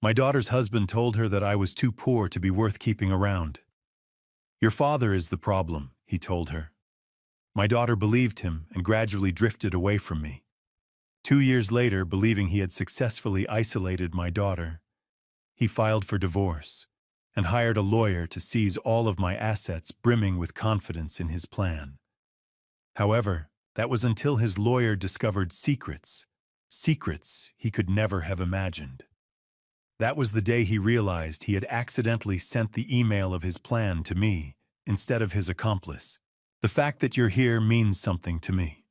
My daughter's husband told her that I was too poor to be worth keeping around. Your father is the problem, he told her. My daughter believed him and gradually drifted away from me. 2 years later, believing he had successfully isolated my daughter, he filed for divorce and hired a lawyer to seize all of my assets, brimming with confidence in his plan. However, that was until his lawyer discovered secrets he could never have imagined. That was the day he realized he had accidentally sent the email of his plan to me instead of his accomplice. The fact that you're here means something to me.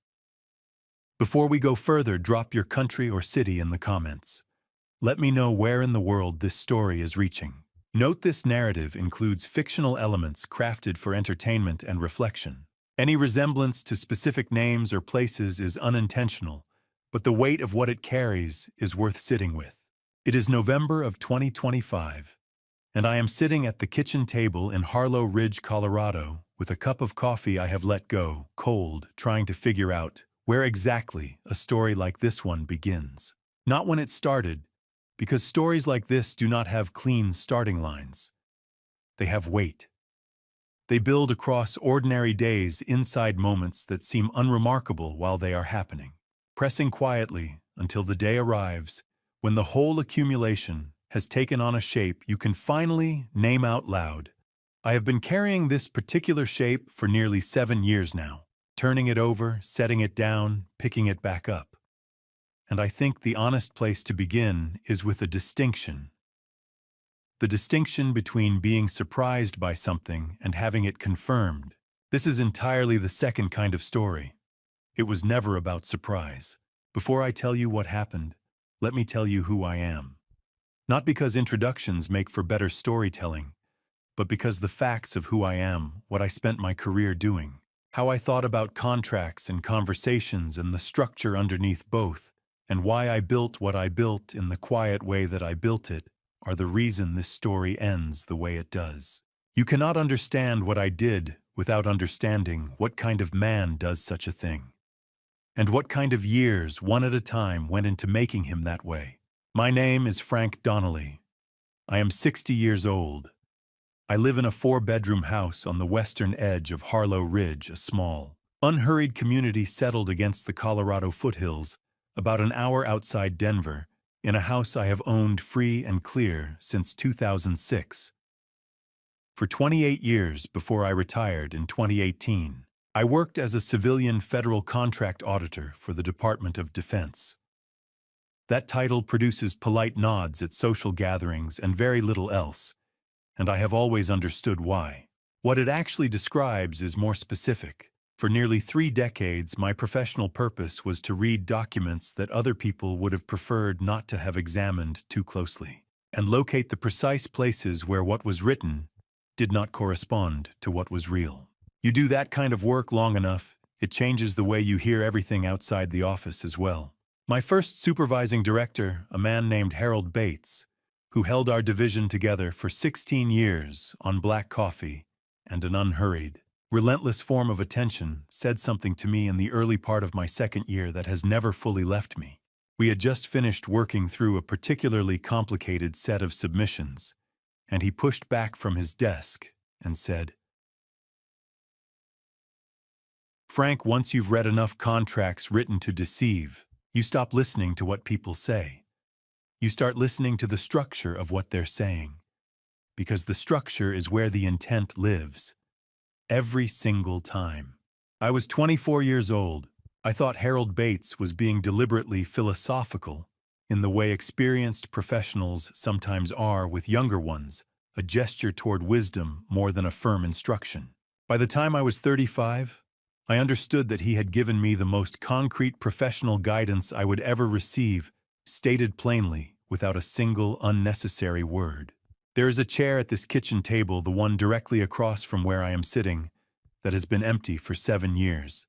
Before we go further, drop your country or city in the comments. Let me know where in the world this story is reaching. Note this narrative includes fictional elements crafted for entertainment and reflection. Any resemblance to specific names or places is unintentional, but the weight of what it carries is worth sitting with. It is November of 2025, and I am sitting at the kitchen table in Harlow Ridge, Colorado, with a cup of coffee I have let go, cold, trying to figure out where exactly a story like this one begins. Not when it started, because stories like this do not have clean starting lines. They have weight. They build across ordinary days inside moments that seem unremarkable while they are happening, pressing quietly until the day arrives when the whole accumulation has taken on a shape you can finally name out loud. I have been carrying this particular shape for nearly 7 years now, turning it over, setting it down, picking it back up. And I think the honest place to begin is with a distinction. The distinction between being surprised by something and having it confirmed. This is entirely the second kind of story. It was never about surprise. Before I tell you what happened, let me tell you who I am. Not because introductions make for better storytelling, but because the facts of who I am, what I spent my career doing, how I thought about contracts and conversations and the structure underneath both, and why I built what I built in the quiet way that I built it, are the reason this story ends the way it does. You cannot understand what I did without understanding what kind of man does such a thing, and what kind of years, one at a time, went into making him that way. My name is Frank Donnelly. I am 60 years old. I live in a 4-bedroom house on the western edge of Harlow Ridge, a small, unhurried community settled against the Colorado foothills, about an hour outside Denver, in a house I have owned free and clear since 2006. For 28 years before I retired in 2018, I worked as a civilian federal contract auditor for the Department of Defense. That title produces polite nods at social gatherings and very little else, and I have always understood why. What it actually describes is more specific. For nearly 3 decades, my professional purpose was to read documents that other people would have preferred not to have examined too closely, and locate the precise places where what was written did not correspond to what was real. You do that kind of work long enough, it changes the way you hear everything outside the office as well. My first supervising director, a man named Harold Bates, who held our division together for 16 years on black coffee and an unhurried, relentless form of attention, said something to me in the early part of my second year that has never fully left me. We had just finished working through a particularly complicated set of submissions, and he pushed back from his desk and said, "Frank, once you've read enough contracts written to deceive, you stop listening to what people say. You start listening to the structure of what they're saying, because the structure is where the intent lives. Every single time." I was 24 years old. I thought Harold Bates was being deliberately philosophical, in the way experienced professionals sometimes are with younger ones, a gesture toward wisdom more than a firm instruction. By the time I was 35, I understood that he had given me the most concrete professional guidance I would ever receive, stated plainly, without a single unnecessary word. There is a chair at this kitchen table, the one directly across from where I am sitting, that has been empty for 7 years.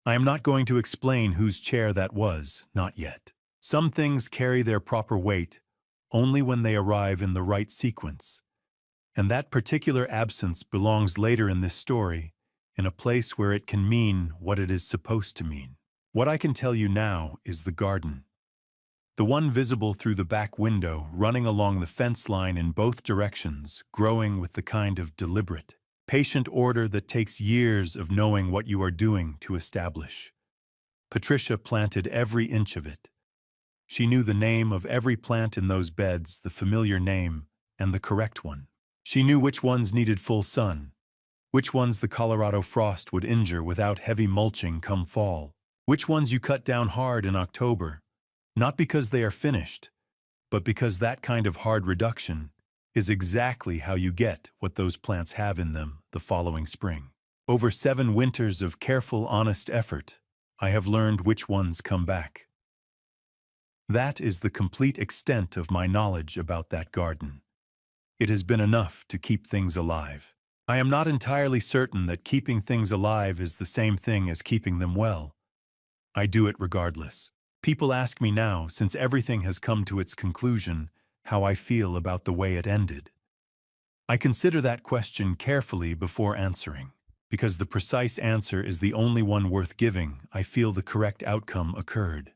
I am not going to explain whose chair that was, not yet. Some things carry their proper weight only when they arrive in the right sequence, and that particular absence belongs later in this story, in a place where it can mean what it is supposed to mean. What I can tell you now is the garden. The one visible through the back window, running along the fence line in both directions, growing with the kind of deliberate, patient order that takes years of knowing what you are doing to establish. Patricia planted every inch of it. She knew the name of every plant in those beds, the familiar name, and the correct one. She knew which ones needed full sun, which ones the Colorado frost would injure without heavy mulching come fall, which ones you cut down hard in October, not because they are finished, but because that kind of hard reduction is exactly how you get what those plants have in them the following spring. Over 7 winters of careful, honest effort, I have learned which ones come back. That is the complete extent of my knowledge about that garden. It has been enough to keep things alive. I am not entirely certain that keeping things alive is the same thing as keeping them well. I do it regardless. People ask me now, since everything has come to its conclusion, how I feel about the way it ended. I consider that question carefully before answering. Because the precise answer is the only one worth giving, I feel the correct outcome occurred.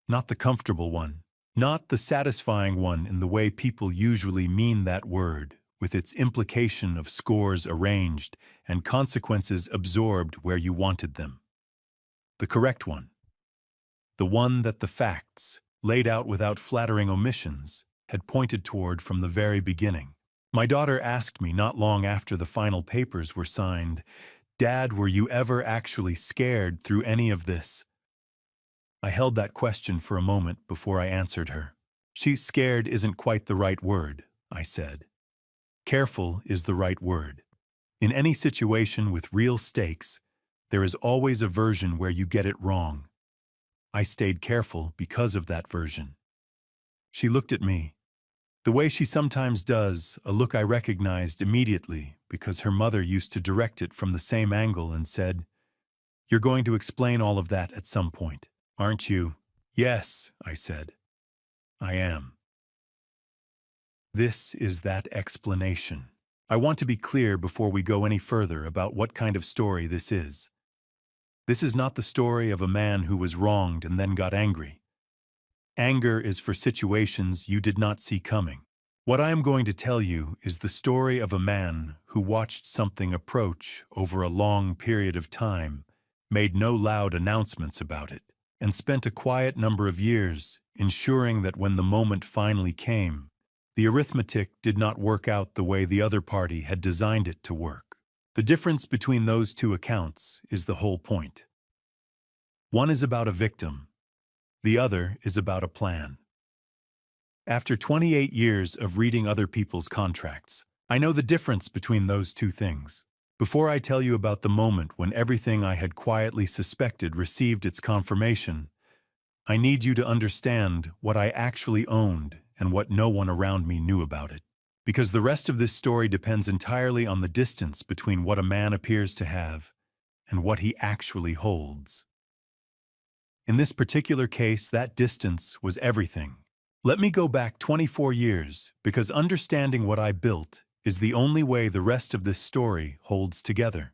Not the comfortable one, not the satisfying one in the way people usually mean that word, with its implication of scores arranged and consequences absorbed where you wanted them. The correct one. The one that the facts, laid out without flattering omissions, had pointed toward from the very beginning. My daughter asked me not long after the final papers were signed, "Dad, were you ever actually scared through any of this?" I held that question for a moment before I answered her. "Scared isn't quite the right word," I said. "Careful is the right word. In any situation with real stakes, there is always a version where you get it wrong. I stayed careful because of that version." She looked at me. The way she sometimes does, a look I recognized immediately because her mother used to direct it from the same angle and said, "You're going to explain all of that at some point, aren't you?" "Yes," I said. "I am." This is that explanation. I want to be clear before we go any further about what kind of story this is. This is not the story of a man who was wronged and then got angry. Anger is for situations you did not see coming. What I am going to tell you is the story of a man who watched something approach over a long period of time, made no loud announcements about it, and spent a quiet number of years ensuring that when the moment finally came, the arithmetic did not work out the way the other party had designed it to work. The difference between those two accounts is the whole point. One is about a victim. The other is about a plan. After 28 years of reading other people's contracts, I know the difference between those two things. Before I tell you about the moment when everything I had quietly suspected received its confirmation, I need you to understand what I actually owned and what no one around me knew about it. Because the rest of this story depends entirely on the distance between what a man appears to have and what he actually holds. In this particular case, that distance was everything. Let me go back 24 years, because understanding what I built is the only way the rest of this story holds together.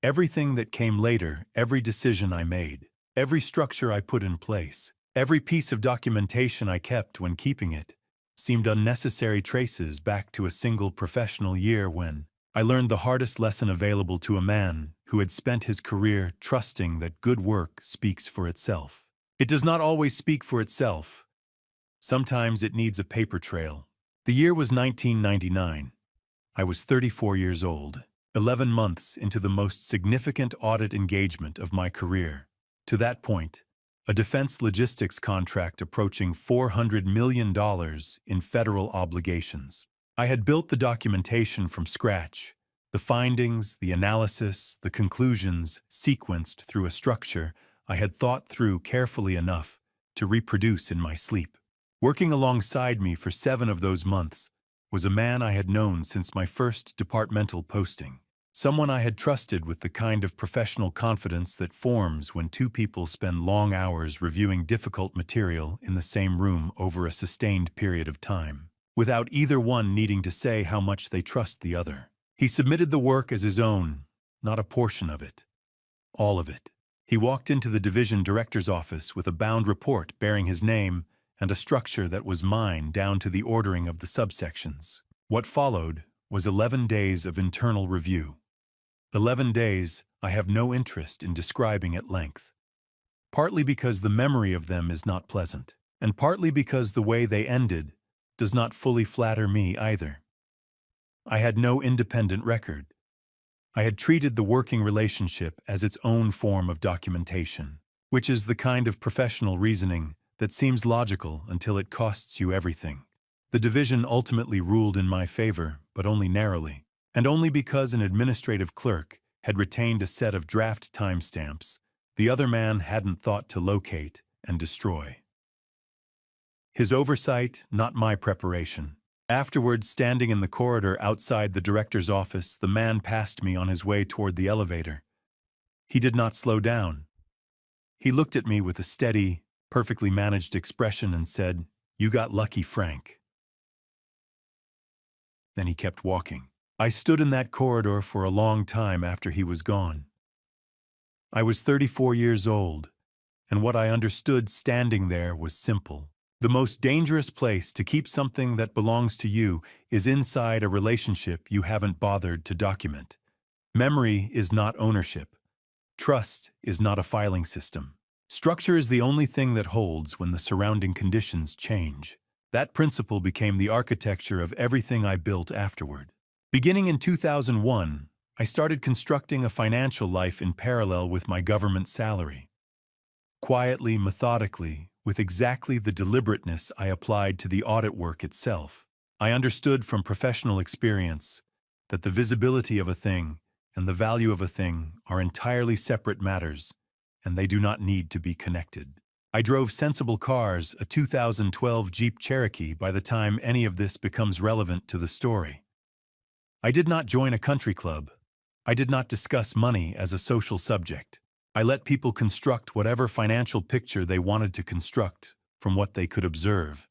Everything that came later, every decision I made, every structure I put in place, every piece of documentation I kept when keeping it, seemed unnecessary traces back to a single professional year when I learned the hardest lesson available to a man who had spent his career trusting that good work speaks for itself. It does not always speak for itself. Sometimes it needs a paper trail. The year was 1999. I was 34 years old, 11 months into the most significant audit engagement of my career. To that point, a defense logistics contract approaching $400 million in federal obligations. I had built the documentation from scratch, the findings, the analysis, the conclusions sequenced through a structure I had thought through carefully enough to reproduce in my sleep. Working alongside me for 7 of those months was a man I had known since my first departmental posting, someone I had trusted with the kind of professional confidence that forms when two people spend long hours reviewing difficult material in the same room over a sustained period of time, without either one needing to say how much they trust the other. He submitted the work as his own, not a portion of it. All of it. He walked into the division director's office with a bound report bearing his name and a structure that was mine down to the ordering of the subsections. What followed was 11 days of internal review. 11 days I have no interest in describing at length, partly because the memory of them is not pleasant, and partly because the way they ended does not fully flatter me either. I had no independent record. I had treated the working relationship as its own form of documentation, which is the kind of professional reasoning that seems logical until it costs you everything. The division ultimately ruled in my favor, but only narrowly, and only because an administrative clerk had retained a set of draft timestamps the other man hadn't thought to locate and destroy. His oversight, not my preparation. Afterwards, standing in the corridor outside the director's office, the man passed me on his way toward the elevator. He did not slow down. He looked at me with a steady, perfectly managed expression and said, "You got lucky, Frank." Then he kept walking. I stood in that corridor for a long time after he was gone. I was 34 years old, and what I understood standing there was simple. The most dangerous place to keep something that belongs to you is inside a relationship you haven't bothered to document. Memory is not ownership. Trust is not a filing system. Structure is the only thing that holds when the surrounding conditions change. That principle became the architecture of everything I built afterward. Beginning in 2001, I started constructing a financial life in parallel with my government salary. Quietly, methodically, with exactly the deliberateness I applied to the audit work itself. I understood from professional experience that the visibility of a thing and the value of a thing are entirely separate matters, and they do not need to be connected. I drove sensible cars, a 2012 Jeep Cherokee, by the time any of this becomes relevant to the story. I did not join a country club. I did not discuss money as a social subject. I let people construct whatever financial picture they wanted to construct from what they could observe,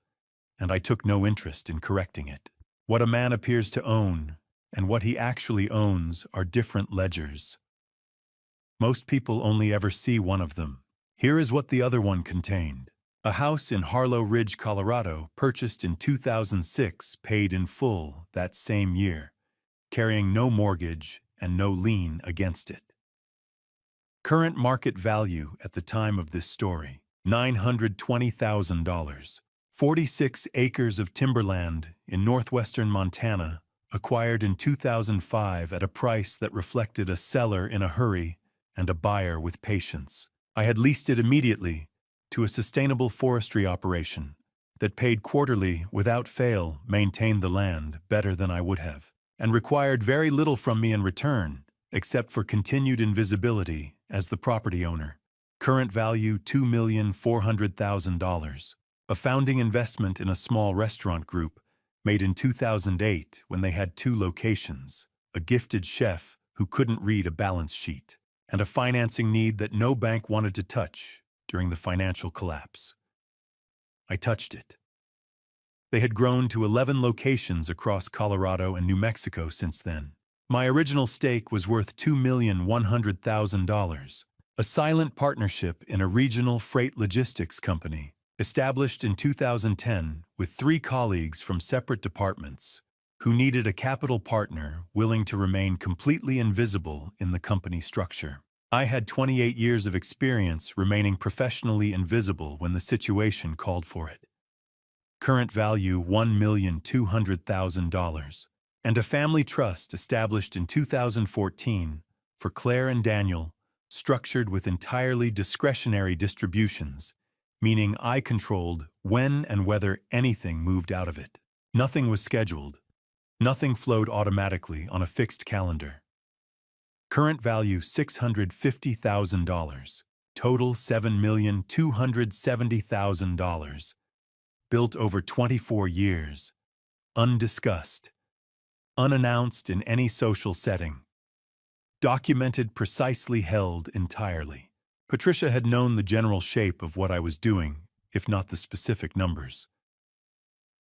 and I took no interest in correcting it. What a man appears to own and what he actually owns are different ledgers. Most people only ever see one of them. Here is what the other one contained. A house in Harlow Ridge, Colorado, purchased in 2006, paid in full that same year, carrying no mortgage and no lien against it. Current market value at the time of this story, $920,000. 46 acres of timberland in northwestern Montana, acquired in 2005 at a price that reflected a seller in a hurry and a buyer with patience. I had leased it immediately to a sustainable forestry operation that paid quarterly, without fail, maintained the land better than I would have, and required very little from me in return, except for continued invisibility as the property owner. Current value $2,400,000. A founding investment in a small restaurant group made in 2008 when they had 2 locations, a gifted chef who couldn't read a balance sheet, and a financing need that no bank wanted to touch during the financial collapse. I touched it. They had grown to 11 locations across Colorado and New Mexico since then. My original stake was worth $2,100,000, a silent partnership in a regional freight logistics company, established in 2010 with 3 colleagues from separate departments who needed a capital partner willing to remain completely invisible in the company structure. I had 28 years of experience remaining professionally invisible when the situation called for it. Current value $1,200,000. And a family trust established in 2014 for Claire and Daniel, structured with entirely discretionary distributions, meaning I controlled when and whether anything moved out of it. Nothing was scheduled. Nothing flowed automatically on a fixed calendar. Current value $650,000. Total $7,270,000. Built over 24 years. Undiscussed. Unannounced in any social setting. Documented, precisely held entirely. Patricia had known the general shape of what I was doing, if not the specific numbers.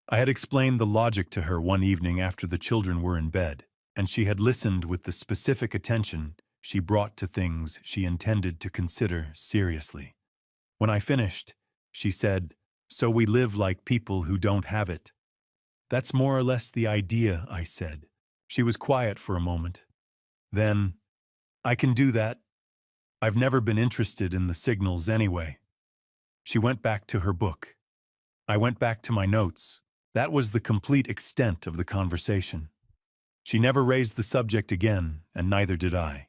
I had explained the logic to her one evening after the children were in bed, and she had listened with the specific attention she brought to things she intended to consider seriously. When I finished, she said, So we live like people who don't have it. That's more or less the idea, I said. She was quiet for a moment. Then, I can do that. I've never been interested in the signals anyway. She went back to her book. I went back to my notes. That was the complete extent of the conversation. She never raised the subject again, and neither did I.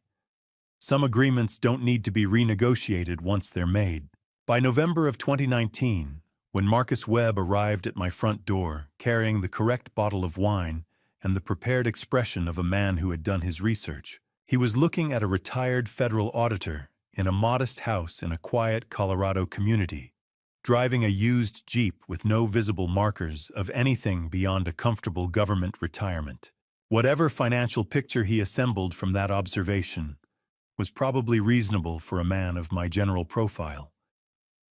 Some agreements don't need to be renegotiated once they're made. By November of 2019, when Marcus Webb arrived at my front door, carrying the correct bottle of wine and the prepared expression of a man who had done his research, he was looking at a retired federal auditor in a modest house in a quiet Colorado community, driving a used Jeep with no visible markers of anything beyond a comfortable government retirement. Whatever financial picture he assembled from that observation was probably reasonable for a man of my general profile.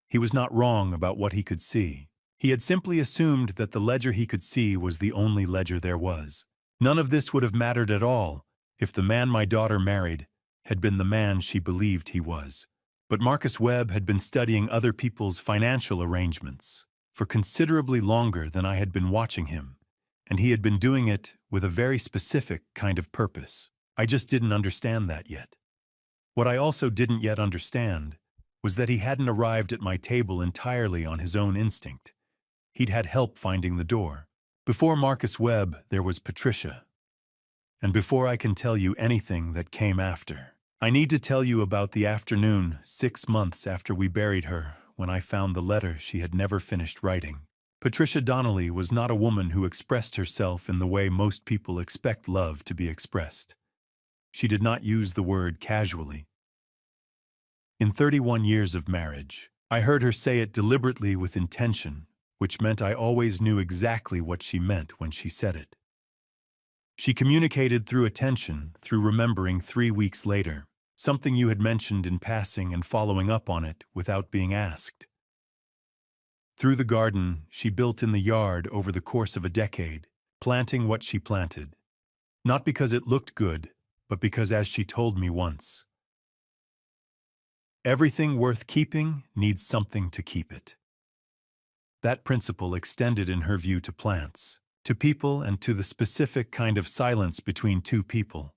He was not wrong about what he could see. He had simply assumed that the ledger he could see was the only ledger there was. None of this would have mattered at all if the man my daughter married had been the man she believed he was. But Marcus Webb had been studying other people's financial arrangements for considerably longer than I had been watching him, and he had been doing it with a very specific kind of purpose. I just didn't understand that yet. What I also didn't yet understand was that he hadn't arrived at my table entirely on his own instinct. He'd had help finding the door. Before Marcus Webb, there was Patricia. And before I can tell you anything that came after, I need to tell you about the afternoon 6 months after we buried her, when I found the letter she had never finished writing. Patricia Donnelly was not a woman who expressed herself in the way most people expect love to be expressed. She did not use the word casually. In 31 years of marriage, I heard her say it deliberately with intention, which meant I always knew exactly what she meant when she said it. She communicated through attention, through remembering 3 weeks later, something you had mentioned in passing and following up on it without being asked. Through the garden she built in the yard over the course of a decade, planting what she planted. Not because it looked good, but because, as she told me once, everything worth keeping needs something to keep it. That principle extended in her view to plants, to people, and to the specific kind of silence between two people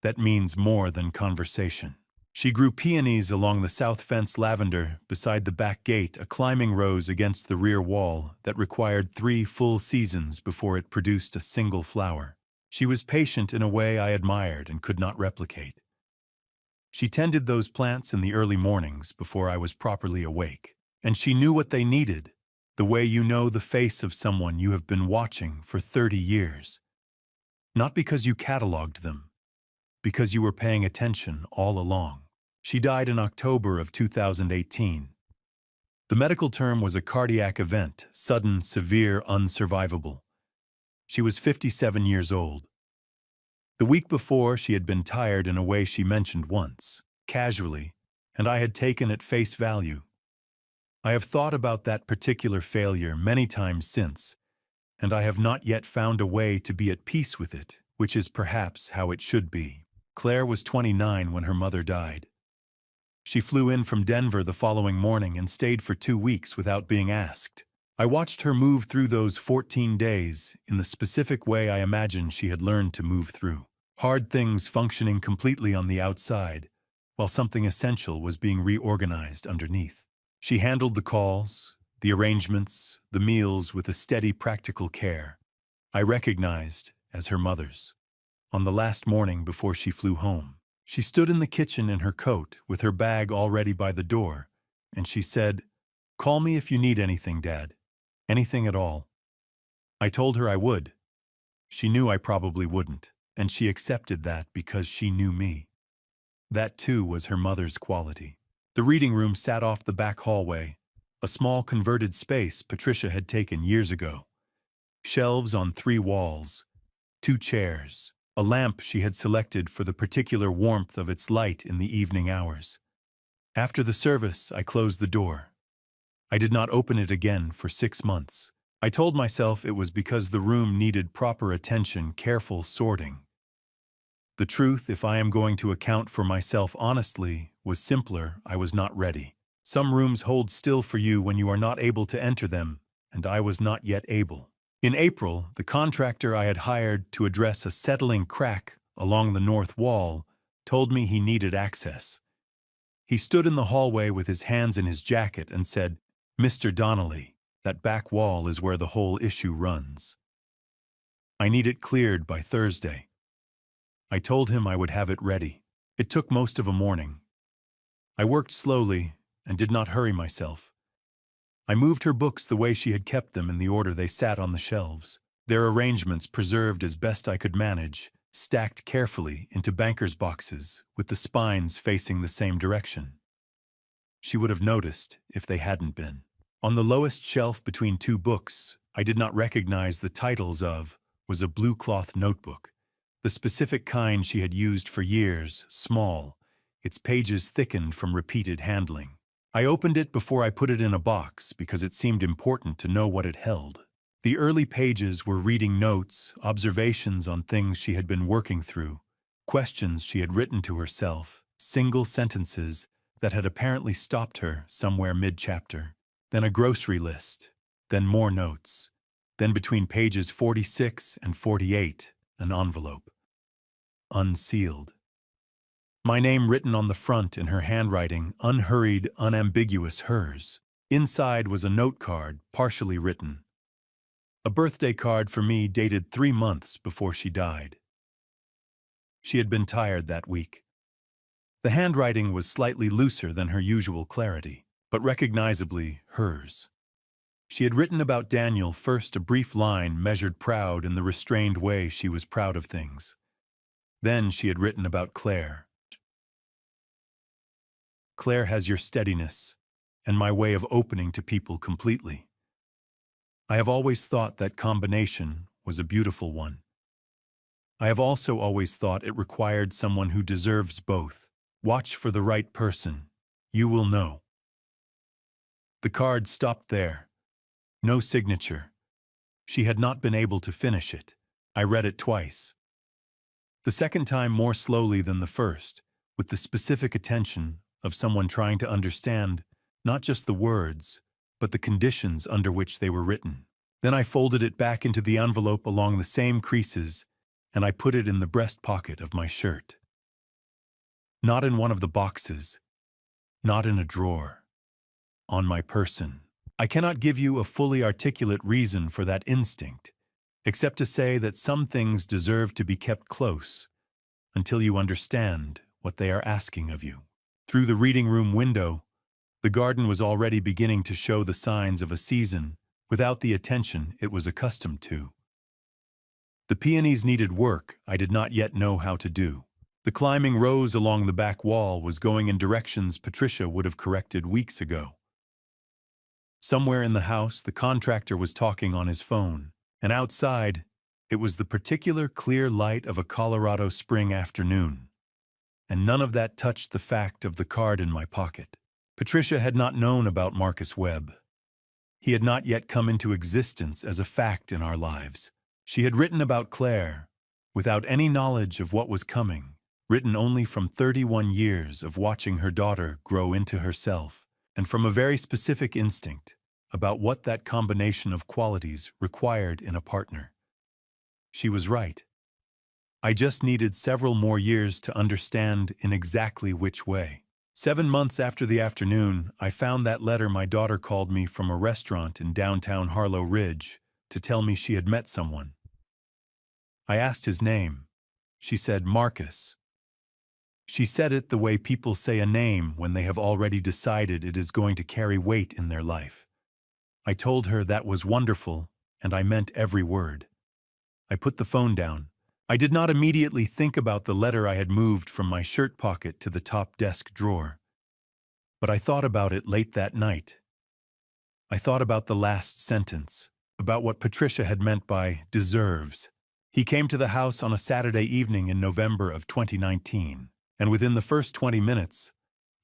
that means more than conversation. She grew peonies along the south fence, lavender beside the back gate, a climbing rose against the rear wall that required 3 full seasons before it produced a single flower. She was patient in a way I admired and could not replicate. She tended those plants in the early mornings before I was properly awake, and she knew what they needed, the way you know the face of someone you have been watching for 30 years. Not because you cataloged them, because you were paying attention all along. She died in October of 2018. The medical term was a cardiac event, sudden, severe, unsurvivable. She was 57 years old. The week before, she had been tired in a way she mentioned once, casually, and I had taken at face value. I have thought about that particular failure many times since, and I have not yet found a way to be at peace with it, which is perhaps how it should be. Claire was 29 when her mother died. She flew in from Denver the following morning and stayed for 2 weeks without being asked. I watched her move through those 14 days in the specific way I imagined she had learned to move through. Hard things functioning completely on the outside, while something essential was being reorganized underneath. She handled the calls, the arrangements, the meals with a steady, practical care I recognized as her mother's. On the last morning before she flew home, she stood in the kitchen in her coat with her bag already by the door, and she said, "Call me if you need anything, Dad. Anything at all." I told her I would. She knew I probably wouldn't, and she accepted that because she knew me. That, too, was her mother's quality. The reading room sat off the back hallway, a small converted space Patricia had taken years ago. Shelves on 3 walls, 2 chairs, a lamp she had selected for the particular warmth of its light in the evening hours. After the service, I closed the door. I did not open it again for 6 months. I told myself it was because the room needed proper attention, careful sorting. The truth, if I am going to account for myself honestly, was simpler. I was not ready. Some rooms hold still for you when you are not able to enter them, and I was not yet able. In April, the contractor I had hired to address a settling crack along the north wall told me he needed access. He stood in the hallway with his hands in his jacket and said, "Mr. Donnelly, that back wall is where the whole issue runs. I need it cleared by Thursday." I told him I would have it ready. It took most of a morning. I worked slowly and did not hurry myself. I moved her books the way she had kept them in the order they sat on the shelves, their arrangements preserved as best I could manage, stacked carefully into banker's boxes with the spines facing the same direction. She would have noticed if they hadn't been. On the lowest shelf between two books I did not recognize the titles of was a blue cloth notebook, the specific kind she had used for years, small, its pages thickened from repeated handling. I opened it before I put it in a box because it seemed important to know what it held. The early pages were reading notes, observations on things she had been working through, questions she had written to herself, single sentences that had apparently stopped her somewhere mid-chapter, then a grocery list, then more notes, then between pages 46 and 48, an envelope. Unsealed. My name written on the front in her handwriting, unhurried, unambiguous hers. Inside was a note card, partially written. A birthday card for me dated 3 months before she died. She had been tired that week. The handwriting was slightly looser than her usual clarity, but recognizably hers. She had written about Daniel first a brief line measured proud in the restrained way she was proud of things. Then she had written about Claire. Claire has your steadiness and my way of opening to people completely. I have always thought that combination was a beautiful one. I have also always thought it required someone who deserves both. Watch for the right person. You will know. The card stopped there. No signature. She had not been able to finish it. I read it twice. The second time more slowly than the first, with the specific attention of someone trying to understand not just the words, but the conditions under which they were written. Then I folded it back into the envelope along the same creases, and I put it in the breast pocket of my shirt. Not in one of the boxes, not in a drawer. On my person. I cannot give you a fully articulate reason for that instinct, except to say that some things deserve to be kept close until you understand what they are asking of you. Through the reading room window, the garden was already beginning to show the signs of a season without the attention it was accustomed to. The peonies needed work I did not yet know how to do. The climbing rose along the back wall was going in directions Patricia would have corrected weeks ago. Somewhere in the house, the contractor was talking on his phone, and outside, it was the particular clear light of a Colorado spring afternoon. And none of that touched the fact of the card in my pocket. Patricia had not known about Marcus Webb. He had not yet come into existence as a fact in our lives. She had written about Claire, without any knowledge of what was coming, written only from 31 years of watching her daughter grow into herself, and from a very specific instinct about what that combination of qualities required in a partner. She was right. I just needed several more years to understand in exactly which way. 7 months after the afternoon, I found that letter my daughter called me from a restaurant in downtown Harlow Ridge to tell me she had met someone. I asked his name. She said Marcus. She said it the way people say a name when they have already decided it is going to carry weight in their life. I told her that was wonderful, and I meant every word. I put the phone down. I did not immediately think about the letter I had moved from my shirt pocket to the top desk drawer. But I thought about it late that night. I thought about the last sentence, about what Patricia had meant by deserves. He came to the house on a Saturday evening in November of 2019, and within the first 20 minutes,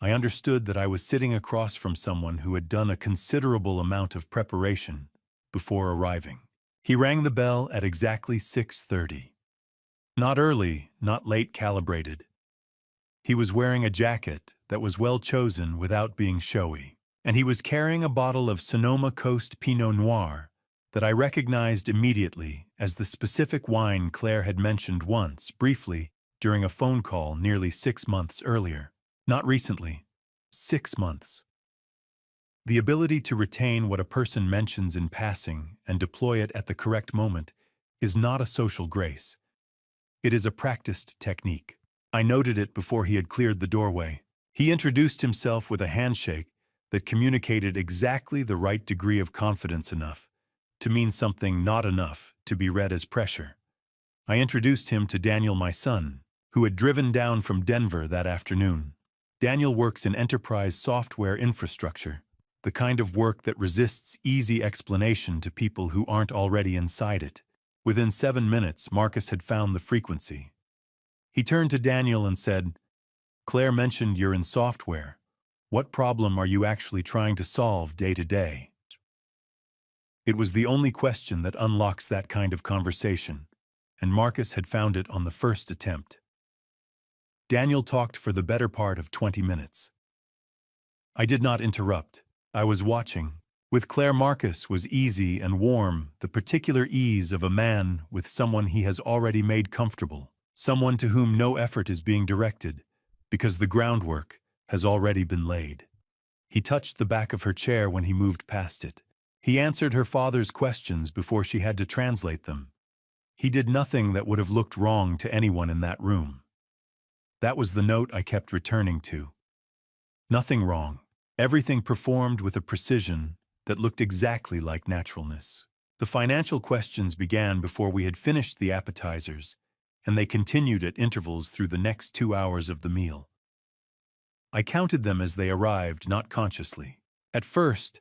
I understood that I was sitting across from someone who had done a considerable amount of preparation before arriving. He rang the bell at exactly 6:30. Not early, not late calibrated. He was wearing a jacket that was well chosen without being showy. and he was carrying a bottle of Sonoma Coast Pinot Noir that I recognized immediately as the specific wine Claire had mentioned once, briefly, during a phone call nearly 6 months earlier. Not recently. 6 months. The ability to retain what a person mentions in passing and deploy it at the correct moment is not a social grace. It is a practiced technique. I noted it before he had cleared the doorway. He introduced himself with a handshake that communicated exactly the right degree of confidence enough to mean something not enough to be read as pressure. I introduced him to Daniel, my son, who had driven down from Denver that afternoon. Daniel works in enterprise software infrastructure, the kind of work that resists easy explanation to people who aren't already inside it. Within 7 minutes, Marcus had found the frequency. He turned to Daniel and said, "Claire mentioned you're in software. What problem are you actually trying to solve day to day?" It was the only question that unlocks that kind of conversation, and Marcus had found it on the first attempt. Daniel talked for the better part of 20 minutes. I did not interrupt. I was watching. With Claire, Marcus was easy and warm, the particular ease of a man with someone he has already made comfortable, someone to whom no effort is being directed, because the groundwork has already been laid. He touched the back of her chair when he moved past it. He answered her father's questions before she had to translate them. He did nothing that would have looked wrong to anyone in that room. That was the note I kept returning to. Nothing wrong. Everything performed with a precision that looked exactly like naturalness. The financial questions began before we had finished the appetizers, and they continued at intervals through the next 2 hours of the meal. I counted them as they arrived, not consciously. At first,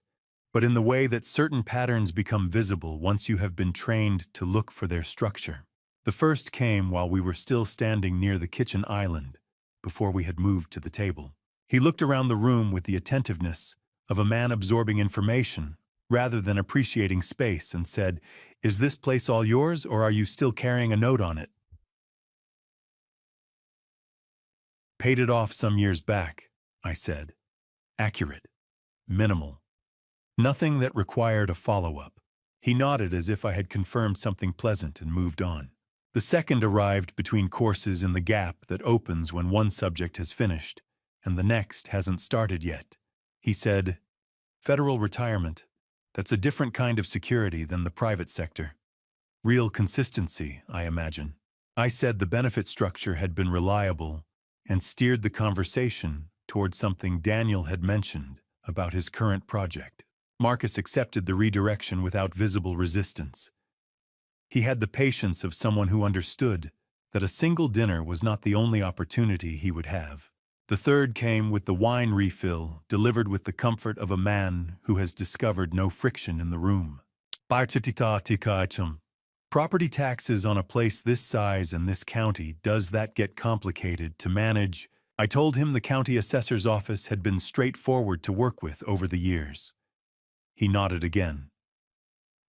but in the way that certain patterns become visible once you have been trained to look for their structure. The first came while we were still standing near the kitchen island, before we had moved to the table. He looked around the room with the attentiveness of a man absorbing information rather than appreciating space and said, "Is this place all yours, or are you still carrying a note on it?" "Paid it off some years back," I said. Accurate. Minimal. Nothing that required a follow-up. He nodded as if I had confirmed something pleasant and moved on. The second arrived between courses in the gap that opens when one subject has finished and the next hasn't started yet. He said, "Federal retirement. That's a different kind of security than the private sector. Real consistency, I imagine." I said the benefit structure had been reliable and steered the conversation toward something Daniel had mentioned about his current project. Marcus accepted the redirection without visible resistance. He had the patience of someone who understood that a single dinner was not the only opportunity he would have. The third came with the wine refill, delivered with the comfort of a man who has discovered no friction in the room. Property taxes on a place this size and this county, does that get complicated to manage? I told him the county assessor's office had been straightforward to work with over the years. He nodded again.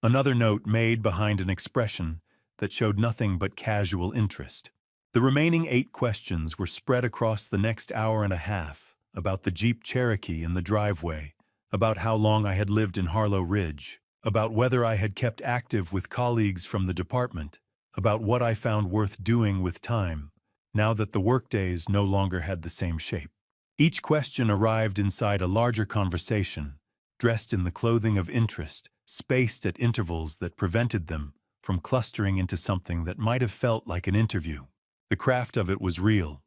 Another note made behind an expression that showed nothing but casual interest. The remaining 8 questions were spread across the next hour and a half, about the Jeep Cherokee in the driveway, about how long I had lived in Harlow Ridge, about whether I had kept active with colleagues from the department, about what I found worth doing with time, now that the workdays no longer had the same shape. Each question arrived inside a larger conversation, dressed in the clothing of interest, spaced at intervals that prevented them from clustering into something that might have felt like an interview. The craft of it was real.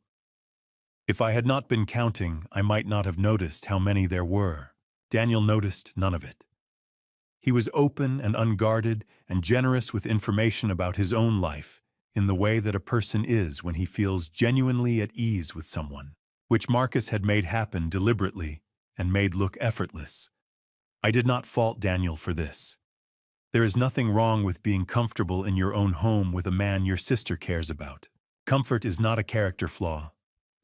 If I had not been counting, I might not have noticed how many there were. Daniel noticed none of it. He was open and unguarded and generous with information about his own life, in the way that a person is when he feels genuinely at ease with someone, which Marcus had made happen deliberately and made look effortless. I did not fault Daniel for this. There is nothing wrong with being comfortable in your own home with a man your sister cares about. Comfort is not a character flaw.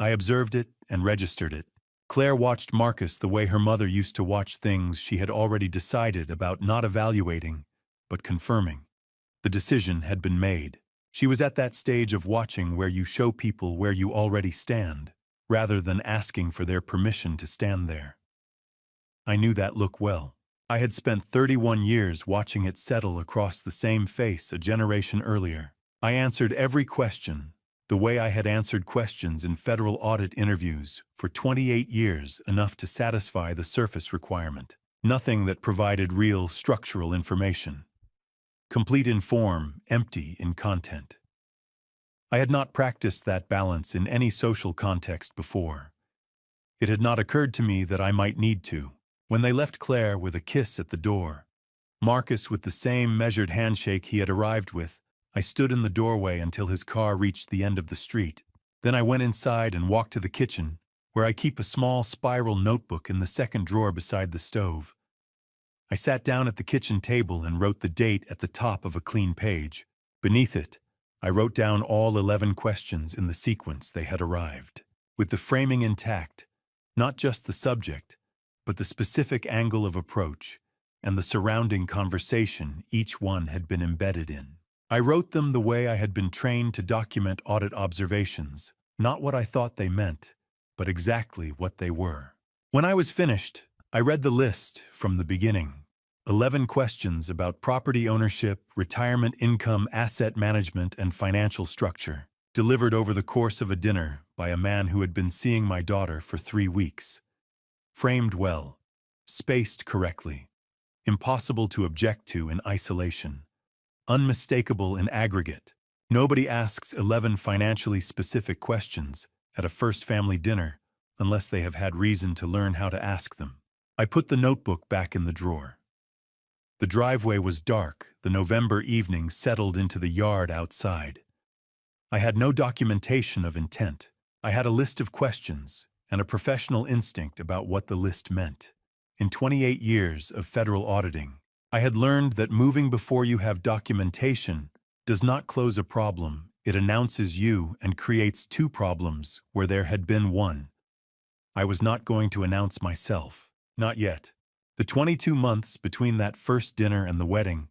I observed it and registered it. Claire watched Marcus the way her mother used to watch things she had already decided about, not evaluating, but confirming. The decision had been made. She was at that stage of watching where you show people where you already stand, rather than asking for their permission to stand there. I knew that look well. I had spent 31 years watching it settle across the same face a generation earlier. I answered every question, the way I had answered questions in federal audit interviews for 28 years, enough to satisfy the surface requirement. Nothing that provided real structural information. Complete in form, empty in content. I had not practiced that balance in any social context before. It had not occurred to me that I might need to. When they left Claire with a kiss at the door, Marcus with the same measured handshake he had arrived with, I stood in the doorway until his car reached the end of the street. Then I went inside and walked to the kitchen, where I keep a small spiral notebook in the second drawer beside the stove. I sat down at the kitchen table and wrote the date at the top of a clean page. Beneath it, I wrote down all 11 questions in the sequence they had arrived, with the framing intact, not just the subject, but the specific angle of approach and the surrounding conversation each one had been embedded in. I wrote them the way I had been trained to document audit observations, not what I thought they meant, but exactly what they were. When I was finished, I read the list from the beginning. 11 questions about property ownership, retirement income, asset management, and financial structure, delivered over the course of a dinner by a man who had been seeing my daughter for 3 weeks. Framed well, spaced correctly, impossible to object to in isolation, unmistakable in aggregate. Nobody asks 11 financially specific questions at a first family dinner unless they have had reason to learn how to ask them. I put the notebook back in the drawer. The driveway was dark. The November evening settled into the yard outside. I had no documentation of intent. I had a list of questions and a professional instinct about what the list meant. In 28 years of federal auditing, I had learned that moving before you have documentation does not close a problem. It announces you and creates 2 problems where there had been 1. I was not going to announce myself. Not yet. The 22 months between that first dinner and the wedding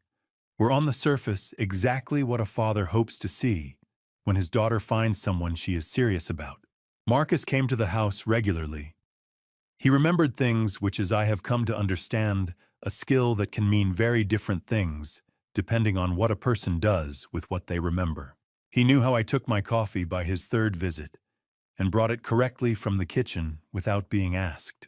were on the surface exactly what a father hopes to see when his daughter finds someone she is serious about. Marcus came to the house regularly. He remembered things which, as I have come to understand, a skill that can mean very different things depending on what a person does with what they remember. He knew how I took my coffee by his 3rd visit and brought it correctly from the kitchen without being asked.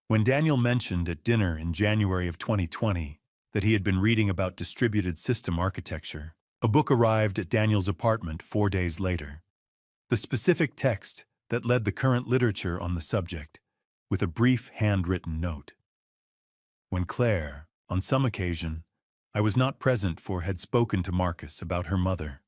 When Daniel mentioned at dinner in January of 2020 that he had been reading about distributed system architecture, a book arrived at Daniel's apartment 4 days later. The specific text that led the current literature on the subject, with a brief handwritten note. When Claire, on some occasion, I was not present for, had spoken to Marcus about her mother,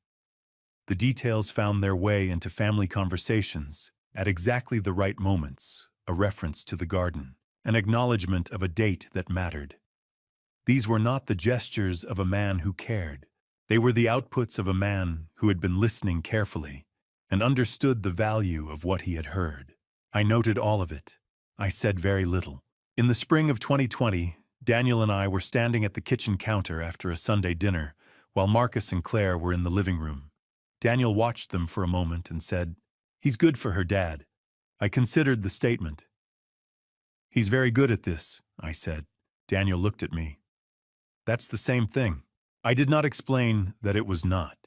the details found their way into family conversations at exactly the right moments, a reference to the garden, an acknowledgement of a date that mattered. These were not the gestures of a man who cared. They were the outputs of a man who had been listening carefully and understood the value of what he had heard. I noted all of it. I said very little. In the spring of 2020, Daniel and I were standing at the kitchen counter after a Sunday dinner, while Marcus and Claire were in the living room. Daniel watched them for a moment and said, "He's good for her dad." I considered the statement. "He's very good at this," I said. Daniel looked at me. "That's the same thing." I did not explain that it was not.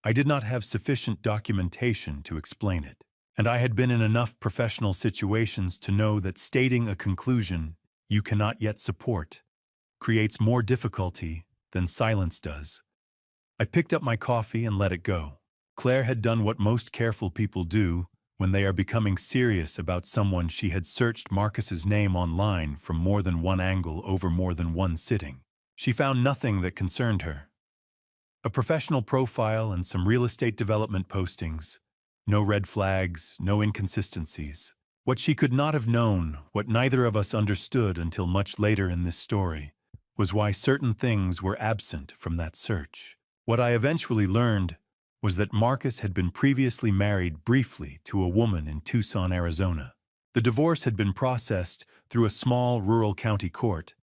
I did not have sufficient documentation to explain it, and I had been in enough professional situations to know that stating a conclusion you cannot yet support creates more difficulty than silence does. I picked up my coffee and let it go. Claire had done what most careful people do when they are becoming serious about someone. She had searched Marcus's name online from more than one angle over more than one sitting. She found nothing that concerned her. A professional profile and some real estate development postings. No red flags, no inconsistencies. What she could not have known, what neither of us understood until much later in this story, was why certain things were absent from that search. What I eventually learned was that Marcus had been previously married briefly to a woman in Tucson, Arizona. The divorce had been processed through a small rural county court,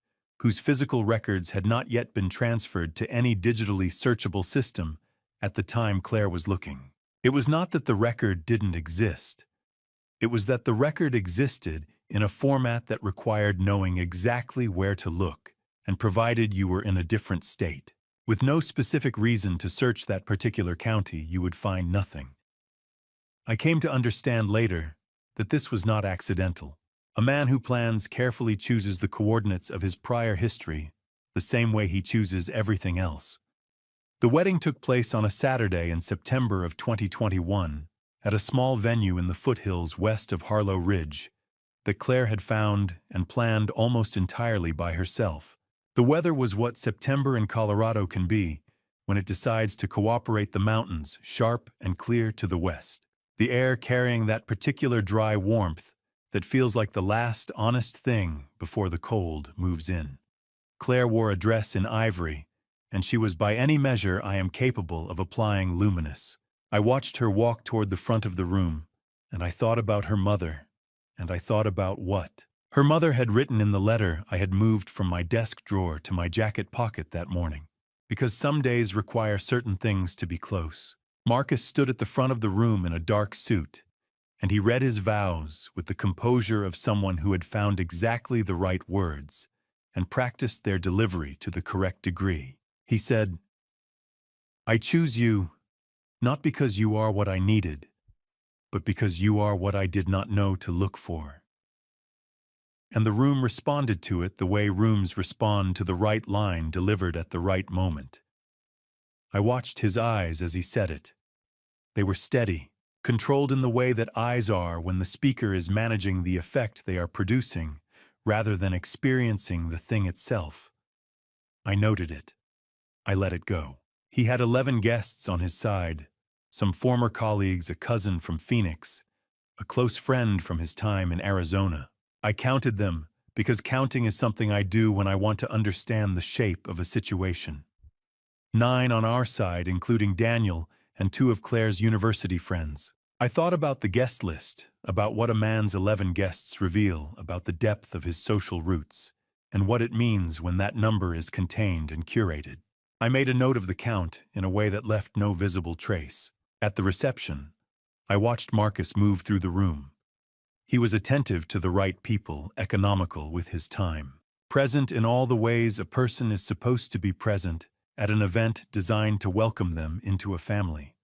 whose physical records had not yet been transferred to any digitally searchable system at the time Claire was looking. It was not that the record didn't exist. It was that the record existed in a format that required knowing exactly where to look, and provided you were in a different state. With no specific reason to search that particular county, you would find nothing. I came to understand later that this was not accidental. A man who plans carefully chooses the coordinates of his prior history the same way he chooses everything else. The wedding took place on a Saturday in September of 2021 at a small venue in the foothills west of Harlow Ridge that Claire had found and planned almost entirely by herself. The weather was what September in Colorado can be when it decides to cooperate, the mountains sharp and clear to the west, the air carrying that particular dry warmth that feels like the last honest thing before the cold moves in. Claire wore a dress in ivory, and she was by any measure I am capable of applying luminous. I watched her walk toward the front of the room, and I thought about her mother, and I thought about what her mother had written in the letter I had moved from my desk drawer to my jacket pocket that morning. Because some days require certain things to be close. Marcus stood at the front of the room in a dark suit, and he read his vows with the composure of someone who had found exactly the right words and practiced their delivery to the correct degree. He said, "I choose you, not because you are what I needed, but because you are what I did not know to look for." And the room responded to it the way rooms respond to the right line delivered at the right moment. I watched his eyes as he said it. They were steady, controlled in the way that eyes are when the speaker is managing the effect they are producing, rather than experiencing the thing itself. I noted it. I let it go. He had 11 guests on his side, some former colleagues, a cousin from Phoenix, a close friend from his time in Arizona. I counted them because counting is something I do when I want to understand the shape of a situation. 9 on our side, including Daniel and 2 of Claire's university friends. I thought about the guest list, about what a man's 11 guests reveal about the depth of his social roots, and what it means when that number is contained and curated. I made a note of the count in a way that left no visible trace. At the reception, I watched Marcus move through the room. He was attentive to the right people, economical with his time, present in all the ways a person is supposed to be present at an event designed to welcome them into a family.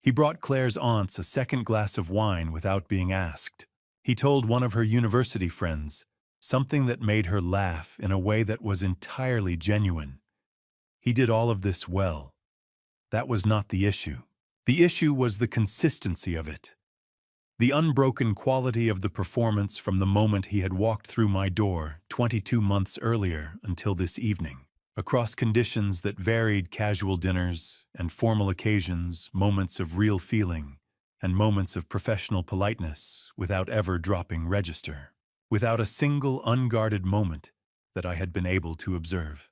He brought Claire's aunts a second glass of wine without being asked. He told one of her university friends something that made her laugh in a way that was entirely genuine. He did all of this well. That was not the issue. The issue was the consistency of it. The unbroken quality of the performance from the moment he had walked through my door 22 months earlier until this evening. Across conditions that varied, casual dinners and formal occasions, moments of real feeling, and moments of professional politeness without ever dropping register, without a single unguarded moment that I had been able to observe.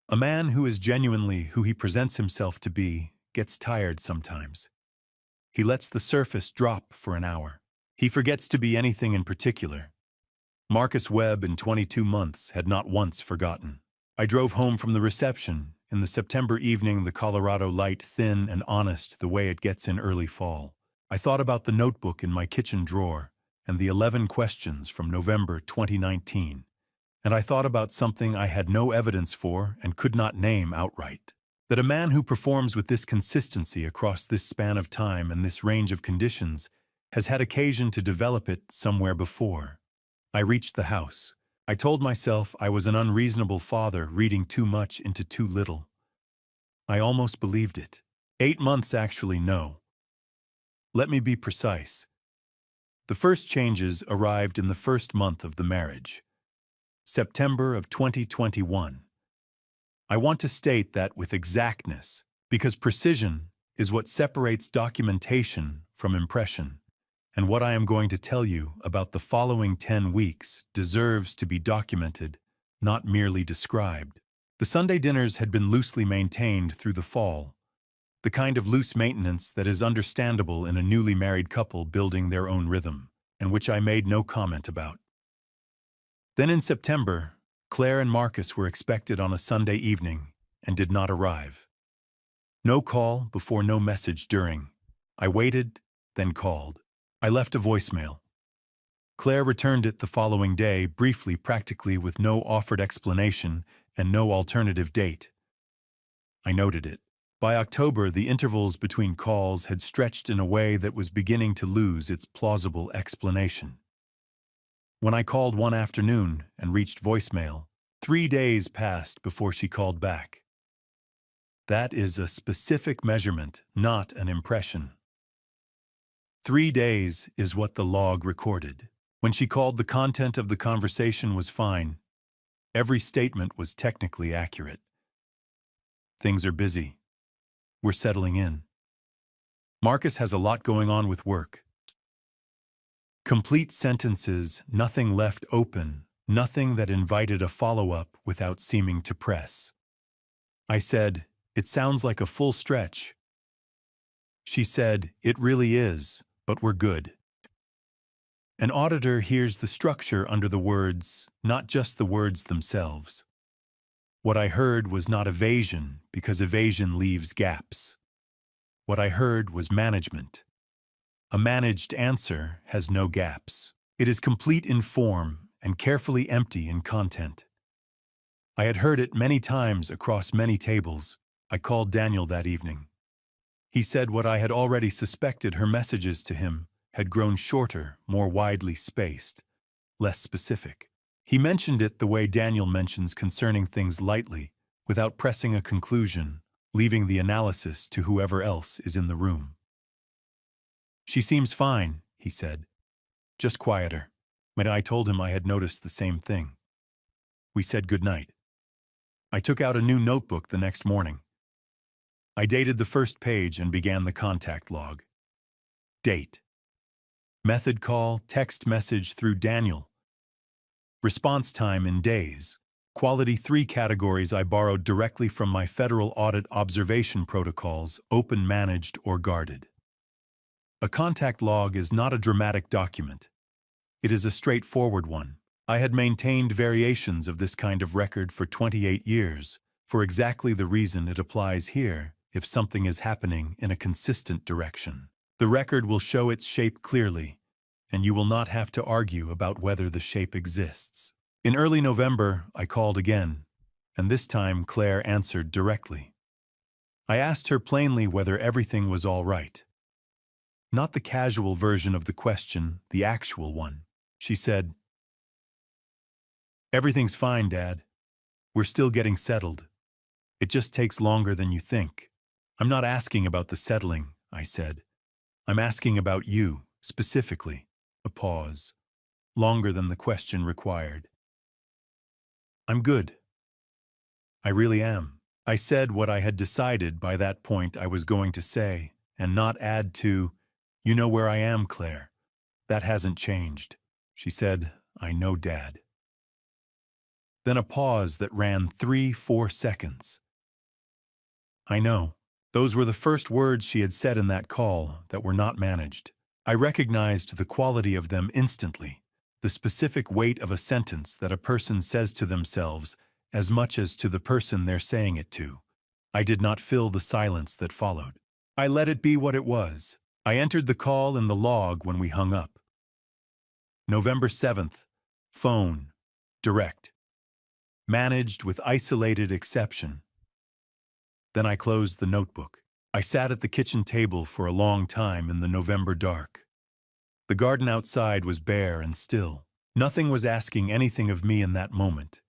A man who is genuinely who he presents himself to be gets tired sometimes. He lets the surface drop for an hour. He forgets to be anything in particular. Marcus Webb in 22 months had not once forgotten. I drove home from the reception in the September evening, the Colorado light thin and honest the way it gets in early fall. I thought about the notebook in my kitchen drawer and the 11 questions from November 2019. And I thought about something I had no evidence for and could not name outright. That a man who performs with this consistency across this span of time and this range of conditions has had occasion to develop it somewhere before. I reached the house. I told myself I was an unreasonable father reading too much into too little. I almost believed it. 8 months actually, no. Let me be precise. The first changes arrived in the first month of the marriage, September of 2021. I want to state that with exactness, because precision is what separates documentation from impression. And what I am going to tell you about the following 10 weeks deserves to be documented, not merely described. The Sunday dinners had been loosely maintained through the fall, the kind of loose maintenance that is understandable in a newly married couple building their own rhythm, and which I made no comment about. Then in September, Claire and Marcus were expected on a Sunday evening and did not arrive. No call before, no message during. I waited, then called. I left a voicemail. Claire returned it the following day, briefly, practically, with no offered explanation and no alternative date. I noted it. By October, the intervals between calls had stretched in a way that was beginning to lose its plausible explanation. When I called one afternoon and reached voicemail, 3 days passed before she called back. That is a specific measurement, not an impression. 3 days is what the log recorded. When she called, the content of the conversation was fine. Every statement was technically accurate. Things are busy. We're settling in. Marcus has a lot going on with work. Complete sentences, nothing left open, nothing that invited a follow-up without seeming to press. I said, "It sounds like a full stretch." She said, "It really is, but we're good." An auditor hears the structure under the words, not just the words themselves. What I heard was not evasion, because evasion leaves gaps. What I heard was management. A managed answer has no gaps. It is complete in form and carefully empty in content. I had heard it many times across many tables. I called Daniel that evening. He said what I had already suspected: her messages to him had grown shorter, more widely spaced, less specific. He mentioned it the way Daniel mentions concerning things, lightly, without pressing a conclusion, leaving the analysis to whoever else is in the room. "She seems fine," he said. "Just quieter." But I told him I had noticed the same thing. We said goodnight. I took out a new notebook the next morning. I dated the first page and began the contact log. Date. Method: call, text message through Daniel. Response time in days. Quality: 3 categories I borrowed directly from my federal audit observation protocols: open, managed, or guarded. A contact log is not a dramatic document. It is a straightforward one. I had maintained variations of this kind of record for 28 years, for exactly the reason it applies here. If something is happening in a consistent direction, the record will show its shape clearly, and you will not have to argue about whether the shape exists. In early November, I called again, and this time Claire answered directly. I asked her plainly whether everything was all right. Not the casual version of the question, the actual one. She said, "Everything's fine, Dad. We're still getting settled. It just takes longer than you think." "I'm not asking about the settling," I said. "I'm asking about you, specifically." A pause, longer than the question required. "I'm good. I really am." I said what I had decided by that point I was going to say, and not add to, "You know where I am, Claire. That hasn't changed." She said, "I know, Dad." Then a pause that ran 3-4 seconds. "I know." Those were the first words she had said in that call that were not managed. I recognized the quality of them instantly, the specific weight of a sentence that a person says to themselves as much as to the person they're saying it to. I did not fill the silence that followed. I let it be what it was. I entered the call in the log when we hung up. November 7th, phone, direct. Managed with isolated exception. Then I closed the notebook. I sat at the kitchen table for a long time in the November dark. The garden outside was bare and still. Nothing was asking anything of me in that moment,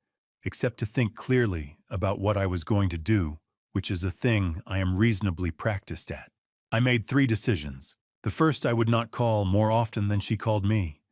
except to think clearly about what I was going to do, which is a thing I am reasonably practiced at. I made 3 decisions. The first, I would not call more often than she called me.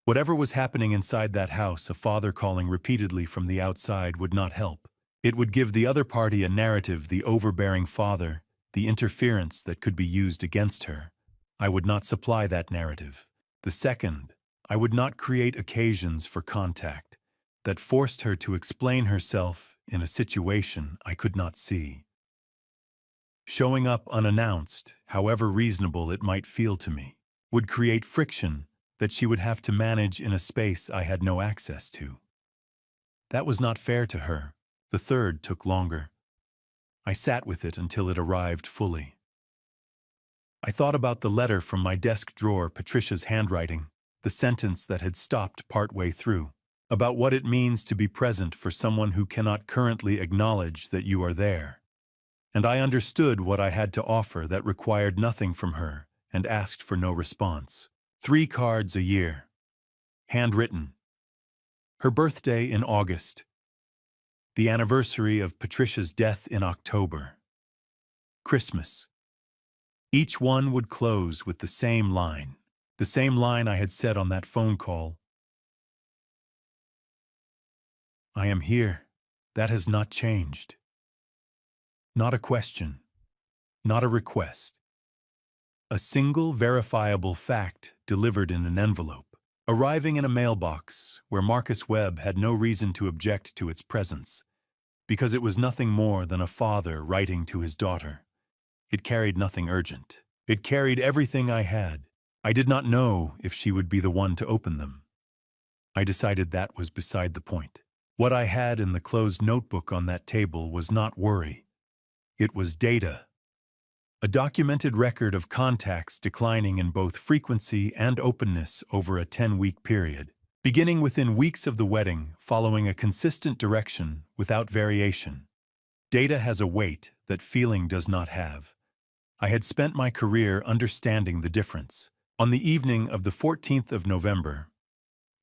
Whatever was happening inside that house, a father calling repeatedly from the outside would not help. It would give the other party a narrative, the overbearing father, the interference that could be used against her. I would not supply that narrative. The second, I would not create occasions for contact that forced her to explain herself in a situation I could not see. Showing up unannounced, however reasonable it might feel to me, would create friction that she would have to manage in a space I had no access to. That was not fair to her. The third took longer. I sat with it until it arrived fully. I thought about the letter from my desk drawer, Patricia's handwriting. the sentence that had stopped partway through, about what it means to be present for someone who cannot currently acknowledge that you are there. And I understood what I had to offer that required nothing from her and asked for no response. 3 cards a year. Handwritten. Her birthday in August. The anniversary of Patricia's death in October. Christmas. Each one would close with the same line I had said on that phone call. I am here. That has not changed. Not a question. Not a request. A single verifiable fact delivered in an envelope, arriving in a mailbox where Marcus Webb had no reason to object to its presence, because it was nothing more than a father writing to his daughter. It carried nothing urgent. It carried everything I had. I did not know if she would be the one to open them. I decided that was beside the point. What I had in the closed notebook on that table was not worry. It was data. A documented record of contacts declining in both frequency and openness over a 10-week period, beginning within weeks of the wedding, following a consistent direction without variation. Data has a weight that feeling does not have. I had spent my career understanding the difference. On the evening of the 14th of November,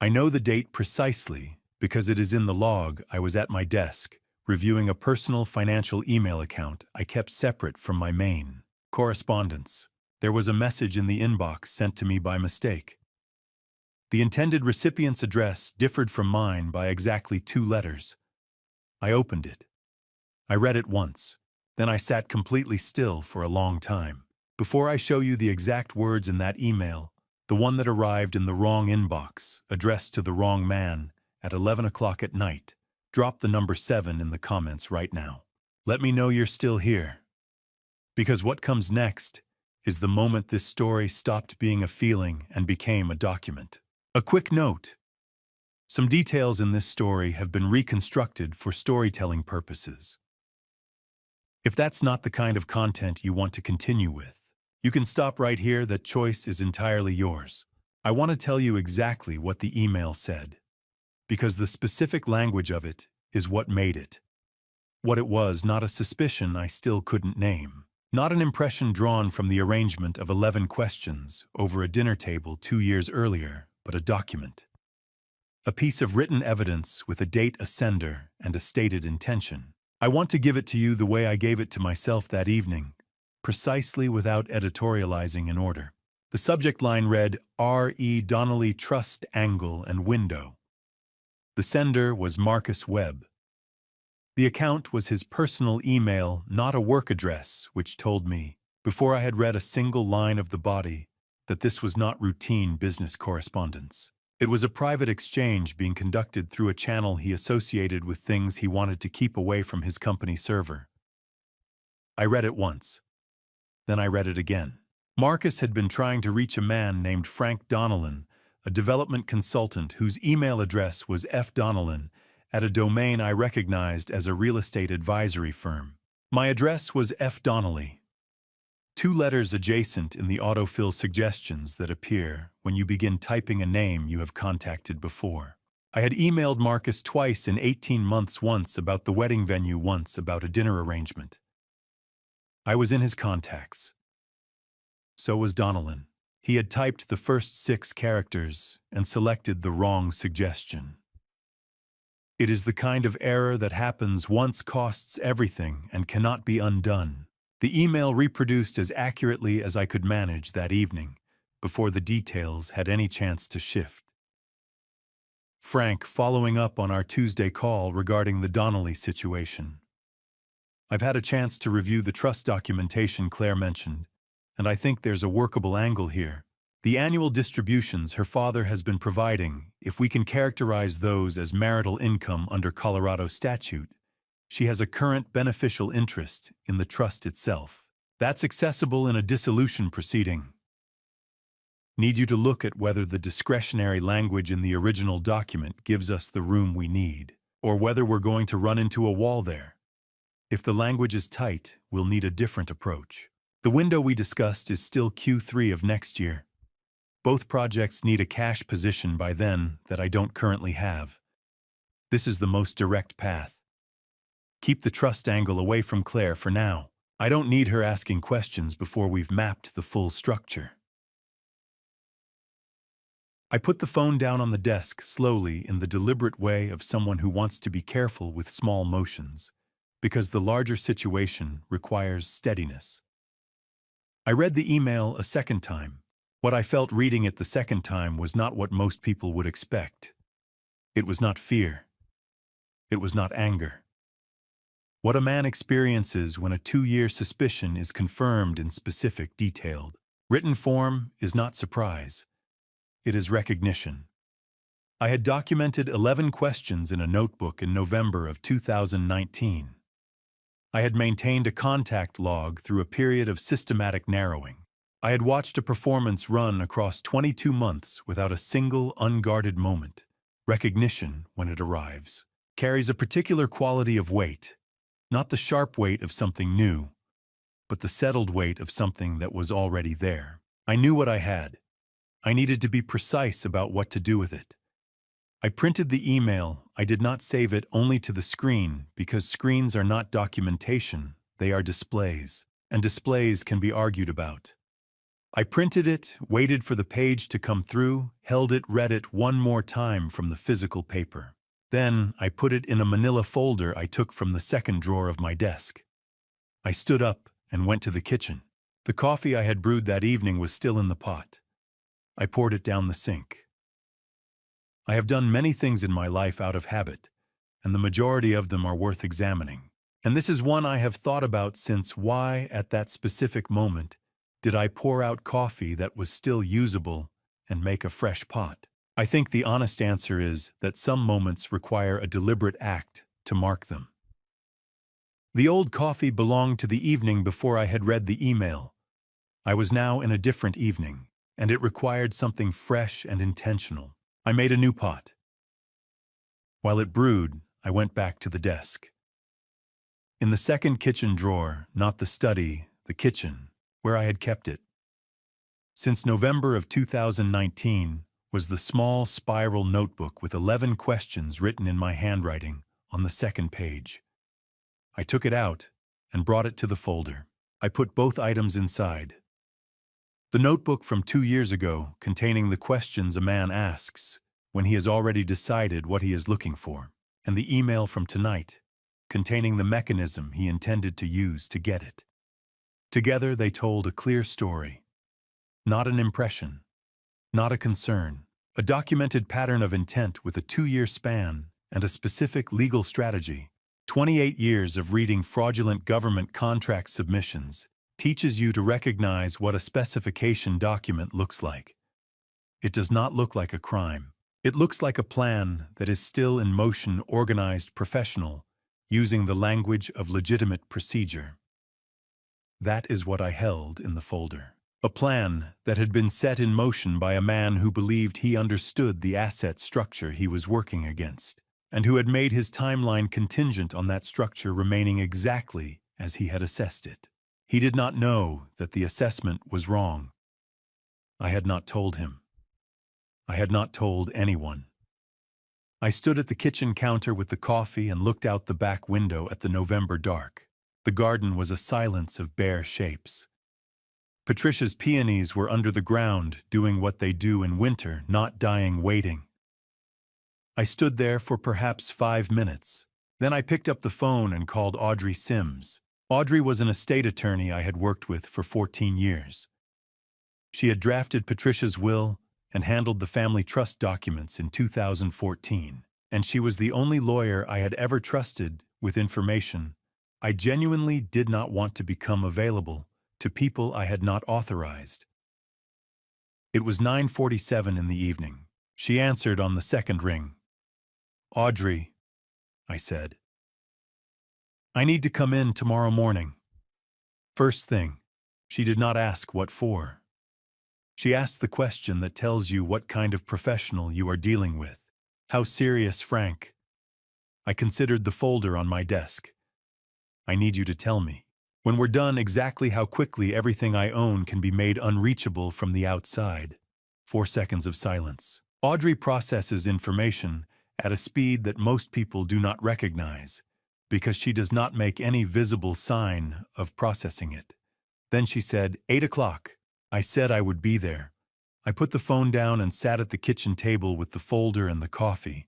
I know the date precisely because it is in the log. I was at my desk, reviewing a personal financial email account I kept separate from my main correspondence. There was a message in the inbox sent to me by mistake. The intended recipient's address differed from mine by exactly 2 letters. I opened it. I read it once. Then I sat completely still for a long time. Before I show you the exact words in that email, the one that arrived in the wrong inbox, addressed to the wrong man, at 11 o'clock at night, drop the number 7 in the comments right now. Let me know you're still here. Because what comes next is the moment this story stopped being a feeling and became a document. A quick note. Some details in this story have been reconstructed for storytelling purposes. If that's not the kind of content you want to continue with, you can stop right here. That choice is entirely yours. I want to tell you exactly what the email said, because the specific language of it is what made it. What it was, not a suspicion I still couldn't name. Not an impression drawn from the arrangement of 11 questions over a dinner table 2 years earlier, but a document. A piece of written evidence with a date, a sender, and a stated intention. I want to give it to you the way I gave it to myself that evening, precisely without editorializing in order. The subject line read, R.E. Donnelly Trust Angle and Window. The sender was Marcus Webb. The account was his personal email, not a work address, which told me, before I had read a single line of the body, that this was not routine business correspondence. It was a private exchange being conducted through a channel he associated with things he wanted to keep away from his company server. I read it once. Then I read it again. Marcus had been trying to reach a man named Frank Donnellan, a development consultant whose email address was fdonnellan, at a domain I recognized as a real estate advisory firm. My address was F. Donnelly. 2 letters adjacent in the autofill suggestions that appear when you begin typing a name you have contacted before. I had emailed Marcus twice in 18 months, once about the wedding venue, once about a dinner arrangement. I was in his contacts. So was Donnellan. He had typed the first 6 characters and selected the wrong suggestion. It is the kind of error that happens once, costs everything, and cannot be undone. The email reproduced as accurately as I could manage that evening, before the details had any chance to shift. Frank, following up on our Tuesday call regarding the Donnelly situation. I've had a chance to review the trust documentation Claire mentioned, and I think there's a workable angle here. The annual distributions her father has been providing, if we can characterize those as marital income under Colorado statute, she has a current beneficial interest in the trust itself. That's accessible in a dissolution proceeding. Need you to look at whether the discretionary language in the original document gives us the room we need, or whether we're going to run into a wall there. If the language is tight, we'll need a different approach. The window we discussed is still Q3 of next year. Both projects need a cash position by then that I don't currently have. This is the most direct path. Keep the trust angle away from Claire for now. I don't need her asking questions before we've mapped the full structure. I put the phone down on the desk slowly in the deliberate way of someone who wants to be careful with small motions, because the larger situation requires steadiness. I read the email a second time. What I felt reading it the second time was not what most people would expect. It was not fear. It was not anger. What a man experiences when a 2-year suspicion is confirmed in specific, detailed, written form is not surprise. It is recognition. I had documented 11 questions in a notebook in November of 2019. I had maintained a contact log through a period of systematic narrowing. I had watched a performance run across 22 months without a single unguarded moment. Recognition, when it arrives, carries a particular quality of weight, not the sharp weight of something new, but the settled weight of something that was already there. I knew what I had. I needed to be precise about what to do with it. I printed the email. I did not save it only to the screen because screens are not documentation, they are displays, and displays can be argued about. I printed it, waited for the page to come through, held it, read it one more time from the physical paper. Then I put it in a manila folder I took from the second drawer of my desk. I stood up and went to the kitchen. The coffee I had brewed that evening was still in the pot. I poured it down the sink. I have done many things in my life out of habit, and the majority of them are worth examining. And this is one I have thought about since. Why, at that specific moment, did I pour out coffee that was still usable and make a fresh pot? I think the honest answer is that some moments require a deliberate act to mark them. The old coffee belonged to the evening before I had read the email. I was now in a different evening, and it required something fresh and intentional. I made a new pot. While it brewed, I went back to the desk. In the second kitchen drawer, not the study, the kitchen, where I had kept it, since November of 2019, was the small spiral notebook with 11 questions written in my handwriting on the second page. I took it out and brought it to the folder. I put both items inside. The notebook from 2 years ago, containing the questions a man asks when he has already decided what he is looking for, and the email from tonight, containing the mechanism he intended to use to get it. Together they told a clear story. Not an impression, not a concern, a documented pattern of intent with a 2-year span and a specific legal strategy. 28 years of reading fraudulent government contract submissions teaches you to recognize what a specification document looks like. It does not look like a crime. It looks like a plan that is still in motion, organized, professional, using the language of legitimate procedure. That is what I held in the folder. A plan that had been set in motion by a man who believed he understood the asset structure he was working against, and who had made his timeline contingent on that structure remaining exactly as he had assessed it. He did not know that the assessment was wrong. I had not told him. I had not told anyone. I stood at the kitchen counter with the coffee and looked out the back window at the November dark. The garden was a silence of bare shapes. Patricia's peonies were under the ground, doing what they do in winter, not dying waiting. I stood there for perhaps 5 minutes. Then I picked up the phone and called Audrey Sims. Audrey was an estate attorney I had worked with for 14 years. She had drafted Patricia's will and handled the family trust documents in 2014, and she was the only lawyer I had ever trusted with information I genuinely did not want to become available to people I had not authorized. It was 9:47 in the evening. She answered on the second ring. "Audrey," I said, "I need to come in tomorrow morning." First thing, she did not ask what for. She asked the question that tells you what kind of professional you are dealing with. How serious, Frank? I considered the folder on my desk. I need you to tell me, when we're done, exactly how quickly everything I own can be made unreachable from the outside. 4 seconds of silence. Audrey processes information at a speed that most people do not recognize because she does not make any visible sign of processing it. Then she said, 8 o'clock. I said I would be there. I put the phone down and sat at the kitchen table with the folder and the coffee,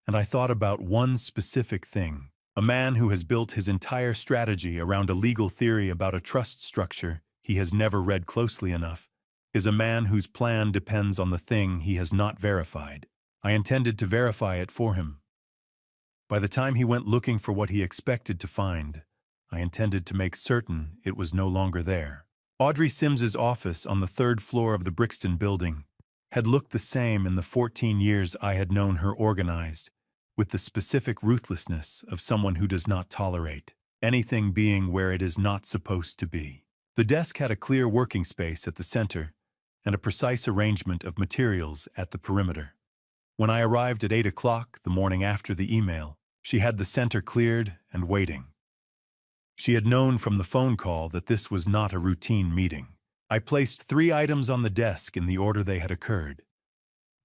and I thought about one specific thing. A man who has built his entire strategy around a legal theory about a trust structure he has never read closely enough is a man whose plan depends on the thing he has not verified. I intended to verify it for him. By the time he went looking for what he expected to find, I intended to make certain it was no longer there. Audrey Sims's office on the 3rd floor of the Brixton building had looked the same in the 14 years I had known her organized, with the specific ruthlessness of someone who does not tolerate anything being where it is not supposed to be. The desk had a clear working space at the center and a precise arrangement of materials at the perimeter. When I arrived at 8 o'clock the morning after the email, she had the center cleared and waiting. She had known from the phone call that this was not a routine meeting. I placed 3 items on the desk in the order they had occurred.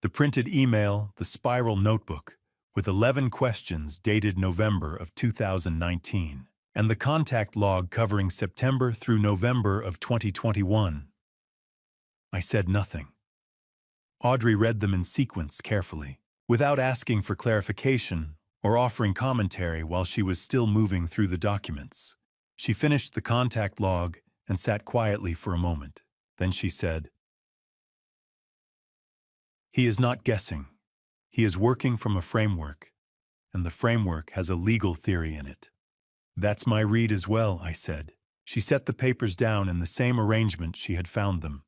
The printed email, the spiral notebook, with 11 questions dated November of 2019, and the contact log covering September through November of 2021. I said nothing. Audrey read them in sequence carefully, without asking for clarification or offering commentary while she was still moving through the documents. She finished the contact log and sat quietly for a moment. Then she said, "He is not guessing. He is working from a framework, and the framework has a legal theory in it." "That's my read as well," I said. She set the papers down in the same arrangement she had found them.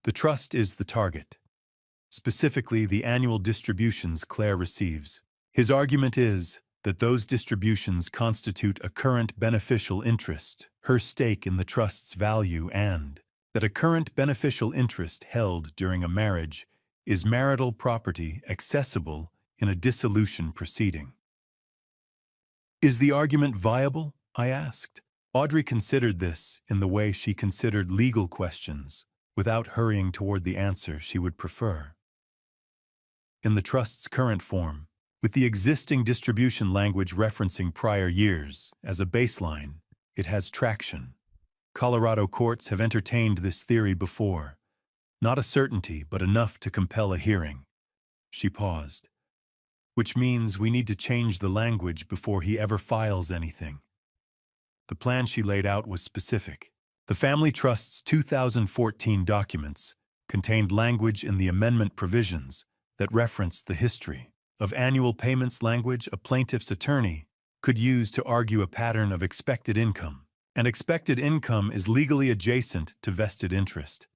"The trust is the target. Specifically, the annual distributions Claire receives. His argument is that those distributions constitute a current beneficial interest, her stake in the trust's value, and that a current beneficial interest held during a marriage is marital property accessible in a dissolution proceeding." "Is the argument viable?" I asked. Audrey considered this in the way she considered legal questions, without hurrying toward the answer she would prefer. "In the trust's current form, with the existing distribution language referencing prior years as a baseline, it has traction. Colorado courts have entertained this theory before. Not a certainty, but enough to compel a hearing." She paused. "Which means we need to change the language before he ever files anything." The plan she laid out was specific. The Family Trust's 2014 documents contained language in the amendment provisions that referenced the history of annual payments language a plaintiff's attorney could use to argue a pattern of expected income, and expected income is legally adjacent to vested interest.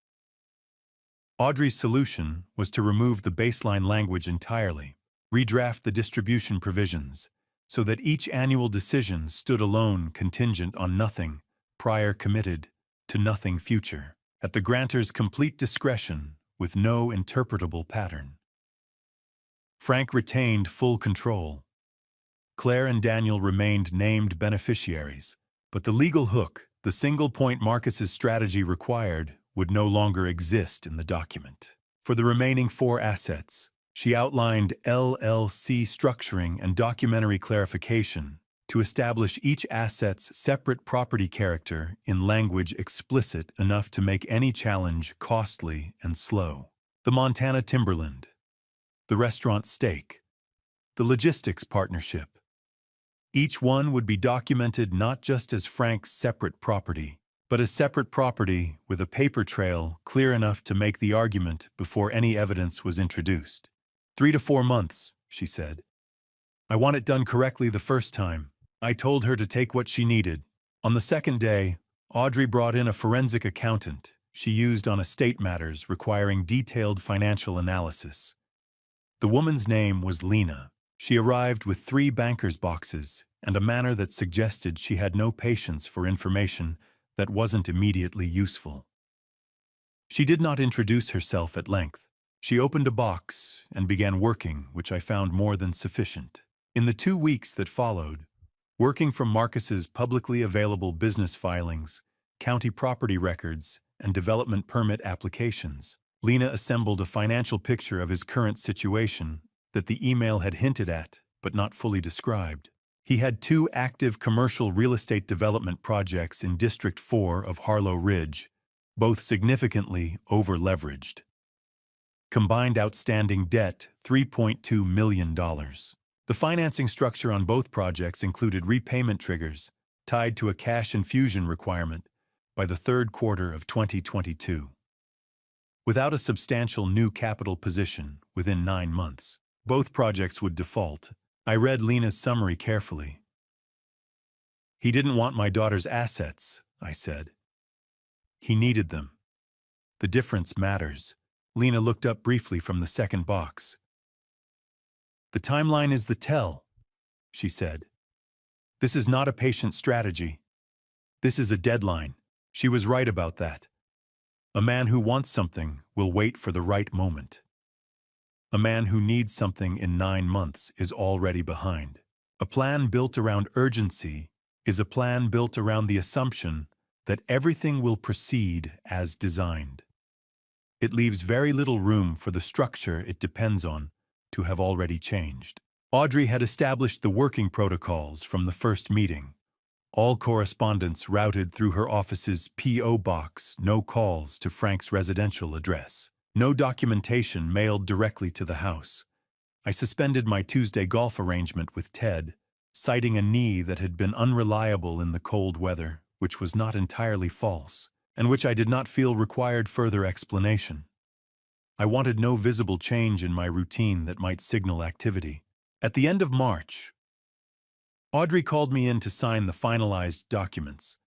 Audrey's solution was to remove the baseline language entirely, redraft the distribution provisions, so that each annual decision stood alone contingent on nothing prior committed to nothing future, at the grantor's complete discretion with no interpretable pattern. Frank retained full control. Claire and Daniel remained named beneficiaries, but the legal hook, the single point Marcus's strategy required, would no longer exist in the document. For the remaining 4 assets, she outlined LLC structuring and documentary clarification to establish each asset's separate property character in language explicit enough to make any challenge costly and slow. The Montana Timberland, the restaurant stake, the logistics partnership. Each one would be documented not just as Frank's separate property, but as separate property with a paper trail clear enough to make the argument before any evidence was introduced. 3 to 4 months, she said. "I want it done correctly the first time." I told her to take what she needed. On the second day, Audrey brought in a forensic accountant she used on estate matters requiring detailed financial analysis. The woman's name was Lena. She arrived with 3 banker's boxes and a manner that suggested she had no patience for information that wasn't immediately useful. She did not introduce herself at length. She opened a box and began working, which I found more than sufficient. In the 2 weeks that followed, working from Marcus's publicly available business filings, county property records, and development permit applications, Lena assembled a financial picture of his current situation that the email had hinted at, but not fully described. He had 2 active commercial real estate development projects in District 4 of Harlow Ridge, both significantly over-leveraged. Combined outstanding debt, $3.2 million. The financing structure on both projects included repayment triggers tied to a cash infusion requirement by the third quarter of 2022. Without a substantial new capital position within 9 months, both projects would default. I read Lena's summary carefully. "He didn't want my daughter's assets," I said. "He needed them. The difference matters." Lena looked up briefly from the second box. "The timeline is the tell," she said. "This is not a patient strategy. This is a deadline." She was right about that. A man who wants something will wait for the right moment. A man who needs something in 9 months is already behind. A plan built around urgency is a plan built around the assumption that everything will proceed as designed. It leaves very little room for the structure it depends on to have already changed. Audrey had established the working protocols from the first meeting. All correspondence routed through her office's P.O. box, no calls to Frank's residential address. No documentation mailed directly to the house. I suspended my Tuesday golf arrangement with Ted, citing a knee that had been unreliable in the cold weather, which was not entirely false, and which I did not feel required further explanation. I wanted no visible change in my routine that might signal activity. At the end of March, Audrey called me in to sign the finalized documents.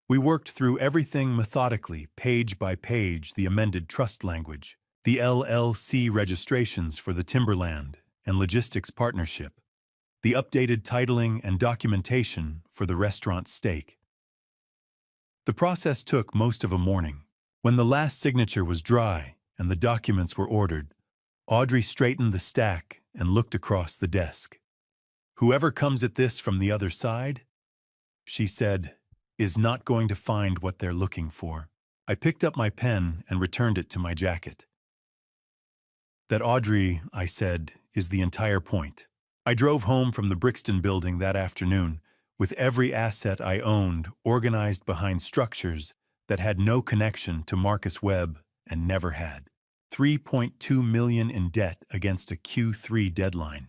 We worked through everything methodically, page by page, the amended trust language, the LLC registrations for the timberland and logistics partnership, the updated titling and documentation for the restaurant stake. The process took most of a morning. When the last signature was dry and the documents were ordered, Audrey straightened the stack and looked across the desk. "Whoever comes at this from the other side," she said, "is not going to find what they're looking for." I picked up my pen and returned it to my jacket. "That, Audrey," I said, "is the entire point." I drove home from the Brixton building that afternoon, with every asset I owned organized behind structures that had no connection to Marcus Webb and never had. $3.2 million in debt against a Q3 deadline.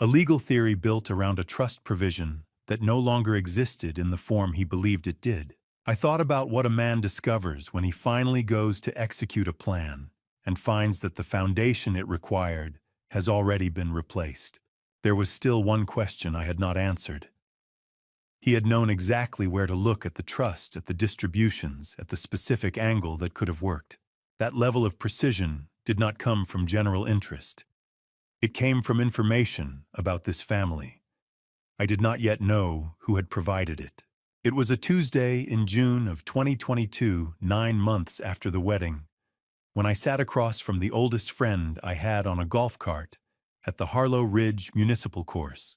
A legal theory built around a trust provision that no longer existed in the form he believed it did. I thought about what a man discovers when he finally goes to execute a plan and finds that the foundation it required has already been replaced. There was still one question I had not answered. He had known exactly where to look at the trust, at the distributions, at the specific angle that could have worked. That level of precision did not come from general interest. It came from information about this family. I did not yet know who had provided it. It was a Tuesday in June of 2022, 9 months after the wedding, when I sat across from the oldest friend I had on a golf cart at the Harlow Ridge Municipal Course,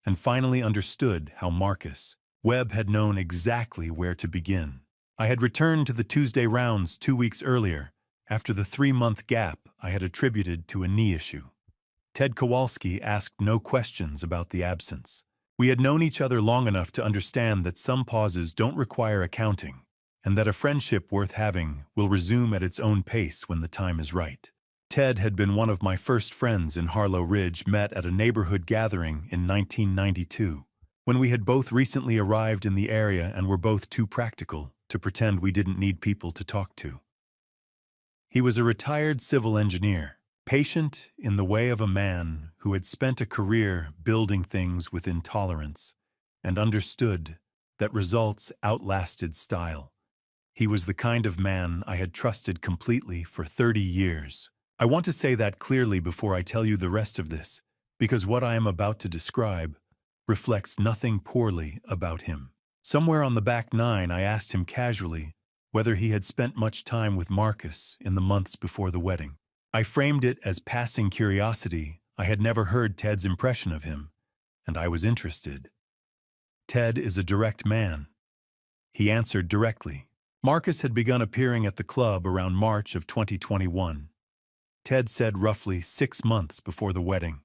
and finally understood how Marcus Webb had known exactly where to begin. I had returned to the Tuesday rounds 2 weeks earlier, after the 3-month gap I had attributed to a knee issue. Ted Kowalski asked no questions about the absence. We had known each other long enough to understand that some pauses don't require accounting, and that a friendship worth having will resume at its own pace when the time is right. Ted had been one of my first friends in Harlow Ridge, met at a neighborhood gathering in 1992, when we had both recently arrived in the area and were both too practical to pretend we didn't need people to talk to. He was a retired civil engineer, patient in the way of a man who had spent a career building things with intolerance and understood that results outlasted style. He was the kind of man I had trusted completely for 30 years. I want to say that clearly before I tell you the rest of this, because what I am about to describe reflects nothing poorly about him. Somewhere on the back nine, I asked him casually whether he had spent much time with Marcus in the months before the wedding. I framed it as passing curiosity. I had never heard Ted's impression of him, and I was interested. Ted is a direct man. He answered directly. Marcus had begun appearing at the club around March of 2021. Ted said roughly 6 months before the wedding.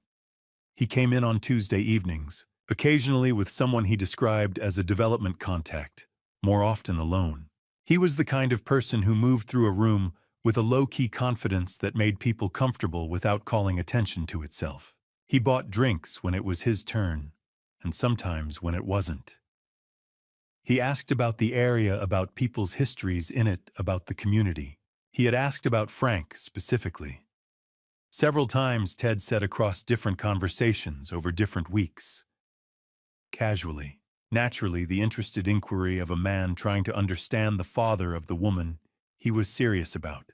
He came in on Tuesday evenings, occasionally with someone he described as a development contact, more often alone. He was the kind of person who moved through a room with a low-key confidence that made people comfortable without calling attention to itself. He bought drinks when it was his turn, and sometimes when it wasn't. He asked about the area, about people's histories in it, about the community. He had asked about Frank specifically. Several times Ted said across different conversations over different weeks. Casually, naturally, the interested inquiry of a man trying to understand the father of the woman he was serious about.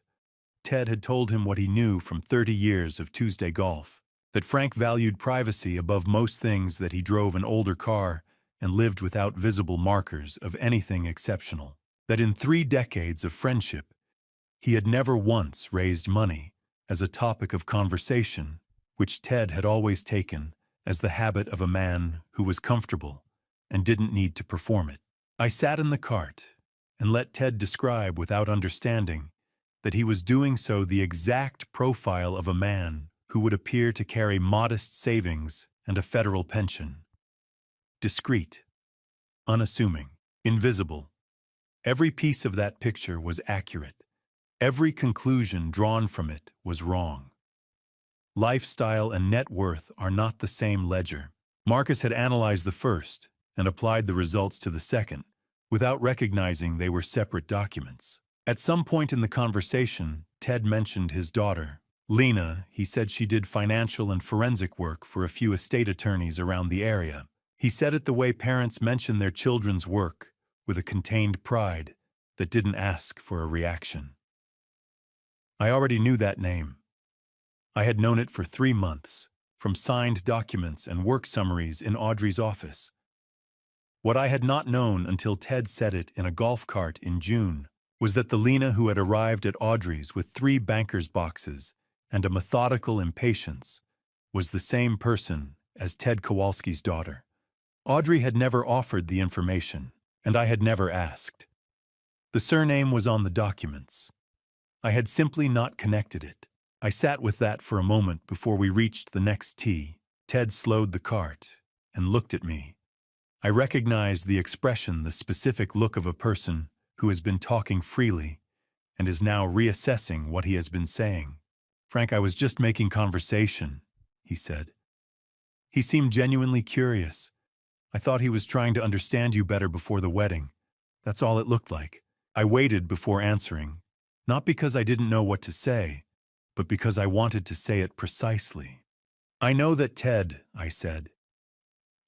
Ted had told him what he knew from 30 years of Tuesday golf, that Frank valued privacy above most things, that he drove an older car and lived without visible markers of anything exceptional, that in 3 decades of friendship, he had never once raised money as a topic of conversation, which Ted had always taken as the habit of a man who was comfortable and didn't need to perform it. I sat in the cart and let Ted describe without understanding that he was doing so the exact profile of a man who would appear to carry modest savings and a federal pension. Discreet, unassuming, invisible. Every piece of that picture was accurate. Every conclusion drawn from it was wrong. Lifestyle and net worth are not the same ledger. Marcus had analyzed the first and applied the results to the second, without recognizing they were separate documents. At some point in the conversation, Ted mentioned his daughter, Lena. He said she did financial and forensic work for a few estate attorneys around the area. He said it the way parents mention their children's work, with a contained pride that didn't ask for a reaction. I already knew that name. I had known it for 3 months, from signed documents and work summaries in Audrey's office. What I had not known until Ted said it in a golf cart in June was that the Lena who had arrived at Audrey's with 3 banker's boxes and a methodical impatience was the same person as Ted Kowalski's daughter. Audrey had never offered the information, and I had never asked. The surname was on the documents. I had simply not connected it. I sat with that for a moment before we reached the next tee. Ted slowed the cart and looked at me. I recognized the expression, the specific look of a person who has been talking freely and is now reassessing what he has been saying. "Frank, I was just making conversation," he said. He seemed genuinely curious. "I thought he was trying to understand you better before the wedding. That's all it looked like." I waited before answering, not because I didn't know what to say, but because I wanted to say it precisely. "I know that, Ted," I said.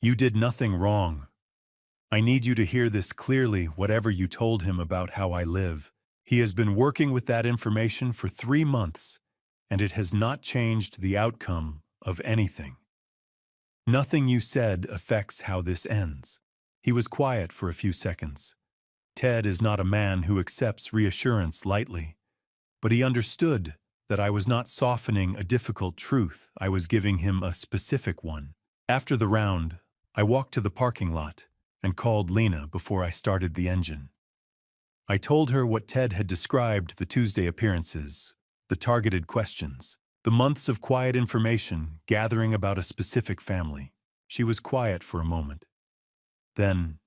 "You did nothing wrong. I need you to hear this clearly, whatever you told him about how I live. He has been working with that information for 3 months, and it has not changed the outcome of anything. Nothing you said affects how this ends." He was quiet for a few seconds. Ted is not a man who accepts reassurance lightly, but he understood that I was not softening a difficult truth. I was giving him a specific one. After the round, I walked to the parking lot and called Lena before I started the engine. I told her what Ted had described: the Tuesday appearances, the targeted questions, the months of quiet information gathering about a specific family. She was quiet for a moment. Then,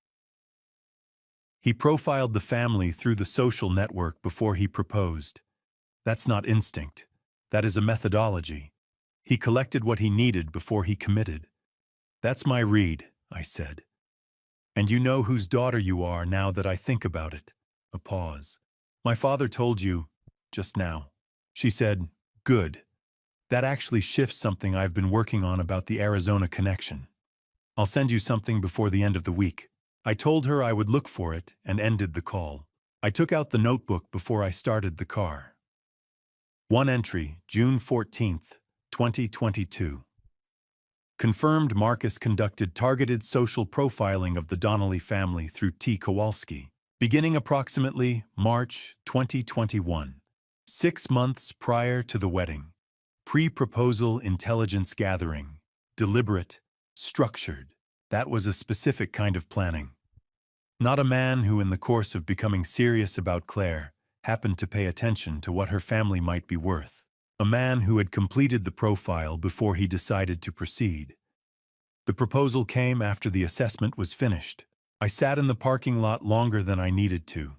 "He profiled the family through the social network before he proposed. That's not instinct. That is a methodology. He collected what he needed before he committed. That's my read," I said. "And you know whose daughter you are now that I think about it." A pause. "My father told you just now." She said, "Good. That actually shifts something I've been working on about the Arizona connection. I'll send you something before the end of the week." I told her I would look for it and ended the call. I took out the notebook before I started the car. One entry, June 14th, 2022. Confirmed: Marcus conducted targeted social profiling of the Donnelly family through T. Kowalski, beginning approximately March 2021, 6 months prior to the wedding. Pre-proposal intelligence gathering, deliberate, structured. That was a specific kind of planning. Not a man who, in the course of becoming serious about Claire, happened to pay attention to what her family might be worth. A man who had completed the profile before he decided to proceed. The proposal came after the assessment was finished. I sat in the parking lot longer than I needed to.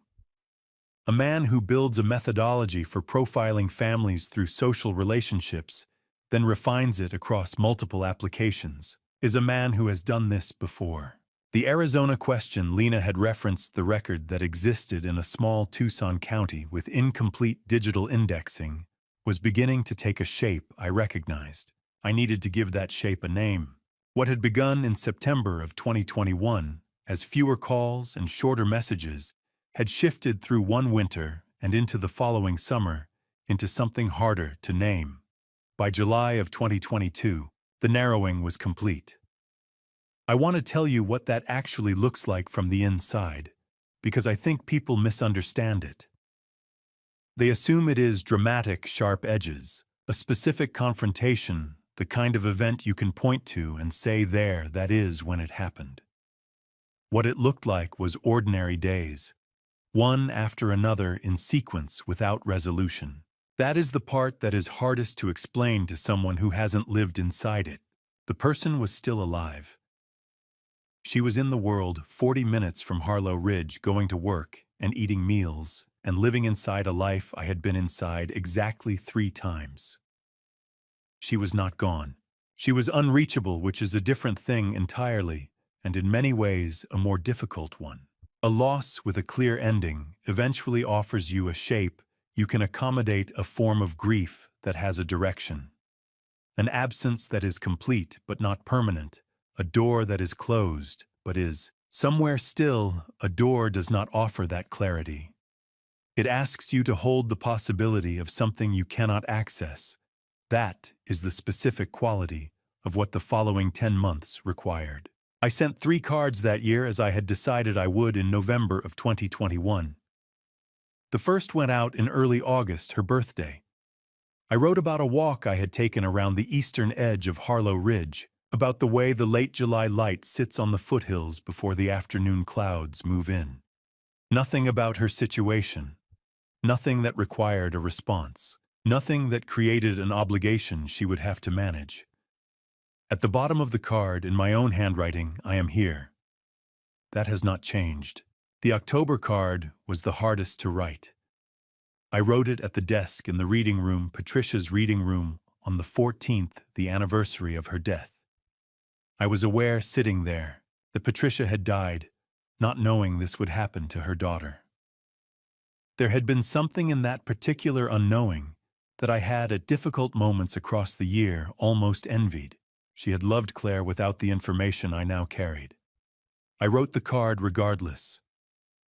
A man who builds a methodology for profiling families through social relationships, then refines it across multiple applications, is a man who has done this before. The Arizona question Lena had referenced the record that existed in a small Tucson county with incomplete digital indexing was beginning to take a shape I recognized. I needed to give that shape a name. What had begun in September of 2021, as fewer calls and shorter messages, had shifted through one winter and into the following summer into something harder to name. By July of 2022, the narrowing was complete. I want to tell you what that actually looks like from the inside, because I think people misunderstand it. They assume it is dramatic, sharp edges, a specific confrontation, the kind of event you can point to and say there, that is when it happened. What it looked like was ordinary days, one after another in sequence without resolution. That is the part that is hardest to explain to someone who hasn't lived inside it. The person was still alive. She was in the world 40 minutes from Harlow Ridge, going to work and eating meals and living inside a life I had been inside exactly 3 times. She was not gone. She was unreachable, which is a different thing entirely, and in many ways a more difficult one. A loss with a clear ending eventually offers you a shape you can accommodate, a form of grief that has a direction. An absence that is complete but not permanent, a door that is closed but is somewhere still. A door does not offer that clarity. It asks you to hold the possibility of something you cannot access. That is the specific quality of what the following 10 months required. I sent 3 cards that year, as I had decided I would in November of 2021. The first went out in early August, her birthday. I wrote about a walk I had taken around the eastern edge of Harlow Ridge, about the way the late July light sits on the foothills before the afternoon clouds move in. Nothing about her situation, nothing that required a response, nothing that created an obligation she would have to manage. At the bottom of the card, in my own handwriting, I am here. That has not changed. The October card was the hardest to write. I wrote it at the desk in the reading room, Patricia's reading room, on the 14th, the anniversary of her death. I was aware, sitting there, that Patricia had died, not knowing this would happen to her daughter. There had been something in that particular unknowing that I had at difficult moments across the year almost envied. She had loved Claire without the information I now carried. I wrote the card regardless.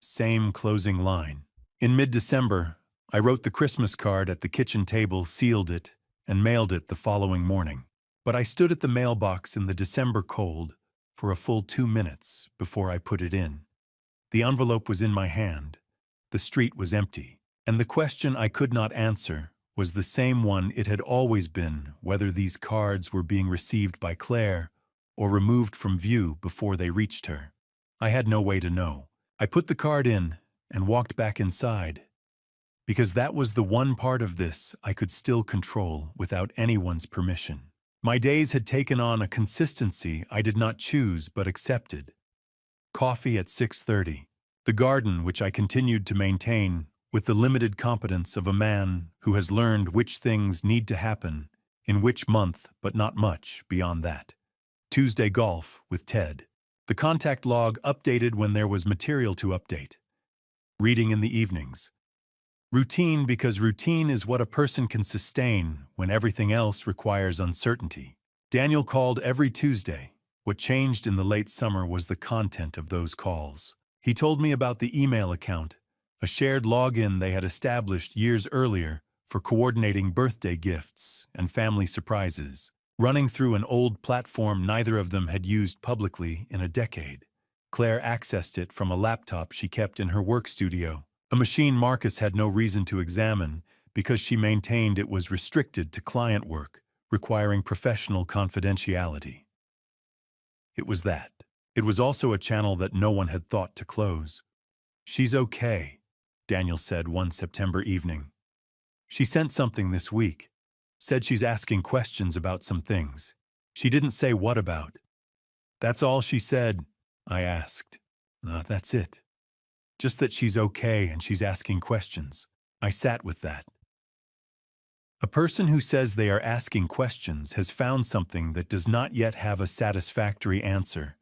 Same closing line. In mid-December, I wrote the Christmas card at the kitchen table, sealed it, and mailed it the following morning. But I stood at the mailbox in the December cold for a full 2 minutes before I put it in. The envelope was in my hand. The street was empty. And the question I could not answer was the same one it had always been, whether these cards were being received by Claire or removed from view before they reached her. I had no way to know. I put the card in and walked back inside, because that was the one part of this I could still control without anyone's permission. My days had taken on a consistency I did not choose but accepted. Coffee at 6:30. The garden, which I continued to maintain with the limited competence of a man who has learned which things need to happen in which month, but not much beyond that. Tuesday golf with Ted. The contact log updated when there was material to update. Reading in the evenings. Routine, because routine is what a person can sustain when everything else requires uncertainty. Daniel called every Tuesday. What changed in the late summer was the content of those calls. He told me about the email account, a shared login they had established years earlier for coordinating birthday gifts and family surprises, running through an old platform neither of them had used publicly in a decade. Claire accessed it from a laptop she kept in her work studio, a machine Marcus had no reason to examine because she maintained it was restricted to client work, requiring professional confidentiality. It was that. It was also a channel that no one had thought to close. "She's okay," Daniel said one September evening. "She sent something this week. Said she's asking questions about some things. She didn't say what about." "That's all she said," I asked. That's it. Just that she's okay and she's asking questions." I sat with that. A person who says they are asking questions has found something that does not yet have a satisfactory answer,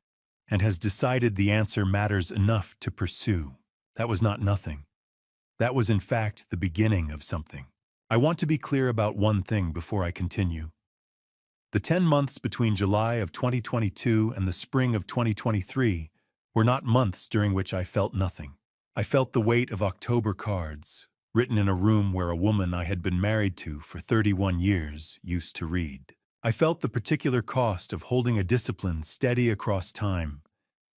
and has decided the answer matters enough to pursue. That was not nothing. That was in fact the beginning of something. I want to be clear about one thing before I continue. The 10 months between July of 2022 and the spring of 2023 were not months during which I felt nothing. I felt the weight of October cards, written in a room where a woman I had been married to for 31 years used to read. I felt the particular cost of holding a discipline steady across time,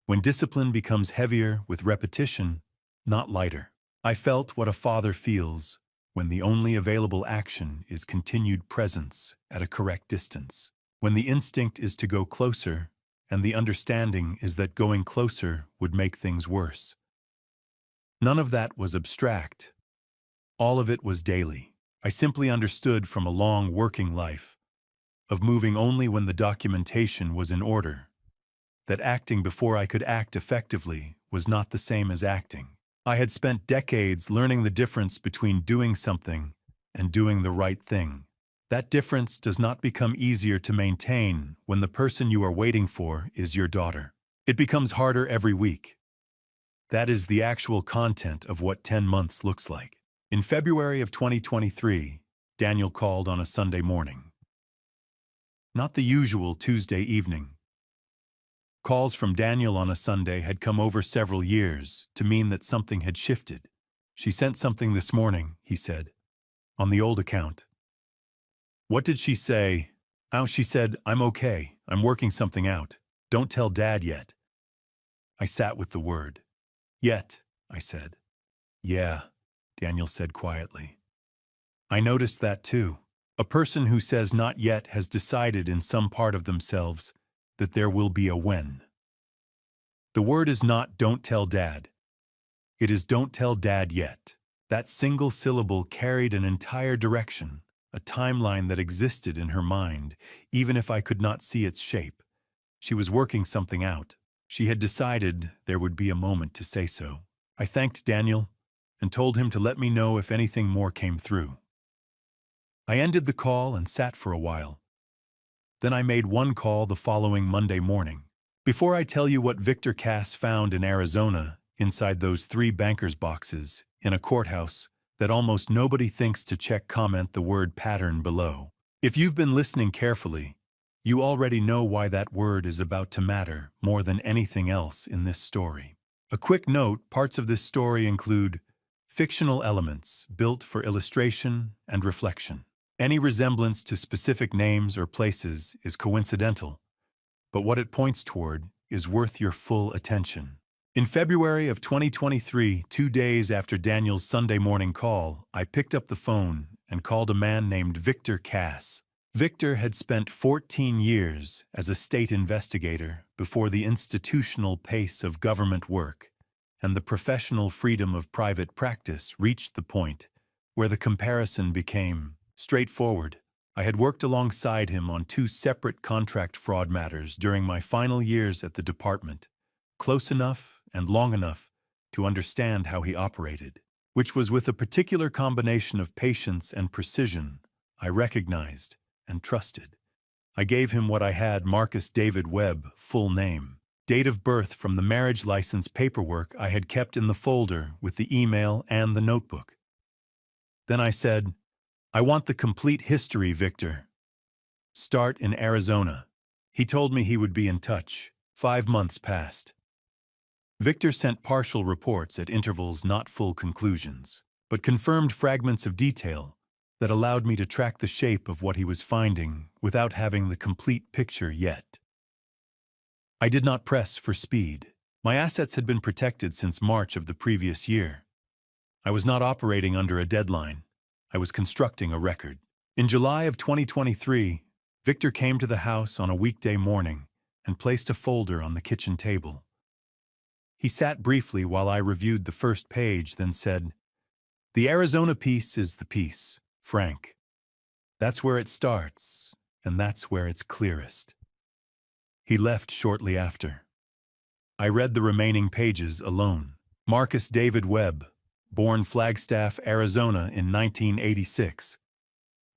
when discipline becomes heavier with repetition, not lighter. I felt what a father feels when the only available action is continued presence at a correct distance, when the instinct is to go closer and the understanding is that going closer would make things worse. None of that was abstract. All of it was daily. I simply understood from a long working life, of moving only when the documentation was in order, that acting before I could act effectively was not the same as acting. I had spent decades learning the difference between doing something and doing the right thing. That difference does not become easier to maintain when the person you are waiting for is your daughter. It becomes harder every week. That is the actual content of what 10 months looks like. In February of 2023, Daniel called on a Sunday morning. Not the usual Tuesday evening. Calls from Daniel on a Sunday had come over several years to mean that something had shifted. "She sent something this morning," he said, "on the old account." "What did she say?" "Oh, she said, 'I'm okay. I'm working something out. Don't tell Dad yet.'" I sat with the word. "Yet," I said. "Yeah," Daniel said quietly. I noticed that too. A person who says not yet has decided in some part of themselves that there will be a when. The word is not "don't tell Dad." It is "don't tell Dad yet." That single syllable carried an entire direction, a timeline that existed in her mind, even if I could not see its shape. She was working something out. She had decided there would be a moment to say so. I thanked Daniel and told him to let me know if anything more came through. I ended the call and sat for a while. Then I made one call the following Monday morning. Before I tell you what Victor Cass found in Arizona, inside those 3 bankers' boxes, in a courthouse, that almost nobody thinks to check, comment the word pattern below. If you've been listening carefully, you already know why that word is about to matter more than anything else in this story. A quick note, parts of this story include fictional elements built for illustration and reflection. Any resemblance to specific names or places is coincidental, but what it points toward is worth your full attention. In February of 2023, 2 days after Daniel's Sunday morning call, I picked up the phone and called a man named Victor Cass. Victor had spent 14 years as a state investigator before the institutional pace of government work and the professional freedom of private practice reached the point where the comparison became straightforward. I had worked alongside him on 2 separate contract fraud matters during my final years at the department, close enough and long enough to understand how he operated, which was with a particular combination of patience and precision I recognized and trusted. I gave him what I had: Marcus David Webb, full name, date of birth from the marriage license paperwork I had kept in the folder with the email and the notebook. Then I said, "I want the complete history, Victor. Start in Arizona." He told me he would be in touch. 5 months passed. Victor sent partial reports at intervals, not full conclusions, but confirmed fragments of detail that allowed me to track the shape of what he was finding without having the complete picture yet. I did not press for speed. My assets had been protected since March of the previous year. I was not operating under a deadline. I was constructing a record. In July of 2023, Victor came to the house on a weekday morning and placed a folder on the kitchen table. He sat briefly while I reviewed the first page, then said, "The Arizona piece is the piece, Frank. That's where it starts, and that's where it's clearest." He left shortly after. I read the remaining pages alone. Marcus David Webb, born Flagstaff, Arizona in 1986.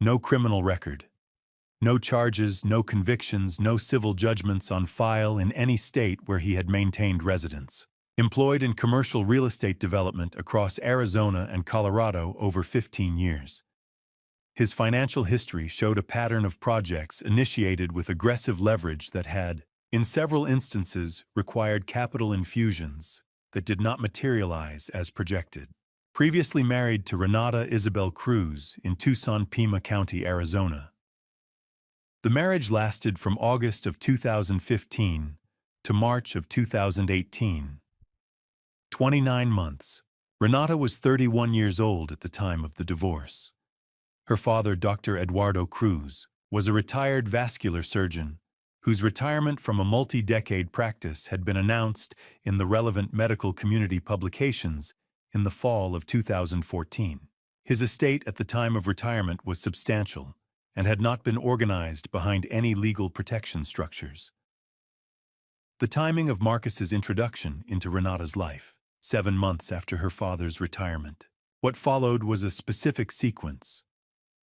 No criminal record. No charges, no convictions, no civil judgments on file in any state where he had maintained residence. Employed in commercial real estate development across Arizona and Colorado over 15 years. His financial history showed a pattern of projects initiated with aggressive leverage that had, in several instances, required capital infusions that did not materialize as projected. Previously married to Renata Isabel Cruz in Tucson, Pima County, Arizona. The marriage lasted from August of 2015 to March of 2018. 29 months. Renata was 31 years old at the time of the divorce. Her father, Dr. Eduardo Cruz, was a retired vascular surgeon whose retirement from a multi-decade practice had been announced in the relevant medical community publications in the fall of 2014. His estate at the time of retirement was substantial and had not been organized behind any legal protection structures. The timing of Marcus's introduction into Renata's life, 7 months after her father's retirement. What followed was a specific sequence.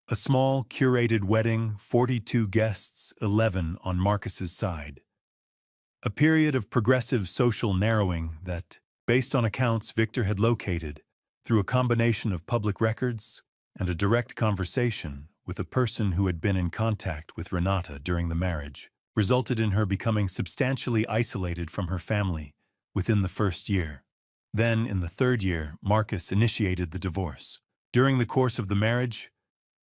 A small, curated wedding, 42 guests, 11 on Marcus's side. A period of progressive social narrowing that, based on accounts Victor had located, through a combination of public records and a direct conversation with a person who had been in contact with Renata during the marriage, resulted in her becoming substantially isolated from her family within the first year. Then, in the third year, Marcus initiated the divorce. During the course of the marriage,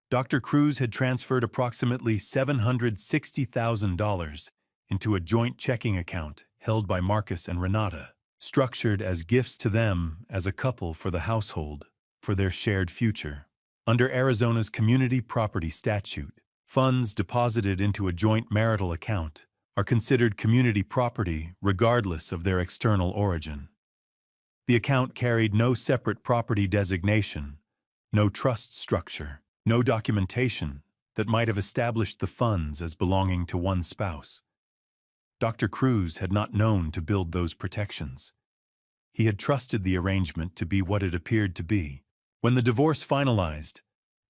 Dr. Cruz had transferred approximately $760,000 into a joint checking account held by Marcus and Renata, structured as gifts to them as a couple for the household, for their shared future. Under Arizona's community property statute, funds deposited into a joint marital account are considered community property regardless of their external origin. The account carried no separate property designation, no trust structure, no documentation that might have established the funds as belonging to one spouse. Dr. Cruz had not known to build those protections. He had trusted the arrangement to be what it appeared to be. When the divorce finalized,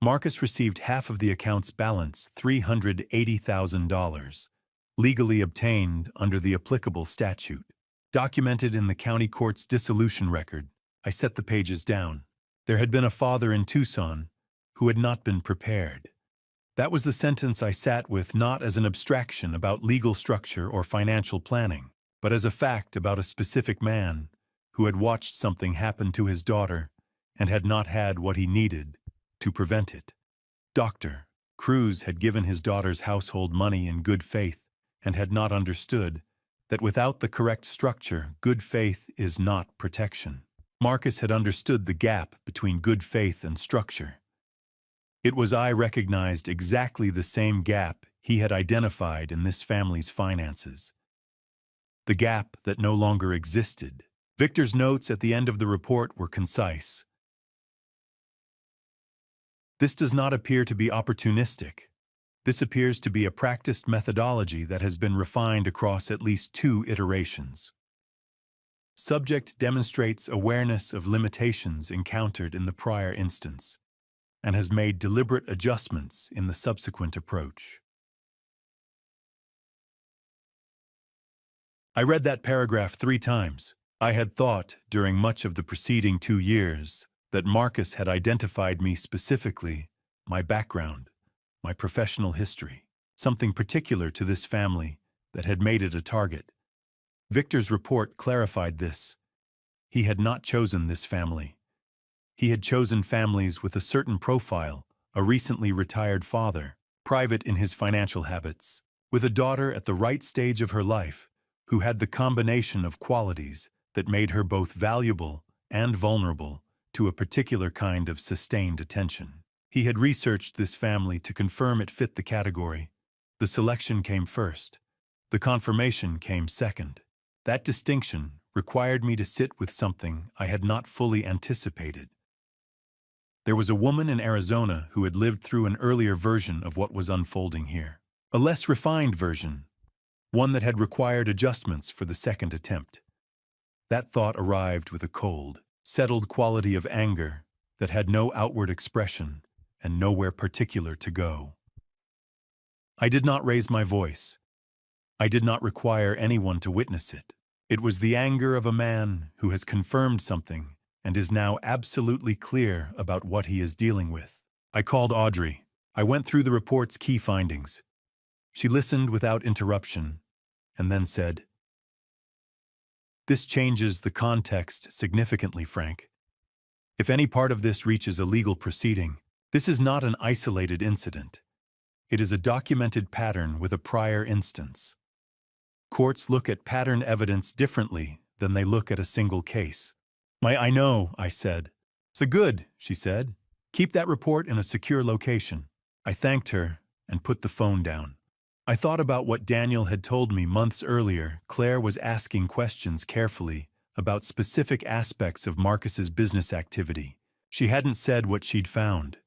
Marcus received half of the account's balance, $380,000, legally obtained under the applicable statute. Documented in the county court's dissolution record, I set the pages down. There had been a father in Tucson who had not been prepared. That was the sentence I sat with, not as an abstraction about legal structure or financial planning, but as a fact about a specific man who had watched something happen to his daughter and had not had what he needed to prevent it. Dr. Cruz had given his daughter's household money in good faith and had not understood that without the correct structure, good faith is not protection. Marcus had understood the gap between good faith and structure. It was I recognized exactly the same gap he had identified in this family's finances. The gap that no longer existed. Victor's notes at the end of the report were concise. This does not appear to be opportunistic. This appears to be a practiced methodology that has been refined across at least 2 iterations. Subject demonstrates awareness of limitations encountered in the prior instance and has made deliberate adjustments in the subsequent approach. I read that paragraph 3 times. I had thought, during much of the preceding 2 years, that Marcus had identified me specifically, my background, my professional history, something particular to this family that had made it a target. Victor's report clarified this. He had not chosen this family. He had chosen families with a certain profile, a recently retired father, private in his financial habits, with a daughter at the right stage of her life, who had the combination of qualities that made her both valuable and vulnerable to a particular kind of sustained attention. He had researched this family to confirm it fit the category. The selection came first. The confirmation came second. That distinction required me to sit with something I had not fully anticipated. There was a woman in Arizona who had lived through an earlier version of what was unfolding here. A less refined version, one that had required adjustments for the second attempt. That thought arrived with a cold, settled quality of anger that had no outward expression and nowhere particular to go. I did not raise my voice. I did not require anyone to witness it. It was the anger of a man who has confirmed something and is now absolutely clear about what he is dealing with. I called Audrey. I went through the report's key findings. She listened without interruption and then said, "This changes the context significantly, Frank. If any part of this reaches a legal proceeding, this is not an isolated incident. It is a documented pattern with a prior instance. Courts look at pattern evidence differently than they look at a single case." I know," I said. "So good," she said. "Keep that report in a secure location." I thanked her and put the phone down. I thought about what Daniel had told me months earlier. Claire was asking questions carefully about specific aspects of Marcus's business activity. She hadn't said what she'd found.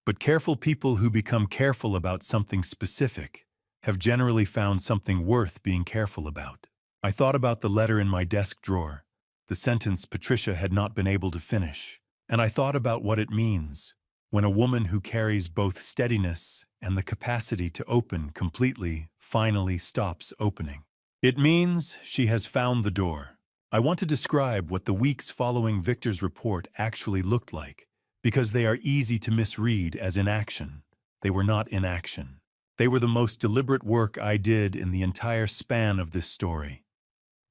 But careful people who become careful about something specific have generally found something worth being careful about. I thought about the letter in my desk drawer, the sentence Patricia had not been able to finish, and I thought about what it means when a woman who carries both steadiness and the capacity to open completely finally stops opening. It means she has found the door. I want to describe what the weeks following Victor's report actually looked like, because they are easy to misread as inaction. They were not inaction. They were the most deliberate work I did in the entire span of this story.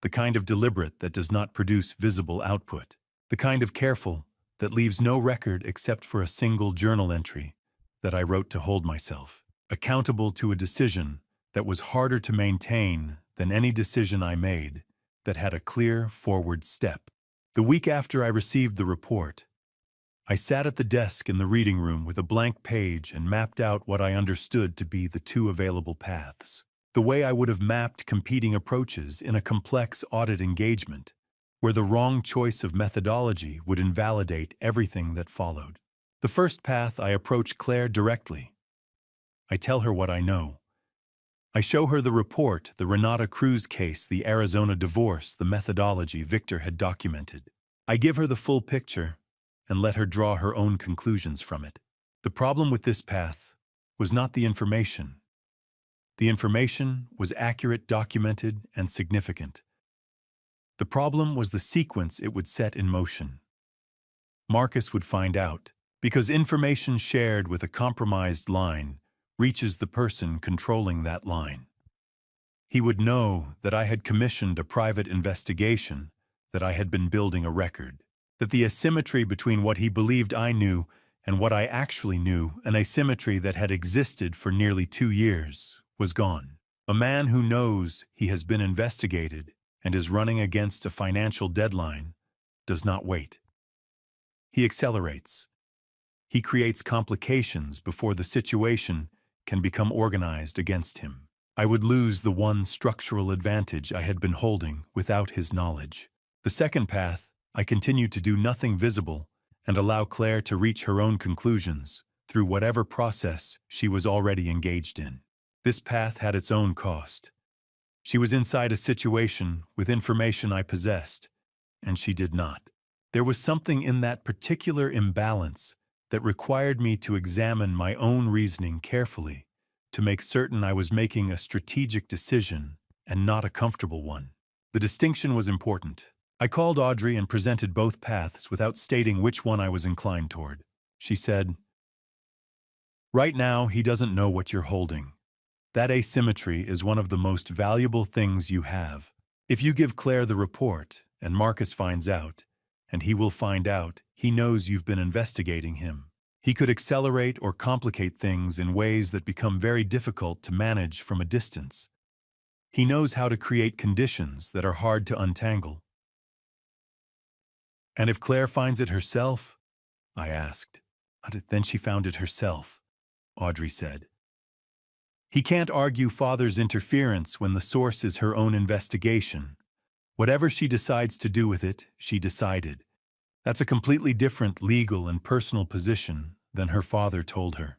The kind of deliberate that does not produce visible output. The kind of careful that leaves no record except for a single journal entry that I wrote to hold myself accountable to a decision that was harder to maintain than any decision I made that had a clear forward step. The week after I received the report, I sat at the desk in the reading room with a blank page and mapped out what I understood to be the two available paths. The way I would have mapped competing approaches in a complex audit engagement, where the wrong choice of methodology would invalidate everything that followed. The first path, I approach Claire directly. I tell her what I know. I show her the report, the Renata Cruz case, the Arizona divorce, the methodology Victor had documented. I give her the full picture and let her draw her own conclusions from it. The problem with this path was not the information. The information was accurate, documented, and significant. The problem was the sequence it would set in motion. Marcus would find out, because information shared with a compromised line reaches the person controlling that line. He would know that I had commissioned a private investigation, that I had been building a record, that the asymmetry between what he believed I knew and what I actually knew, an asymmetry that had existed for nearly 2 years, was gone. A man who knows he has been investigated and is running against a financial deadline does not wait. He accelerates. He creates complications before the situation can become organized against him. I would lose the one structural advantage I had been holding without his knowledge. The second path, I continued to do nothing visible and allow Claire to reach her own conclusions through whatever process she was already engaged in. This path had its own cost. She was inside a situation with information I possessed, and she did not. There was something in that particular imbalance that required me to examine my own reasoning carefully to make certain I was making a strategic decision and not a comfortable one. The distinction was important. I called Audrey and presented both paths without stating which one I was inclined toward. She said, "Right now, he doesn't know what you're holding. That asymmetry is one of the most valuable things you have. If you give Claire the report and Marcus finds out, and he will find out, he knows you've been investigating him. He could accelerate or complicate things in ways that become very difficult to manage from a distance. He knows how to create conditions that are hard to untangle." "And if Claire finds it herself?" I asked. "Then she found it herself," Audrey said. He can't argue father's interference when the source is her own investigation. Whatever she decides to do with it, she decided. That's a completely different legal and personal position than her father told her.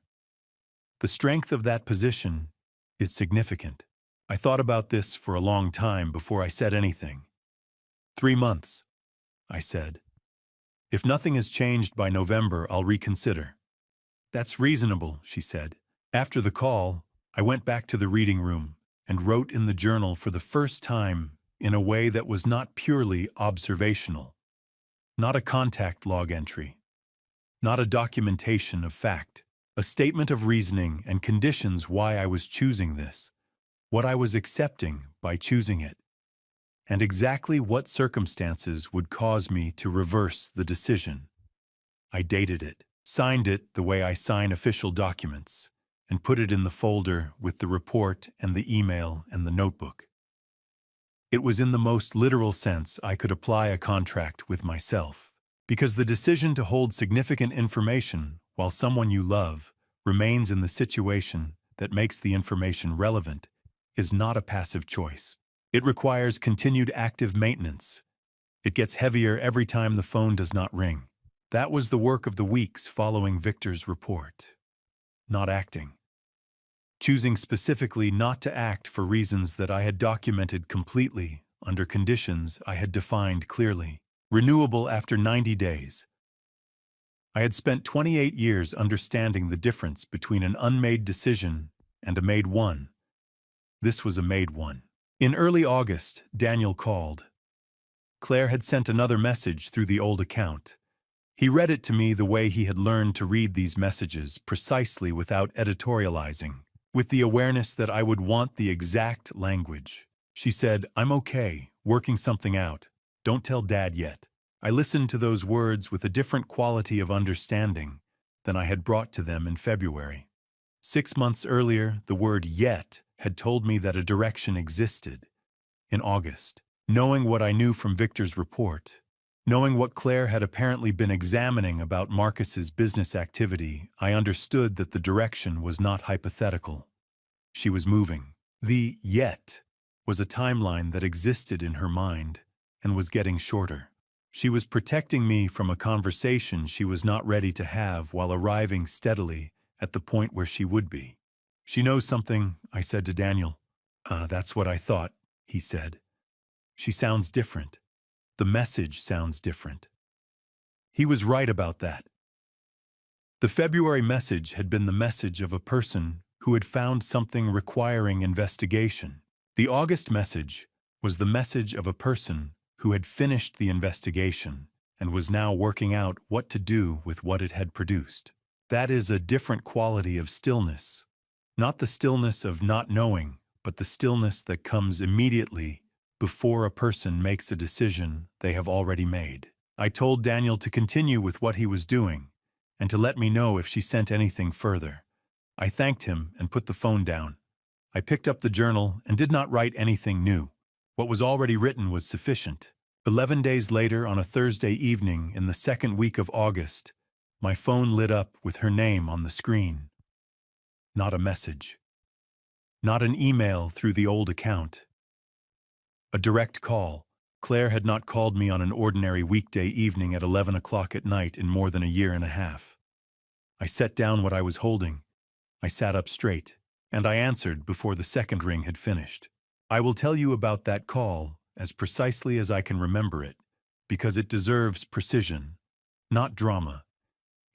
The strength of that position is significant. I thought about this for a long time before I said anything. 3 months, I said. If nothing has changed by November, I'll reconsider. That's reasonable, she said. After the call, I went back to the reading room and wrote in the journal for the first time in a way that was not purely observational. Not a contact log entry. Not a documentation of fact. A statement of reasoning and conditions why I was choosing this. What I was accepting by choosing it. And exactly what circumstances would cause me to reverse the decision. I dated it, signed it the way I sign official documents, and put it in the folder with the report and the email and the notebook. It was in the most literal sense I could apply a contract with myself, because the decision to hold significant information while someone you love remains in the situation that makes the information relevant is not a passive choice. It requires continued active maintenance. It gets heavier every time the phone does not ring. That was the work of the weeks following Victor's report. Not acting. Choosing specifically not to act for reasons that I had documented completely under conditions I had defined clearly. Renewable after 90 days. I had spent 28 years understanding the difference between an unmade decision and a made one. This was a made one. In early August, Daniel called. Claire had sent another message through the old account. He read it to me the way he had learned to read these messages, precisely without editorializing, with the awareness that I would want the exact language. She said, "I'm okay, working something out. Don't tell Dad yet." I listened to those words with a different quality of understanding than I had brought to them in February. 6 months earlier, the word "yet" had told me that a direction existed. In August, knowing what I knew from Victor's report, knowing what Claire had apparently been examining about Marcus's business activity, I understood that the direction was not hypothetical. She was moving. The "yet" was a timeline that existed in her mind and was getting shorter. She was protecting me from a conversation she was not ready to have while arriving steadily at the point where she would be. "She knows something," I said to Daniel. That's what I thought," he said. "She sounds different. The message sounds different." He was right about that. The February message had been the message of a person who had found something requiring investigation. The August message was the message of a person who had finished the investigation and was now working out what to do with what it had produced. That is a different quality of stillness. Not the stillness of not knowing, but the stillness that comes immediately before a person makes a decision they have already made. I told Daniel to continue with what he was doing and to let me know if she sent anything further. I thanked him and put the phone down. I picked up the journal and did not write anything new. What was already written was sufficient. 11 days later, on a Thursday evening in the second week of August, my phone lit up with her name on the screen. Not a message. Not an email through the old account. A direct call. Claire had not called me on an ordinary weekday evening at 11 o'clock at night in more than a year and a half. I set down what I was holding. I sat up straight, and I answered before the second ring had finished. I will tell you about that call as precisely as I can remember it, because it deserves precision, not drama.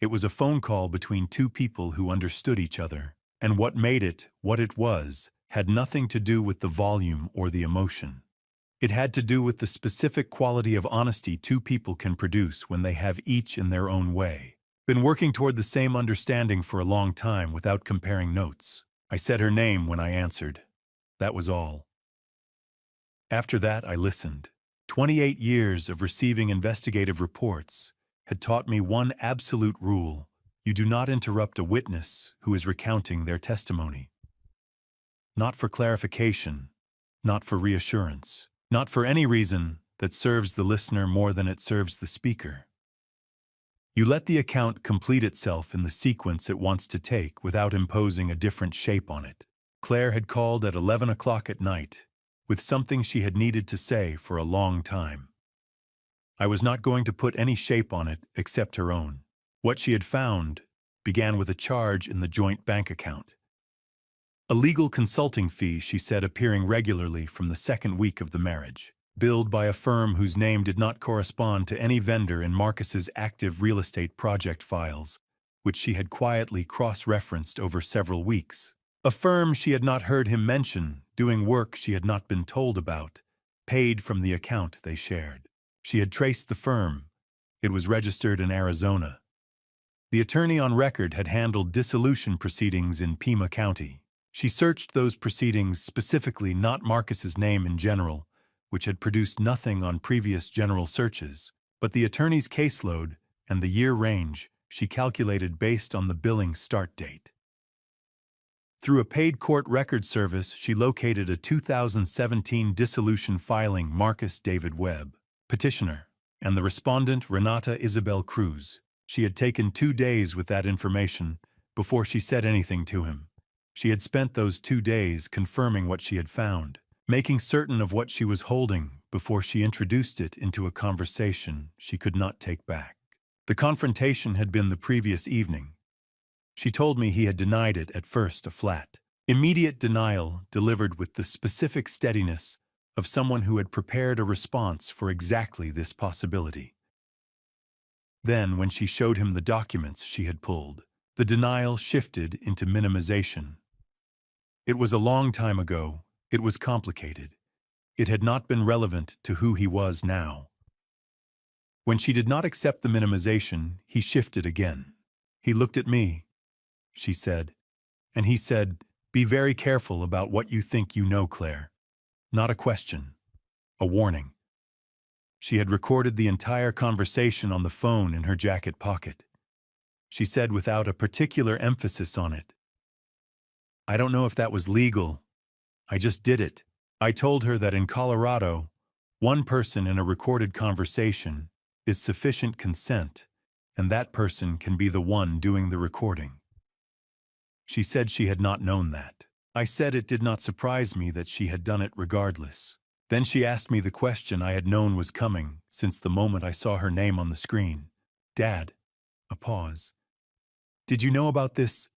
It was a phone call between two people who understood each other, and what made it what it was had nothing to do with the volume or the emotion. It had to do with the specific quality of honesty two people can produce when they have each in their own way. Been working toward the same understanding for a long time without comparing notes. I said her name when I answered. That was all. After that, I listened. 28 years of receiving investigative reports had taught me one absolute rule: you do not interrupt a witness who is recounting their testimony. Not for clarification, not for reassurance, not for any reason that serves the listener more than it serves the speaker. You let the account complete itself in the sequence it wants to take without imposing a different shape on it. Claire had called at 11 o'clock at night, with something she had needed to say for a long time. I was not going to put any shape on it except her own. What she had found began with a charge in the joint bank account. A legal consulting fee, she said, appearing regularly from the second week of the marriage, billed by a firm whose name did not correspond to any vendor in Marcus's active real estate project files, which she had quietly cross-referenced over several weeks. A firm she had not heard him mention, doing work she had not been told about, paid from the account they shared. She had traced the firm. It was registered in Arizona. The attorney on record had handled dissolution proceedings in Pima County. She searched those proceedings specifically, not Marcus's name in general, which had produced nothing on previous general searches, but the attorney's caseload and the year range she calculated based on the billing start date. Through a paid court record service, she located a 2017 dissolution filing Marcus David Webb, petitioner, and the respondent Renata Isabel Cruz. She had taken 2 days with that information before she said anything to him. She had spent those 2 days confirming what she had found, making certain of what she was holding before she introduced it into a conversation she could not take back. The confrontation had been the previous evening. She told me he had denied it at first, a flat, immediate denial delivered with the specific steadiness of someone who had prepared a response for exactly this possibility. Then, when she showed him the documents she had pulled, the denial shifted into minimization. It was a long time ago. It was complicated. It had not been relevant to who he was now. When she did not accept the minimization, he shifted again. He looked at me, she said, and he said, "Be very careful about what you think you know, Claire." Not a question, a warning. She had recorded the entire conversation on the phone in her jacket pocket. She said without a particular emphasis on it, "I don't know if that was legal. I just did it." I told her that in Colorado, one person in a recorded conversation is sufficient consent, and that person can be the one doing the recording. She said she had not known that. I said it did not surprise me that she had done it regardless. Then she asked me the question I had known was coming since the moment I saw her name on the screen. "Dad," a pause. "Did you know about this?"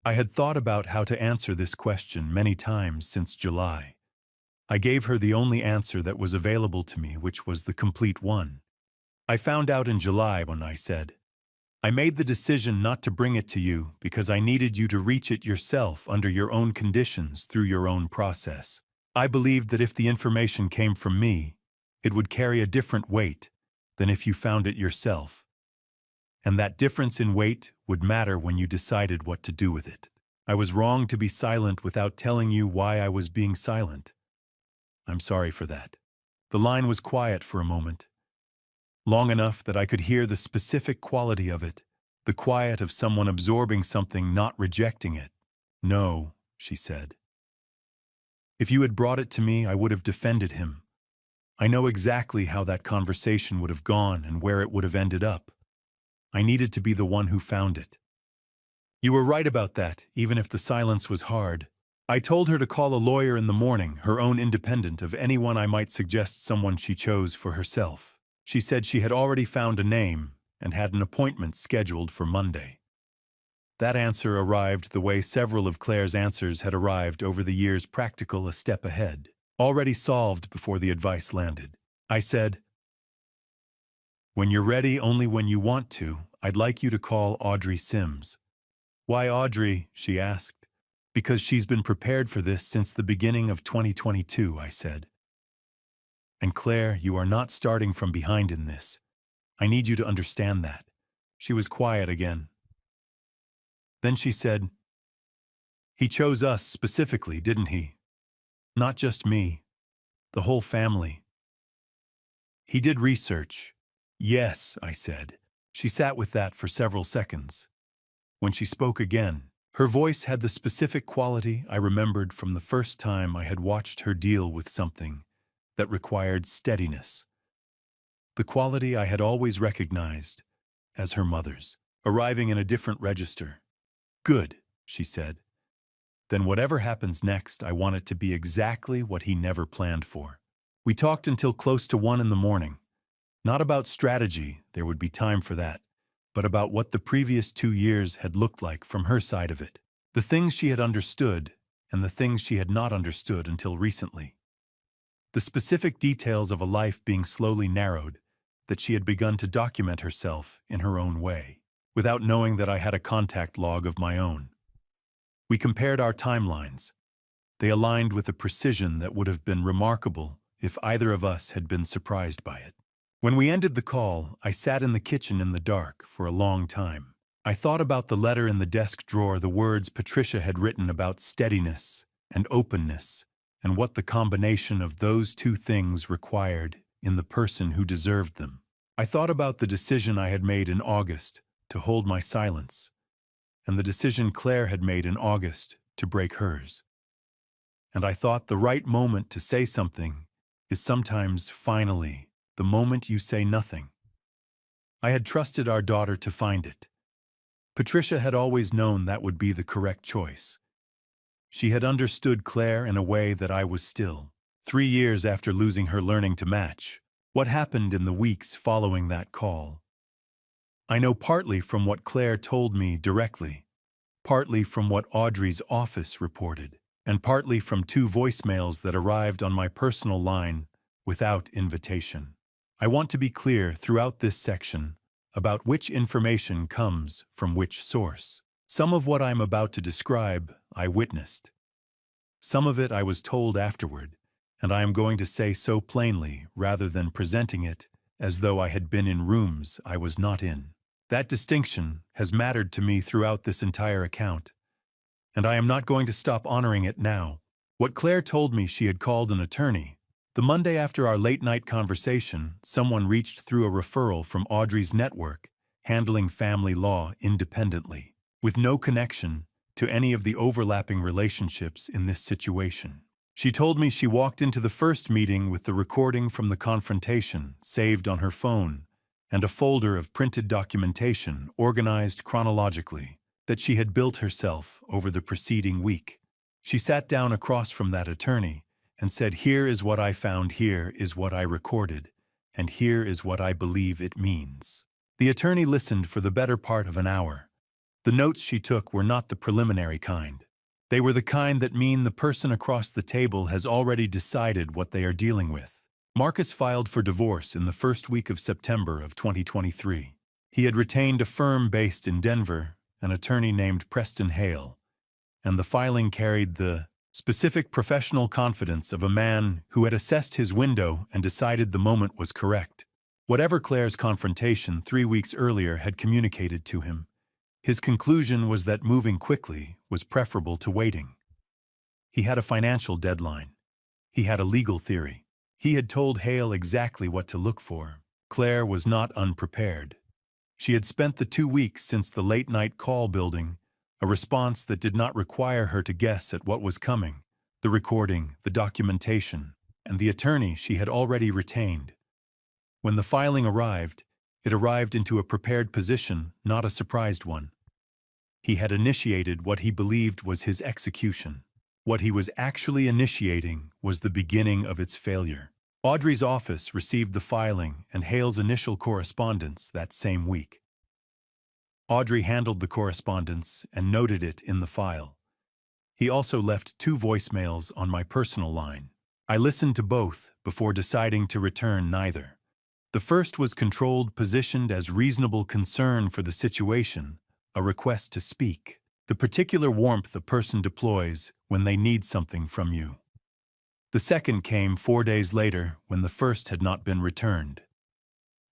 I had thought about how to answer this question many times since July. I gave her the only answer that was available to me, which was the complete one. "I found out in July," when I said, "I made the decision not to bring it to you because I needed you to reach it yourself under your own conditions through your own process. I believed that if the information came from me, it would carry a different weight than if you found it yourself. And that difference in weight would matter when you decided what to do with it. I was wrong to be silent without telling you why I was being silent. I'm sorry for that." The line was quiet for a moment, long enough that I could hear the specific quality of it, the quiet of someone absorbing something, not rejecting it. "No," she said. "If you had brought it to me, I would have defended him. I know exactly how that conversation would have gone and where it would have ended up. I needed to be the one who found it." You were right about that, even if the silence was hard. I told her to call a lawyer in the morning, her own, independent of anyone I might suggest, someone she chose for herself. She said she had already found a name and had an appointment scheduled for Monday. That answer arrived the way several of Claire's answers had arrived over the years, practical, a step ahead, already solved before the advice landed. I said, "When you're ready, only when you want to, I'd like you to call Audrey Sims." "Why Audrey?" she asked. "Because she's been prepared for this since the beginning of 2022, I said. "And Claire, you are not starting from behind in this. I need you to understand that." She was quiet again. Then she said, "He chose us specifically, didn't he? Not just me, the whole family. He did research." "Yes," I said. She sat with that for several seconds. When she spoke again, her voice had the specific quality I remembered from the first time I had watched her deal with something that required steadiness. The quality I had always recognized as her mother's, arriving in a different register. "Good," she said. then whatever happens next, I want it to be exactly what he never planned for. We talked until close to 1 in the morning. Not about strategy, there would be time for that, but about what the previous 2 years had looked like from her side of it. The things she had understood and the things she had not understood until recently. The specific details of a life being slowly narrowed, that she had begun to document herself in her own way, without knowing that I had a contact log of my own. We compared our timelines. They aligned with a precision that would have been remarkable if either of us had been surprised by it. When we ended the call, I sat in the kitchen in the dark for a long time. I thought about the letter in the desk drawer, the words Patricia had written about steadiness and openness, and what the combination of those two things required in the person who deserved them. I thought about the decision I had made in August to hold my silence, and the decision Claire had made in August to break hers. And I thought the right moment to say something is sometimes, finally, the moment you say nothing. I had trusted our daughter to find it. Patricia had always known that would be the correct choice. She had understood Claire in a way that I was still. 3 years after losing her learning to match, what happened in the weeks following that call? I know partly from what Claire told me directly, partly from what Audrey's office reported, and partly from 2 voicemails that arrived on my personal line without invitation. I want to be clear throughout this section about which information comes from which source. Some of what I'm about to describe, I witnessed. Some of it I was told afterward, and I am going to say so plainly rather than presenting it as though I had been in rooms I was not in. That distinction has mattered to me throughout this entire account, and I am not going to stop honoring it now. What Claire told me she had called an attorney. The Monday after our late-night conversation, someone reached through a referral from Audrey's network, handling family law independently, with no connection to any of the overlapping relationships in this situation. She told me she walked into the first meeting with the recording from the confrontation saved on her phone and a folder of printed documentation organized chronologically that she had built herself over the preceding week. She sat down across from that attorney and said, "Here is what I found, here is what I recorded, and here is what I believe it means." The attorney listened for the better part of an hour. The notes she took were not the preliminary kind. They were the kind that mean the person across the table has already decided what they are dealing with. Marcus filed for divorce in the first week of September of 2023. He had retained a firm based in Denver, an attorney named Preston Hale, and the filing carried the specific professional confidence of a man who had assessed his window and decided the moment was correct. Whatever Claire's confrontation 3 weeks earlier had communicated to him, his conclusion was that moving quickly was preferable to waiting. He had a financial deadline. He had a legal theory. He had told Hale exactly what to look for. Claire was not unprepared. She had spent the 2 weeks since the late-night call building a response that did not require her to guess at what was coming, the recording, the documentation, and the attorney she had already retained. When the filing arrived, it arrived into a prepared position, not a surprised one. He had initiated what he believed was his execution. What he was actually initiating was the beginning of its failure. Audrey's office received the filing and Hale's initial correspondence that same week. Audrey handled the correspondence and noted it in the file. He also left 2 voicemails on my personal line. I listened to both before deciding to return neither. The first was controlled, positioned as reasonable concern for the situation, a request to speak, the particular warmth a person deploys when they need something from you. The second came 4 days later when the first had not been returned.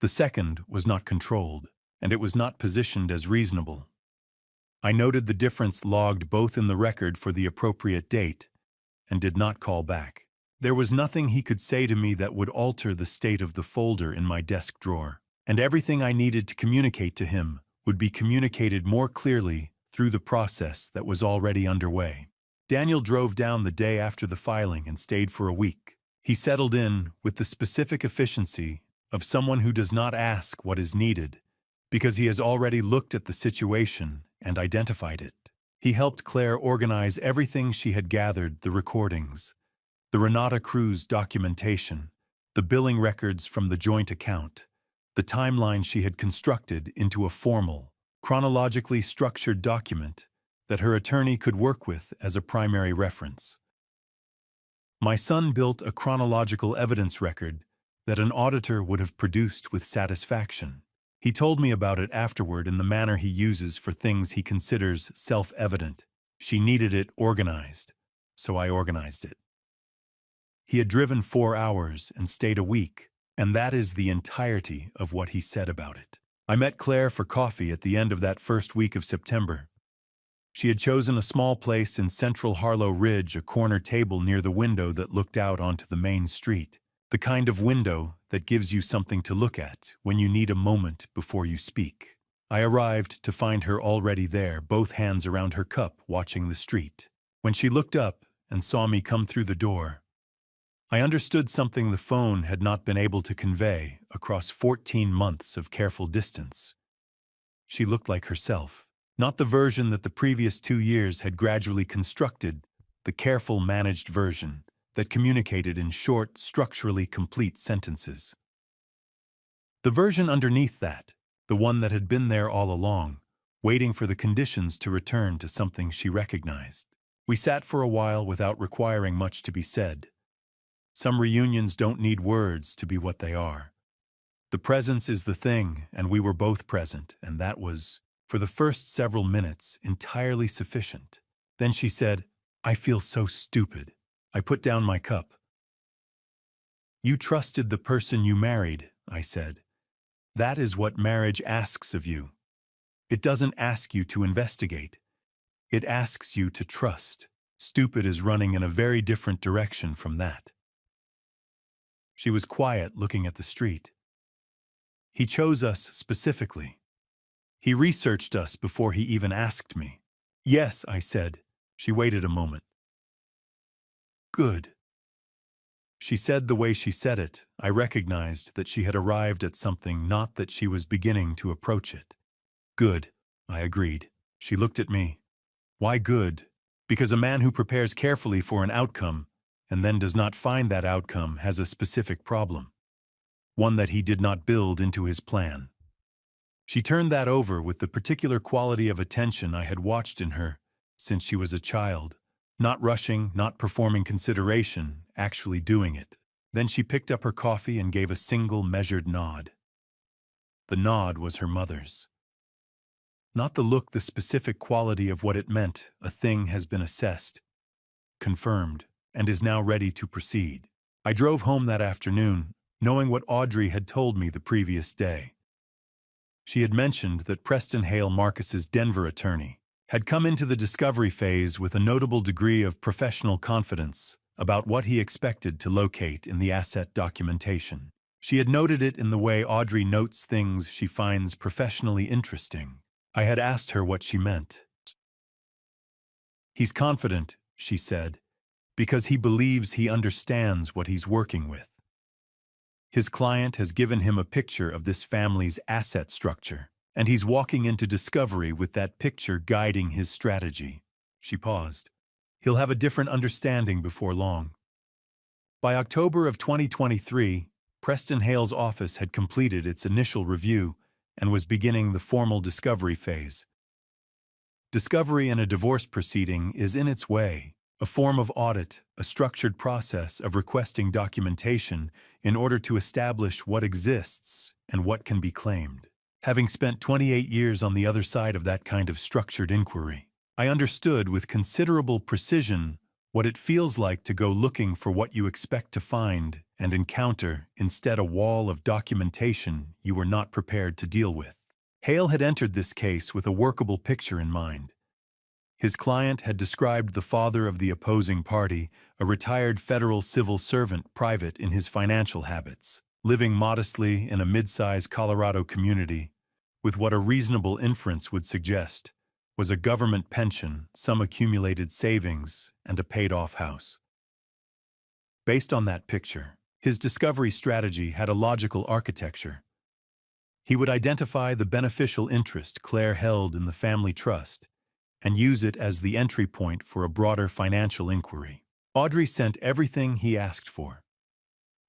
The second was not controlled, and it was not positioned as reasonable. I noted the difference logged both in the record for the appropriate date and did not call back. There was nothing he could say to me that would alter the state of the folder in my desk drawer, and everything I needed to communicate to him would be communicated more clearly through the process that was already underway. Daniel drove down the day after the filing and stayed for a week. He settled in with the specific efficiency of someone who does not ask what is needed, because he has already looked at the situation and identified it. He helped Claire organize everything she had gathered, the recordings, the Renata Cruz documentation, the billing records from the joint account, the timeline she had constructed into a formal, chronologically structured document that her attorney could work with as a primary reference. My son built a chronological evidence record that an auditor would have produced with satisfaction. He told me about it afterward in the manner he uses for things he considers self-evident. She needed it organized, so I organized it. He had driven 4 hours and stayed a week, and that is the entirety of what he said about it. I met Claire for coffee at the end of that first week of September. She had chosen a small place in central Harlow Ridge, a corner table near the window that looked out onto the main street. The kind of window that gives you something to look at when you need a moment before you speak. I arrived to find her already there, both hands around her cup, watching the street. When she looked up and saw me come through the door, I understood something the phone had not been able to convey across 14 months of careful distance. She looked like herself, not the version that the previous 2 years had gradually constructed, the careful, managed version that communicated in short, structurally complete sentences. The version underneath that, the one that had been there all along, waiting for the conditions to return to something she recognized. We sat for a while without requiring much to be said. Some reunions don't need words to be what they are. The presence is the thing, and we were both present, and that was, for the first several minutes, entirely sufficient. Then she said, "I feel so stupid." I put down my cup. "You trusted the person you married," I said. "That is what marriage asks of you. It doesn't ask you to investigate. It asks you to trust. Stupid is running in a very different direction from that." She was quiet, looking at the street. "He chose us specifically. He researched us before he even asked me." "Yes," I said. She waited a moment. "Good." She said the way she said it, I recognized that she had arrived at something, not that she was beginning to approach it. "Good," I agreed. She looked at me. "Why good?" "Because a man who prepares carefully for an outcome and then does not find that outcome has a specific problem. One that he did not build into his plan." She turned that over with the particular quality of attention I had watched in her since she was a child. Not rushing, not performing consideration, actually doing it. Then she picked up her coffee and gave a single measured nod. The nod was her mother's. Not the look, the specific quality of what it meant. A thing has been assessed, confirmed, and is now ready to proceed. I drove home that afternoon, knowing what Audrey had told me the previous day. She had mentioned that Preston Hale, Marcus's Denver attorney, had come into the discovery phase with a notable degree of professional confidence about what he expected to locate in the asset documentation. She had noted it in the way Audrey notes things she finds professionally interesting. I had asked her what she meant. "He's confident," she said, "because he believes he understands what he's working with. His client has given him a picture of this family's asset structure, and he's walking into discovery with that picture guiding his strategy." She paused. "He'll have a different understanding before long." By October of 2023, Preston Hale's office had completed its initial review and was beginning the formal discovery phase. Discovery in a divorce proceeding is, in its way, a form of audit, a structured process of requesting documentation in order to establish what exists and what can be claimed. Having spent 28 years on the other side of that kind of structured inquiry, I understood with considerable precision what it feels like to go looking for what you expect to find and encounter instead a wall of documentation you were not prepared to deal with. Hale had entered this case with a workable picture in mind. His client had described the father of the opposing party, a retired federal civil servant, private in his financial habits, living modestly in a mid-sized Colorado community, with what a reasonable inference would suggest was a government pension, some accumulated savings, and a paid-off house. Based on that picture, his discovery strategy had a logical architecture. He would identify the beneficial interest Claire held in the family trust and use it as the entry point for a broader financial inquiry. Audrey sent everything he asked for.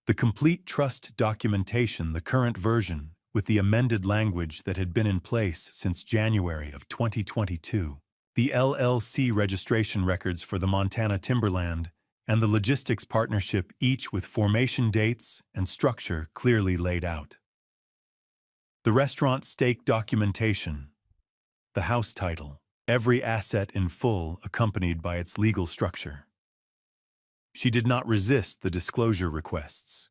The complete trust documentation, the current version, with the amended language that had been in place since January of 2022, the LLC registration records for the Montana Timberland, and the logistics partnership, each with formation dates and structure clearly laid out. The restaurant stake documentation, the house title, every asset in full accompanied by its legal structure. She did not resist the disclosure requests.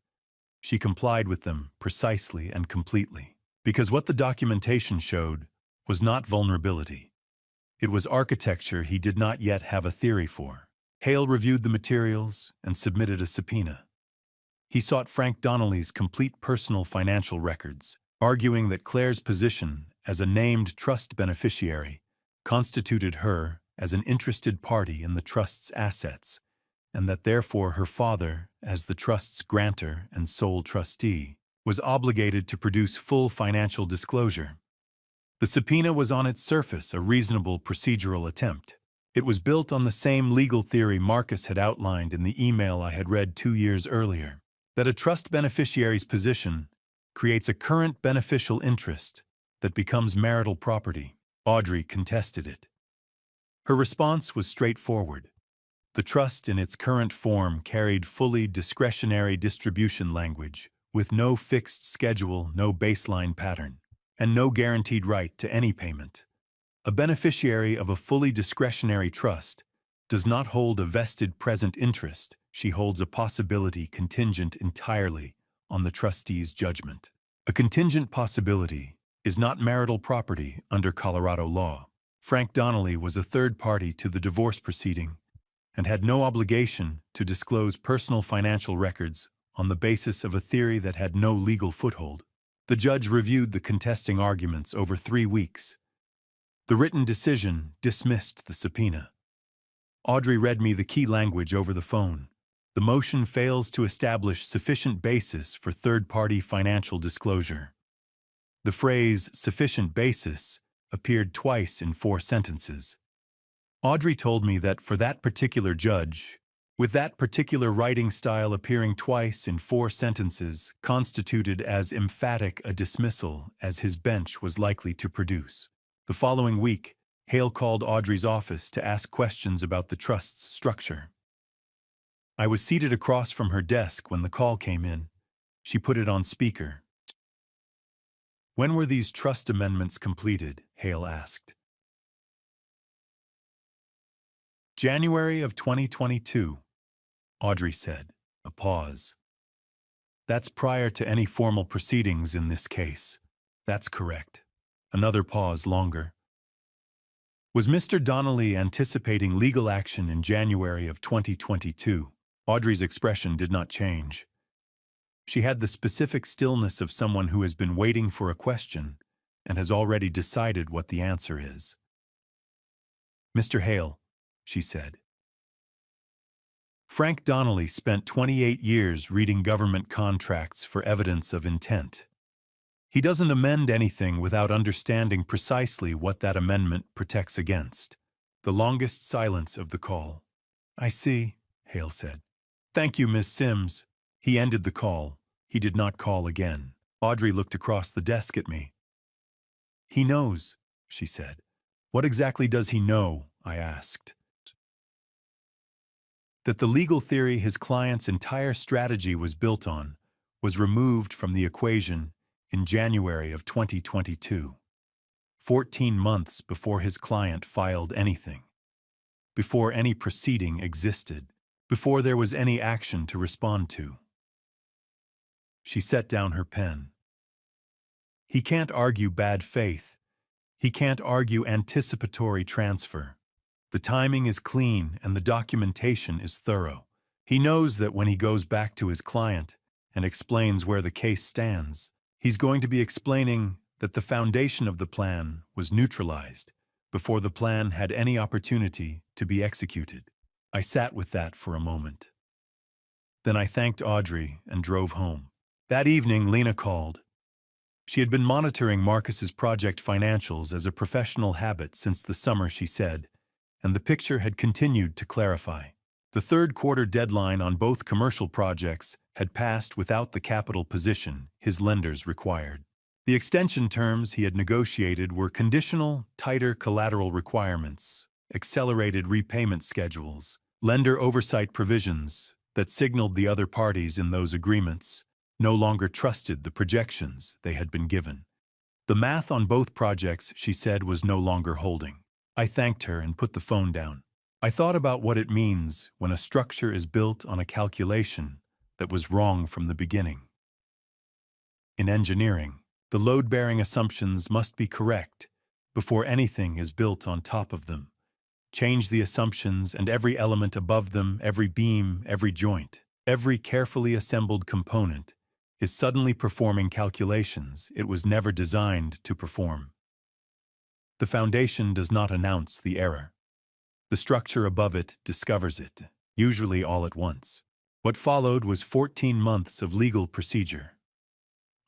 She complied with them precisely and completely, because what the documentation showed was not vulnerability. It was architecture he did not yet have a theory for. Hale reviewed the materials and submitted a subpoena. He sought Frank Donnelly's complete personal financial records, arguing that Claire's position as a named trust beneficiary constituted her as an interested party in the trust's assets, and that therefore her father, as the trust's grantor and sole trustee, was obligated to produce full financial disclosure. The subpoena was on its surface a reasonable procedural attempt. It was built on the same legal theory Marcus had outlined in the email I had read 2 years earlier, that a trust beneficiary's position creates a current beneficial interest that becomes marital property. Audrey contested it. Her response was straightforward. The trust in its current form carried fully discretionary distribution language, with no fixed schedule, no baseline pattern, and no guaranteed right to any payment. A beneficiary of a fully discretionary trust does not hold a vested present interest. She holds a possibility contingent entirely on the trustee's judgment. A contingent possibility is not marital property under Colorado law. Frank Donnelly was a third party to the divorce proceeding and had no obligation to disclose personal financial records on the basis of a theory that had no legal foothold. The judge reviewed the contesting arguments over 3 weeks. The written decision dismissed the subpoena. Audrey read me the key language over the phone. The motion fails to establish sufficient basis for third-party financial disclosure. The phrase sufficient basis appeared twice in 4 sentences. Audrey told me that for that particular judge, with that particular writing style appearing twice in 4 sentences, constituted as emphatic a dismissal as his bench was likely to produce. The following week, Hale called Audrey's office to ask questions about the trust's structure. I was seated across from her desk when the call came in. She put it on speaker. "When were these trust amendments completed?" Hale asked. "January of 2022, Audrey said. A pause. "That's prior to any formal proceedings in this case." "That's correct." Another pause longer. "Was Mr. Donnelly anticipating legal action in January of 2022? Audrey's expression did not change. She had the specific stillness of someone who has been waiting for a question and has already decided what the answer is. "Mr. Hale," she said. "Frank Donnelly spent 28 years reading government contracts for evidence of intent. He doesn't amend anything without understanding precisely what that amendment protects against." The longest silence of the call. "I see," Hale said. "Thank you, Miss Sims." He ended the call. He did not call again. Audrey looked across the desk at me. "He knows," she said. "What exactly does he know?" I asked. "That the legal theory his client's entire strategy was built on was removed from the equation in January of 2022, 14 months before his client filed anything, before any proceeding existed, before there was any action to respond to." She set down her pen. "He can't argue bad faith. He can't argue anticipatory transfer. The timing is clean and the documentation is thorough. He knows that when he goes back to his client and explains where the case stands, he's going to be explaining that the foundation of the plan was neutralized before the plan had any opportunity to be executed." I sat with that for a moment. Then I thanked Audrey and drove home. That evening, Lena called. She had been monitoring Marcus's project financials as a professional habit since the summer, she said, and the picture had continued to clarify. The third-quarter deadline on both commercial projects had passed without the capital position his lenders required. The extension terms he had negotiated were conditional, tighter collateral requirements, accelerated repayment schedules, lender oversight provisions that signaled the other parties in those agreements no longer trusted the projections they had been given. The math on both projects, she said, was no longer holding. I thanked her and put the phone down. I thought about what it means when a structure is built on a calculation that was wrong from the beginning. In engineering, the load-bearing assumptions must be correct before anything is built on top of them. Change the assumptions and every element above them, every beam, every joint, every carefully assembled component is suddenly performing calculations it was never designed to perform. The foundation does not announce the error. The structure above it discovers it, usually all at once. What followed was 14 months of legal procedure.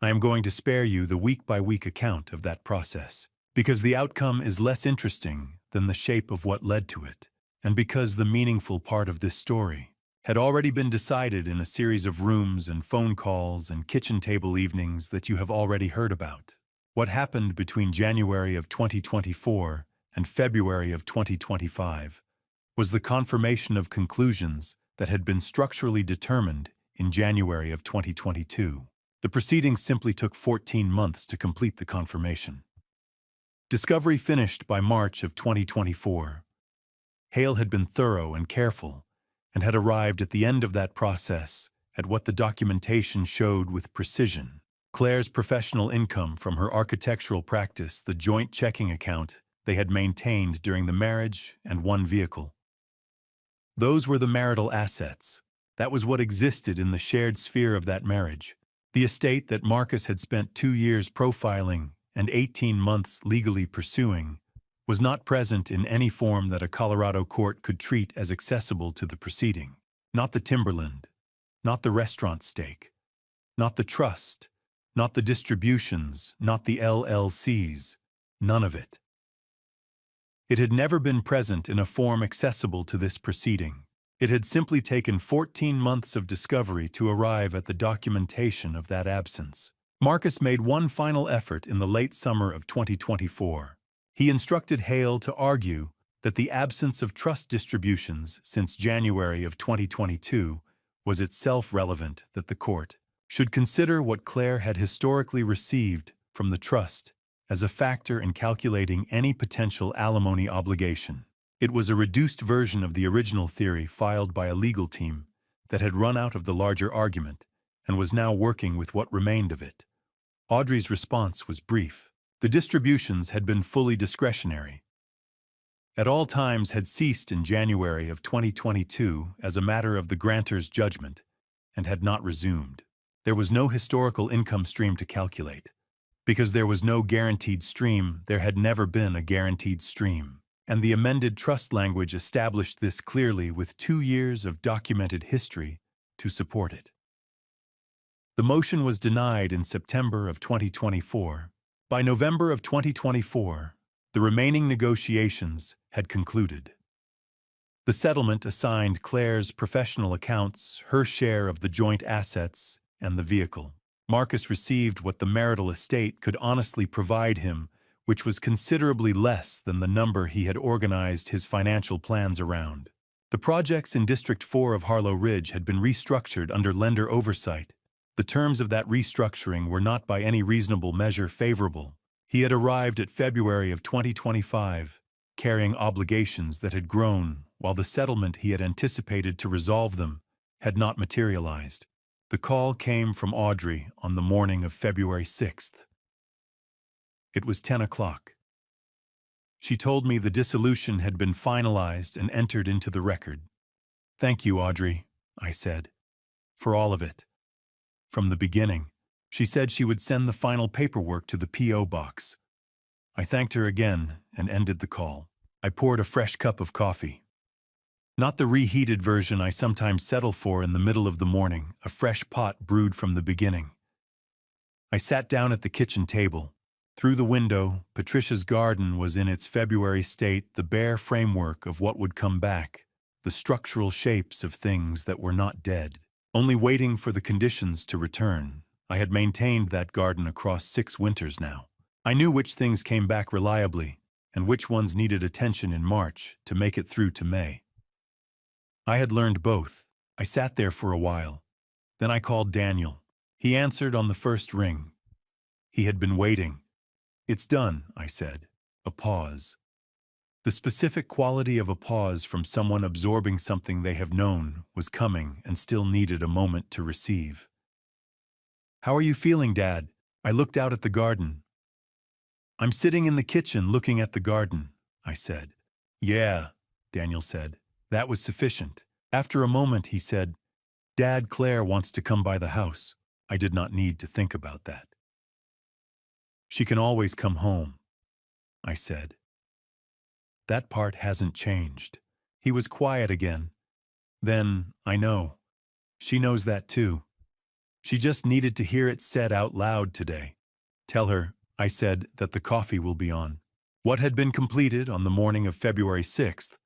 I am going to spare you the week-by-week account of that process, because the outcome is less interesting than the shape of what led to it, and because the meaningful part of this story had already been decided in a series of rooms and phone calls and kitchen table evenings that you have already heard about. What happened between January of 2024 and February of 2025 was the confirmation of conclusions that had been structurally determined in January of 2022. The proceedings simply took 14 months to complete the confirmation. Discovery finished by March of 2024. Hale had been thorough and careful, and had arrived at the end of that process at what the documentation showed with precision. Claire's professional income from her architectural practice, the joint checking account they had maintained during the marriage, and one vehicle. Those were the marital assets. That was what existed in the shared sphere of that marriage. The estate that Marcus had spent 2 years profiling and 18 months legally pursuing was not present in any form that a Colorado court could treat as accessible to the proceeding. Not the timberland, not the restaurant stake, not the trust, not the distributions, not the LLCs, none of it. It had never been present in a form accessible to this proceeding. It had simply taken 14 months of discovery to arrive at the documentation of that absence. Marcus made one final effort in the late summer of 2024. He instructed Hale to argue that the absence of trust distributions since January of 2022 was itself relevant, that the court should consider what Claire had historically received from the trust as a factor in calculating any potential alimony obligation. It was a reduced version of the original theory filed by a legal team that had run out of the larger argument and was now working with what remained of it. Audrey's response was brief. The distributions had been fully discretionary. At all times had ceased in January of 2022 as a matter of the grantor's judgment and had not resumed. There was no historical income stream to calculate. Because there was no guaranteed stream, there had never been a guaranteed stream. And the amended trust language established this clearly with 2 years of documented history to support it. The motion was denied in September of 2024. By November of 2024, the remaining negotiations had concluded. The settlement assigned Claire's professional accounts, her share of the joint assets, and the vehicle. Marcus received what the marital estate could honestly provide him, which was considerably less than the number he had organized his financial plans around. The projects in District 4 of Harlow Ridge had been restructured under lender oversight. The terms of that restructuring were not by any reasonable measure favorable. He had arrived at February of 2025, carrying obligations that had grown, while the settlement he had anticipated to resolve them had not materialized. The call came from Audrey on the morning of February 6th. It was 10 o'clock. She told me the dissolution had been finalized and entered into the record. "Thank you, Audrey," I said, "for all of it. From the beginning." She said she would send the final paperwork to the P.O. box. I thanked her again and ended the call. I poured a fresh cup of coffee. Not the reheated version I sometimes settle for in the middle of the morning, a fresh pot brewed from the beginning. I sat down at the kitchen table. Through the window, Patricia's garden was in its February state, the bare framework of what would come back, the structural shapes of things that were not dead, only waiting for the conditions to return. I had maintained that garden across 6 winters now. I knew which things came back reliably, and which ones needed attention in March to make it through to May. I had learned both. I sat there for a while. Then I called Daniel. He answered on the first ring. He had been waiting. "It's done," I said. A pause. The specific quality of a pause from someone absorbing something they have known was coming and still needed a moment to receive. "How are you feeling, Dad?" I looked out at the garden. "I'm sitting in the kitchen looking at the garden," I said. "Yeah," Daniel said. That was sufficient. After a moment, he said, "Dad, Claire wants to come by the house." I did not need to think about that. "She can always come home," I said. That part hasn't changed. He was quiet again. Then, I know. She knows that too. She just needed to hear it said out loud today. "Tell her," I said, "that the coffee will be on." What had been completed on the morning of February 6th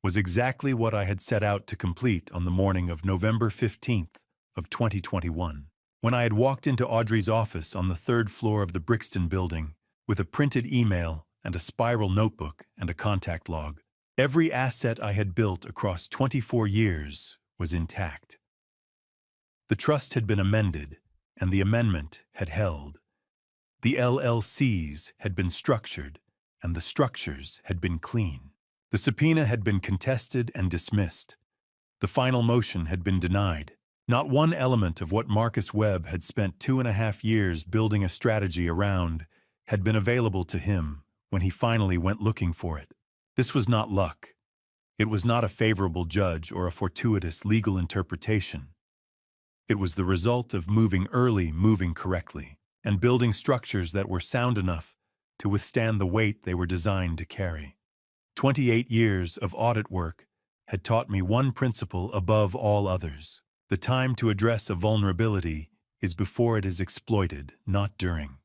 was exactly what I had set out to complete on the morning of November 15th of 2021, when I had walked into Audrey's office on the 3rd floor of the Brixton building with a printed email and a spiral notebook and a contact log. Every asset I had built across 24 years was intact. The trust had been amended, and the amendment had held. The LLCs had been structured, and the structures had been clean. The subpoena had been contested and dismissed. The final motion had been denied. Not one element of what Marcus Webb had spent 2.5 years building a strategy around had been available to him when he finally went looking for it. This was not luck. It was not a favorable judge or a fortuitous legal interpretation. It was the result of moving early, moving correctly, and building structures that were sound enough to withstand the weight they were designed to carry. 28 years of audit work had taught me one principle above all others. The time to address a vulnerability is before it is exploited, not during.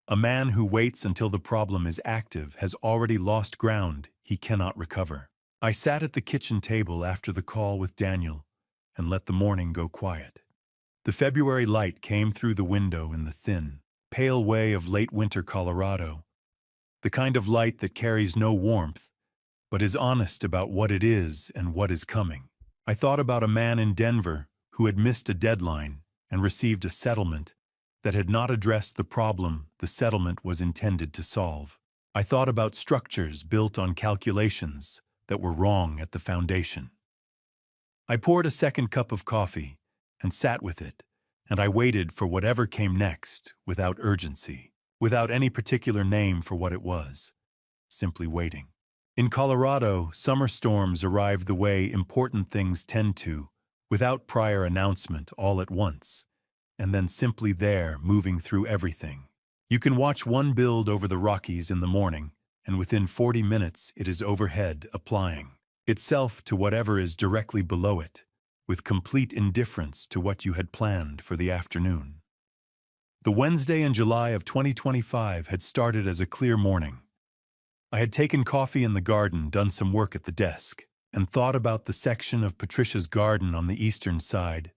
A man who waits until the problem is active has already lost ground he cannot recover. I sat at the kitchen table after the call with Daniel and let the morning go quiet. The February light came through the window in the thin, pale way of late winter Colorado, the kind of light that carries no warmth, but is honest about what it is and what is coming. I thought about a man in Denver who had missed a deadline and received a settlement that had not addressed the problem the settlement was intended to solve. I thought about structures built on calculations that were wrong at the foundation. I poured a second cup of coffee and sat with it, and I waited for whatever came next without urgency, without any particular name for what it was, simply waiting. In Colorado, summer storms arrive the way important things tend to, without prior announcement all at once, and then simply there, moving through everything. You can watch one build over the Rockies in the morning, and within 40 minutes it is overhead, applying itself to whatever is directly below it, with complete indifference to what you had planned for the afternoon. The Wednesday in July of 2025 had started as a clear morning. I had taken coffee in the garden, done some work at the desk, and thought about the section of Patricia's garden on the eastern side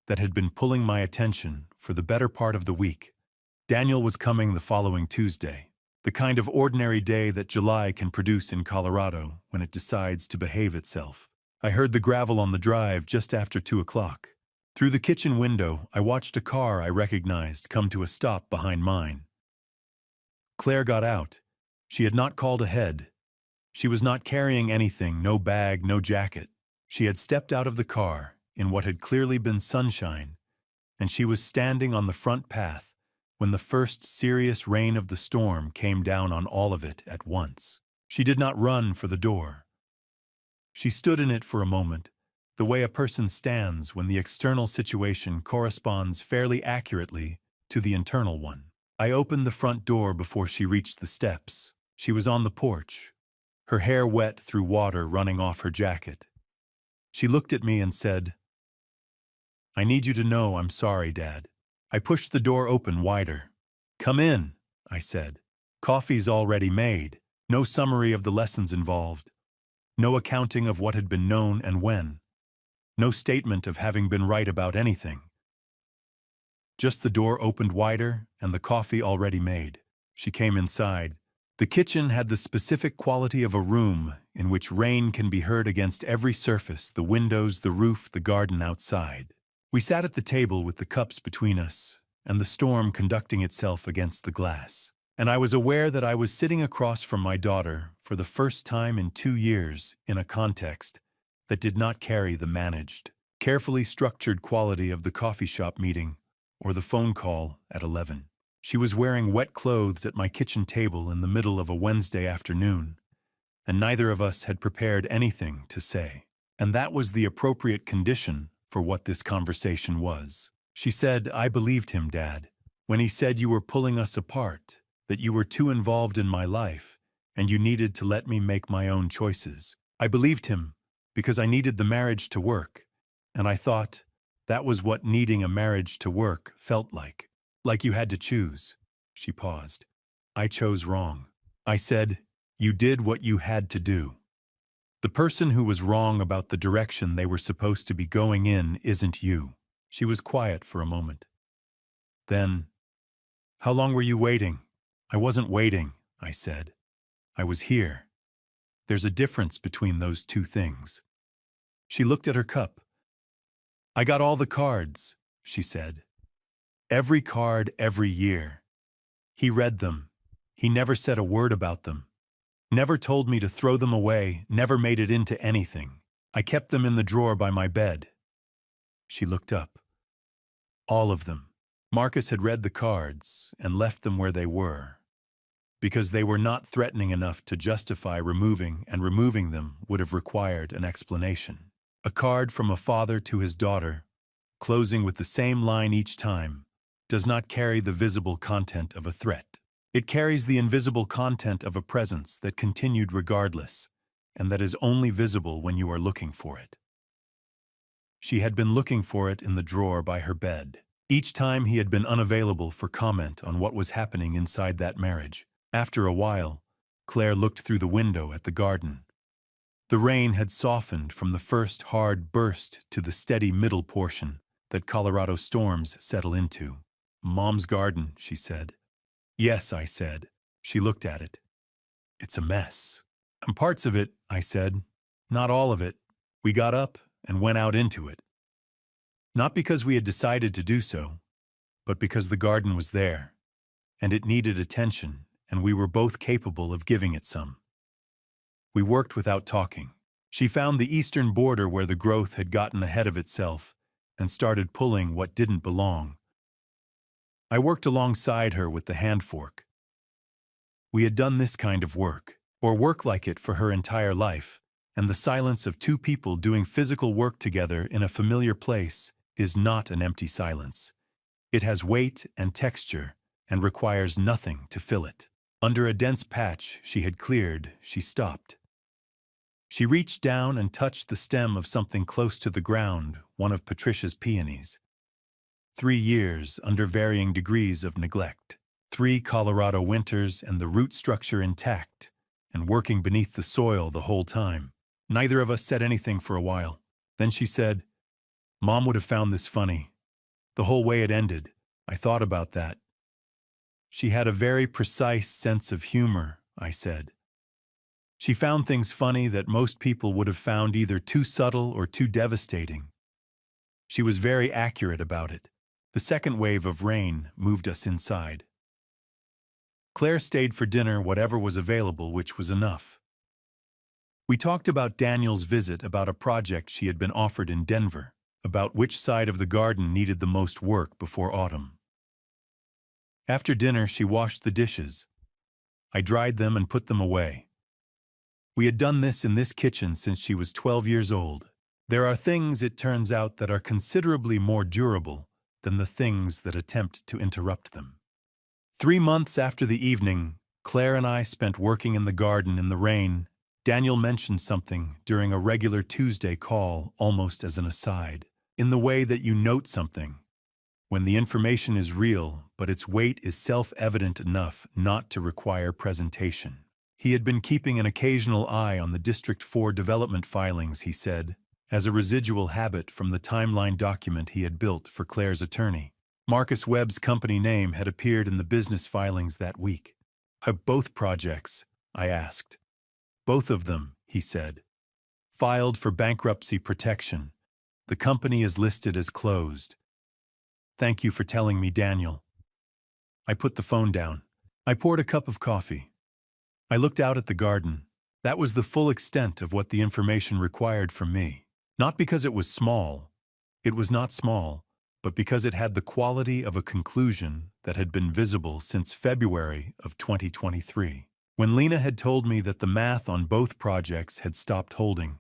that had been pulling my attention for the better part of the week. Daniel was coming the following Tuesday, the kind of ordinary day that July can produce in Colorado when it decides to behave itself. I heard the gravel on the drive just after 2 o'clock. Through the kitchen window, I watched a car I recognized come to a stop behind mine. Claire got out. She had not called ahead. She was not carrying anything, no bag, no jacket. She had stepped out of the car in what had clearly been sunshine, and she was standing on the front path when the first serious rain of the storm came down on all of it at once. She did not run for the door. She stood in it for a moment, the way a person stands when the external situation corresponds fairly accurately to the internal one. I opened the front door before she reached the steps. She was on the porch, her hair wet through water running off her jacket. She looked at me and said, "I need you to know I'm sorry, Dad." I pushed the door open wider. "Come in," I said. "Coffee's already made. No summary of the lessons involved. No accounting of what had been known and when. No statement of having been right about anything. Just the door opened wider and the coffee already made." She came inside. The kitchen had the specific quality of a room in which rain can be heard against every surface, the windows, the roof, the garden outside. We sat at the table with the cups between us, and the storm conducting itself against the glass. And I was aware that I was sitting across from my daughter for the first time in 2 years in a context that did not carry the managed, carefully structured quality of the coffee shop meeting or the phone call at 11. She was wearing wet clothes at my kitchen table in the middle of a Wednesday afternoon, and neither of us had prepared anything to say. And that was the appropriate condition for what this conversation was. She said, "I believed him, Dad, when he said you were pulling us apart, that you were too involved in my life, and you needed to let me make my own choices. I believed him because I needed the marriage to work, and I thought that was what needing a marriage to work felt like. Like you had to choose." She paused. "I chose wrong." I said, "You did what you had to do. The person who was wrong about the direction they were supposed to be going in isn't you." She was quiet for a moment. Then, "How long were you waiting?" "I wasn't waiting," I said. "I was here. There's a difference between those two things." She looked at her cup. "I got all the cards," she said. "Every card, every year. He read them. He never said a word about them. Never told me to throw them away, never made it into anything. I kept them in the drawer by my bed." She looked up. "All of them." Marcus had read the cards and left them where they were, because they were not threatening enough to justify removing, and removing them would have required an explanation. A card from a father to his daughter, closing with the same line each time, does not carry the visible content of a threat. It carries the invisible content of a presence that continued regardless, and that is only visible when you are looking for it. She had been looking for it in the drawer by her bed. Each time he had been unavailable for comment on what was happening inside that marriage. After a while, Claire looked through the window at the garden. The rain had softened from the first hard burst to the steady middle portion that Colorado storms settle into. "Mom's garden," she said. "Yes," I said. She looked at it. "It's a mess." "And parts of it," I said. "Not all of it." We got up and went out into it. Not because we had decided to do so, but because the garden was there, and it needed attention, and we were both capable of giving it some. We worked without talking. She found the eastern border where the growth had gotten ahead of itself and started pulling what didn't belong. I worked alongside her with the hand fork. We had done this kind of work, or work like it, for her entire life, and the silence of two people doing physical work together in a familiar place is not an empty silence. It has weight and texture and requires nothing to fill it. Under a dense patch she had cleared, she stopped. She reached down and touched the stem of something close to the ground, one of Patricia's peonies. 3 years under varying degrees of neglect. 3 Colorado winters and the root structure intact and working beneath the soil the whole time. Neither of us said anything for a while. Then she said, "Mom would have found this funny. The whole way it ended. I thought about that." "She had a very precise sense of humor," I said. "She found things funny that most people would have found either too subtle or too devastating. She was very accurate about it." The second wave of rain moved us inside. Claire stayed for dinner, whatever was available, which was enough. We talked about Daniel's visit, about a project she had been offered in Denver, about which side of the garden needed the most work before autumn. After dinner, she washed the dishes. I dried them and put them away. We had done this in this kitchen since she was 12 years old. There are things, it turns out, that are considerably more durable than the things that attempt to interrupt them. 3 months after the evening Claire and I spent working in the garden in the rain, Daniel mentioned something during a regular Tuesday call, almost as an aside, in the way that you note something, when the information is real, but its weight is self-evident enough not to require presentation. He had been keeping an occasional eye on the District 4 development filings, he said, as a residual habit from the timeline document he had built for Claire's attorney. Marcus Webb's company name had appeared in the business filings that week. "Have both projects?" I asked. "Both of them," he said. "Filed for bankruptcy protection. The company is listed as closed." "Thank you for telling me, Daniel." I put the phone down. I poured a cup of coffee. I looked out at the garden. That was the full extent of what the information required from me. Not because it was small. It was not small, but because it had the quality of a conclusion that had been visible since February of 2023. When Lena had told me that the math on both projects had stopped holding.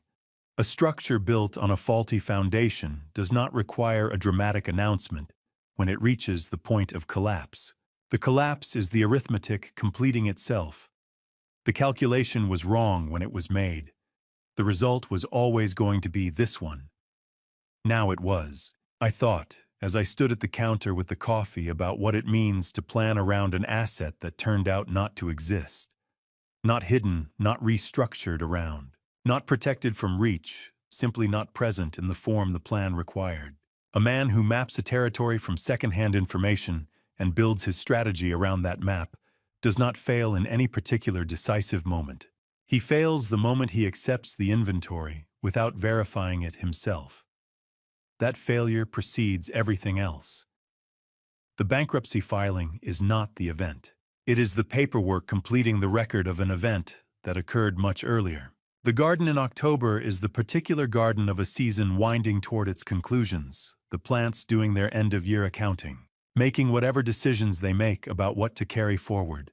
A structure built on a faulty foundation does not require a dramatic announcement when it reaches the point of collapse. The collapse is the arithmetic completing itself. The calculation was wrong when it was made. The result was always going to be this one. Now it was. I thought, as I stood at the counter with the coffee, about what it means to plan around an asset that turned out not to exist. Not hidden, not restructured around. Not protected from reach, simply not present in the form the plan required. A man who maps a territory from second-hand information and builds his strategy around that map does not fail in any particular decisive moment. He fails the moment he accepts the inventory without verifying it himself. That failure precedes everything else. The bankruptcy filing is not the event. It is the paperwork completing the record of an event that occurred much earlier. The garden in October is the particular garden of a season winding toward its conclusions, the plants doing their end-of-year accounting, making whatever decisions they make about what to carry forward.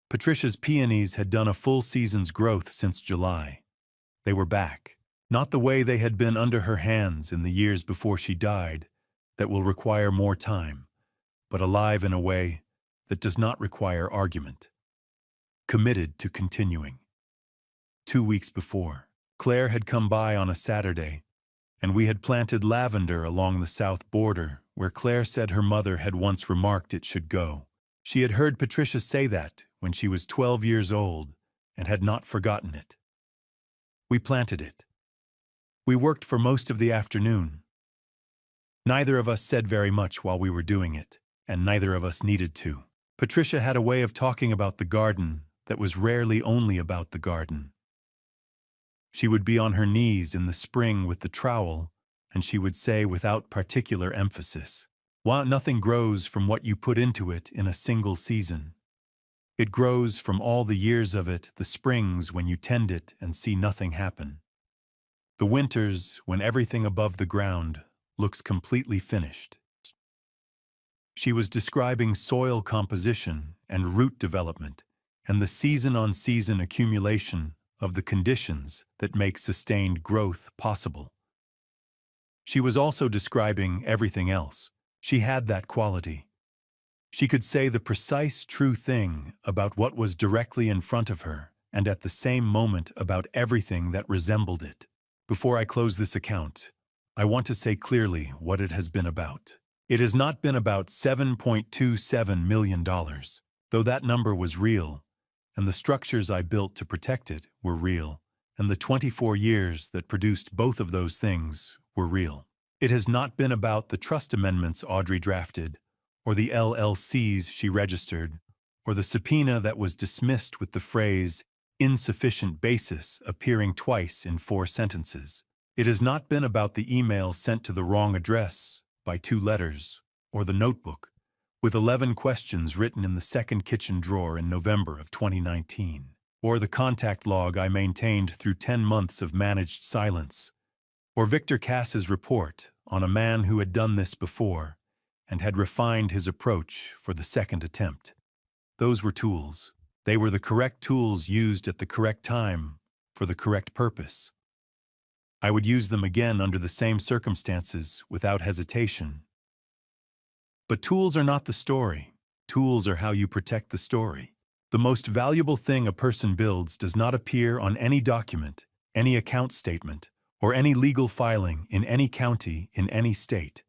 Patricia's peonies had done a full season's growth since July. They were back, not the way they had been under her hands in the years before she died, that will require more time, but alive in a way that does not require argument. Committed to continuing. 2 weeks before, Claire had come by on a Saturday, and we had planted lavender along the south border, where Claire said her mother had once remarked it should go. She had heard Patricia say that when she was 12 years old and had not forgotten it. We planted it. We worked for most of the afternoon. Neither of us said very much while we were doing it, and neither of us needed to. Patricia had a way of talking about the garden that was rarely only about the garden. She would be on her knees in the spring with the trowel, and she would say without particular emphasis, "While nothing grows from what you put into it in a single season. It grows from all the years of it, the springs when you tend it and see nothing happen. The winters when everything above the ground looks completely finished." She was describing soil composition and root development and the season-on-season accumulation of the conditions that make sustained growth possible. She was also describing everything else. She had that quality. She could say the precise true thing about what was directly in front of her, and at the same moment about everything that resembled it. Before I close this account, I want to say clearly what it has been about. It has not been about $7.27 million, though that number was real, and the structures I built to protect it were real, and the 24 years that produced both of those things were real. It has not been about the trust amendments Audrey drafted, or the LLCs she registered, or the subpoena that was dismissed with the phrase "insufficient basis" appearing twice in 4 sentences. It has not been about the email sent to the wrong address by 2 letters, or the notebook with 11 questions written in the second kitchen drawer in November of 2019, or the contact log I maintained through 10 months of managed silence, or Victor Cass's report on a man who had done this before and had refined his approach for the second attempt. Those were tools. They were the correct tools used at the correct time for the correct purpose. I would use them again under the same circumstances without hesitation. But tools are not the story. Tools are how you protect the story. The most valuable thing a person builds does not appear on any document, any account statement, or any legal filing in any county in any state.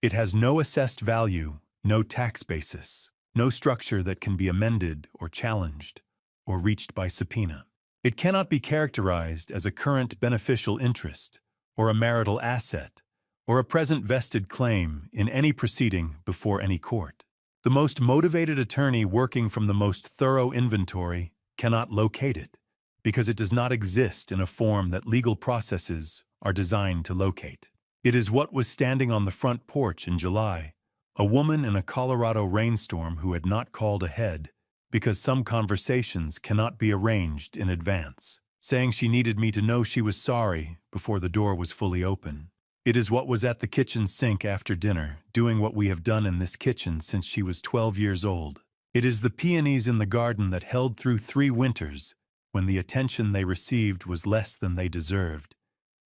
It has no assessed value, no tax basis, no structure that can be amended or challenged or reached by subpoena. It cannot be characterized as a current beneficial interest or a marital asset or a present vested claim in any proceeding before any court. The most motivated attorney working from the most thorough inventory cannot locate it because it does not exist in a form that legal processes are designed to locate. It is what was standing on the front porch in July, a woman in a Colorado rainstorm who had not called ahead because some conversations cannot be arranged in advance, saying she needed me to know she was sorry before the door was fully open. It is what was at the kitchen sink after dinner, doing what we have done in this kitchen since she was 12 years old. It is the peonies in the garden that held through 3 winters when the attention they received was less than they deserved,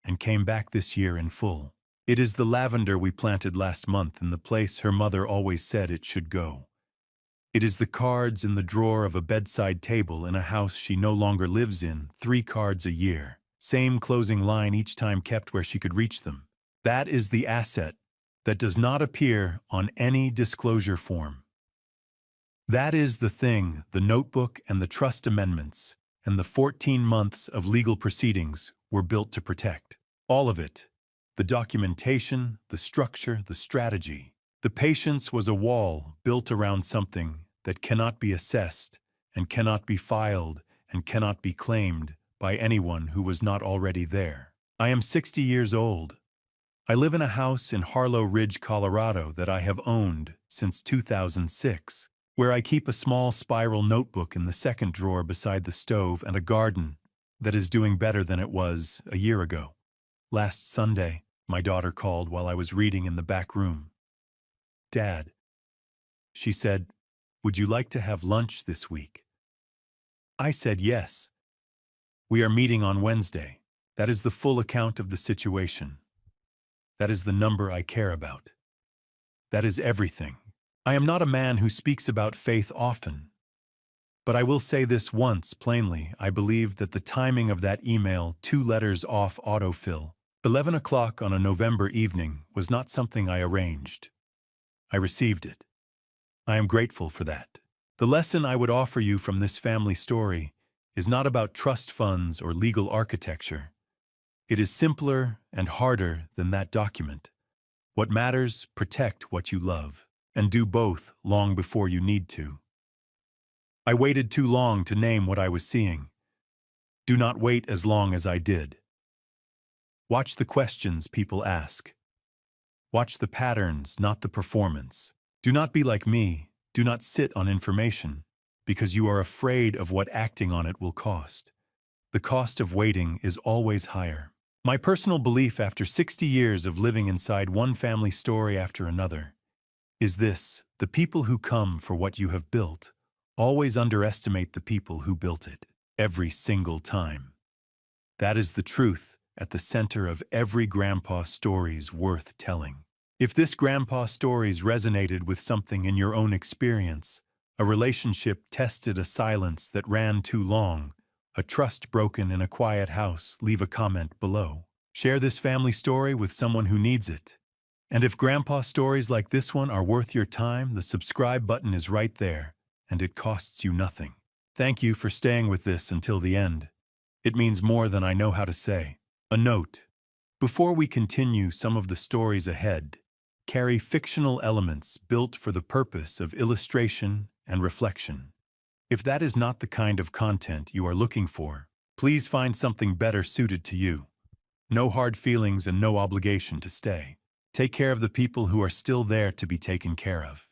and came back this year in full. It is the lavender we planted last month in the place her mother always said it should go. It is the cards in the drawer of a bedside table in a house she no longer lives in, 3 cards a year. Same closing line each time kept where she could reach them. That is the asset that does not appear on any disclosure form. That is the thing the notebook and the trust amendments and the 14 months of legal proceedings were built to protect. All of it. The documentation, the structure, the strategy. The patience was a wall built around something that cannot be assessed and cannot be filed and cannot be claimed by anyone who was not already there. I am 60 years old. I live in a house in Harlow Ridge, Colorado that I have owned since 2006, where I keep a small spiral notebook in the second drawer beside the stove and a garden that is doing better than it was a year ago. Last Sunday, my daughter called while I was reading in the back room. "Dad," she said, "would you like to have lunch this week?" I said yes. We are meeting on Wednesday. That is the full account of the situation. That is the number I care about. That is everything. I am not a man who speaks about faith often. But I will say this once plainly. I believe that the timing of that email, 2 letters off autofill, 11 o'clock on a November evening, was not something I arranged. I received it. I am grateful for that. The lesson I would offer you from this family story is not about trust funds or legal architecture. It is simpler and harder than that document. What matters, protect what you love, and do both long before you need to. I waited too long to name what I was seeing. Do not wait as long as I did. Watch the questions people ask. Watch the patterns, not the performance. Do not be like me. Do not sit on information, because you are afraid of what acting on it will cost. The cost of waiting is always higher. My personal belief after 60 years of living inside one family story after another is this: the people who come for what you have built always underestimate the people who built it, every single time. That is the truth at the center of every grandpa stories worth telling. If this grandpa stories resonated with something in your own experience, a relationship tested, a silence that ran too long, a trust broken in a quiet house, leave a comment below. Share this family story with someone who needs it. And if grandpa stories like this one are worth your time, the subscribe button is right there, and it costs you nothing. Thank you for staying with this until the end. It means more than I know how to say. A note: before we continue, some of the stories ahead carry fictional elements built for the purpose of illustration and reflection. If that is not the kind of content you are looking for, please find something better suited to you. No hard feelings and no obligation to stay. Take care of the people who are still there to be taken care of.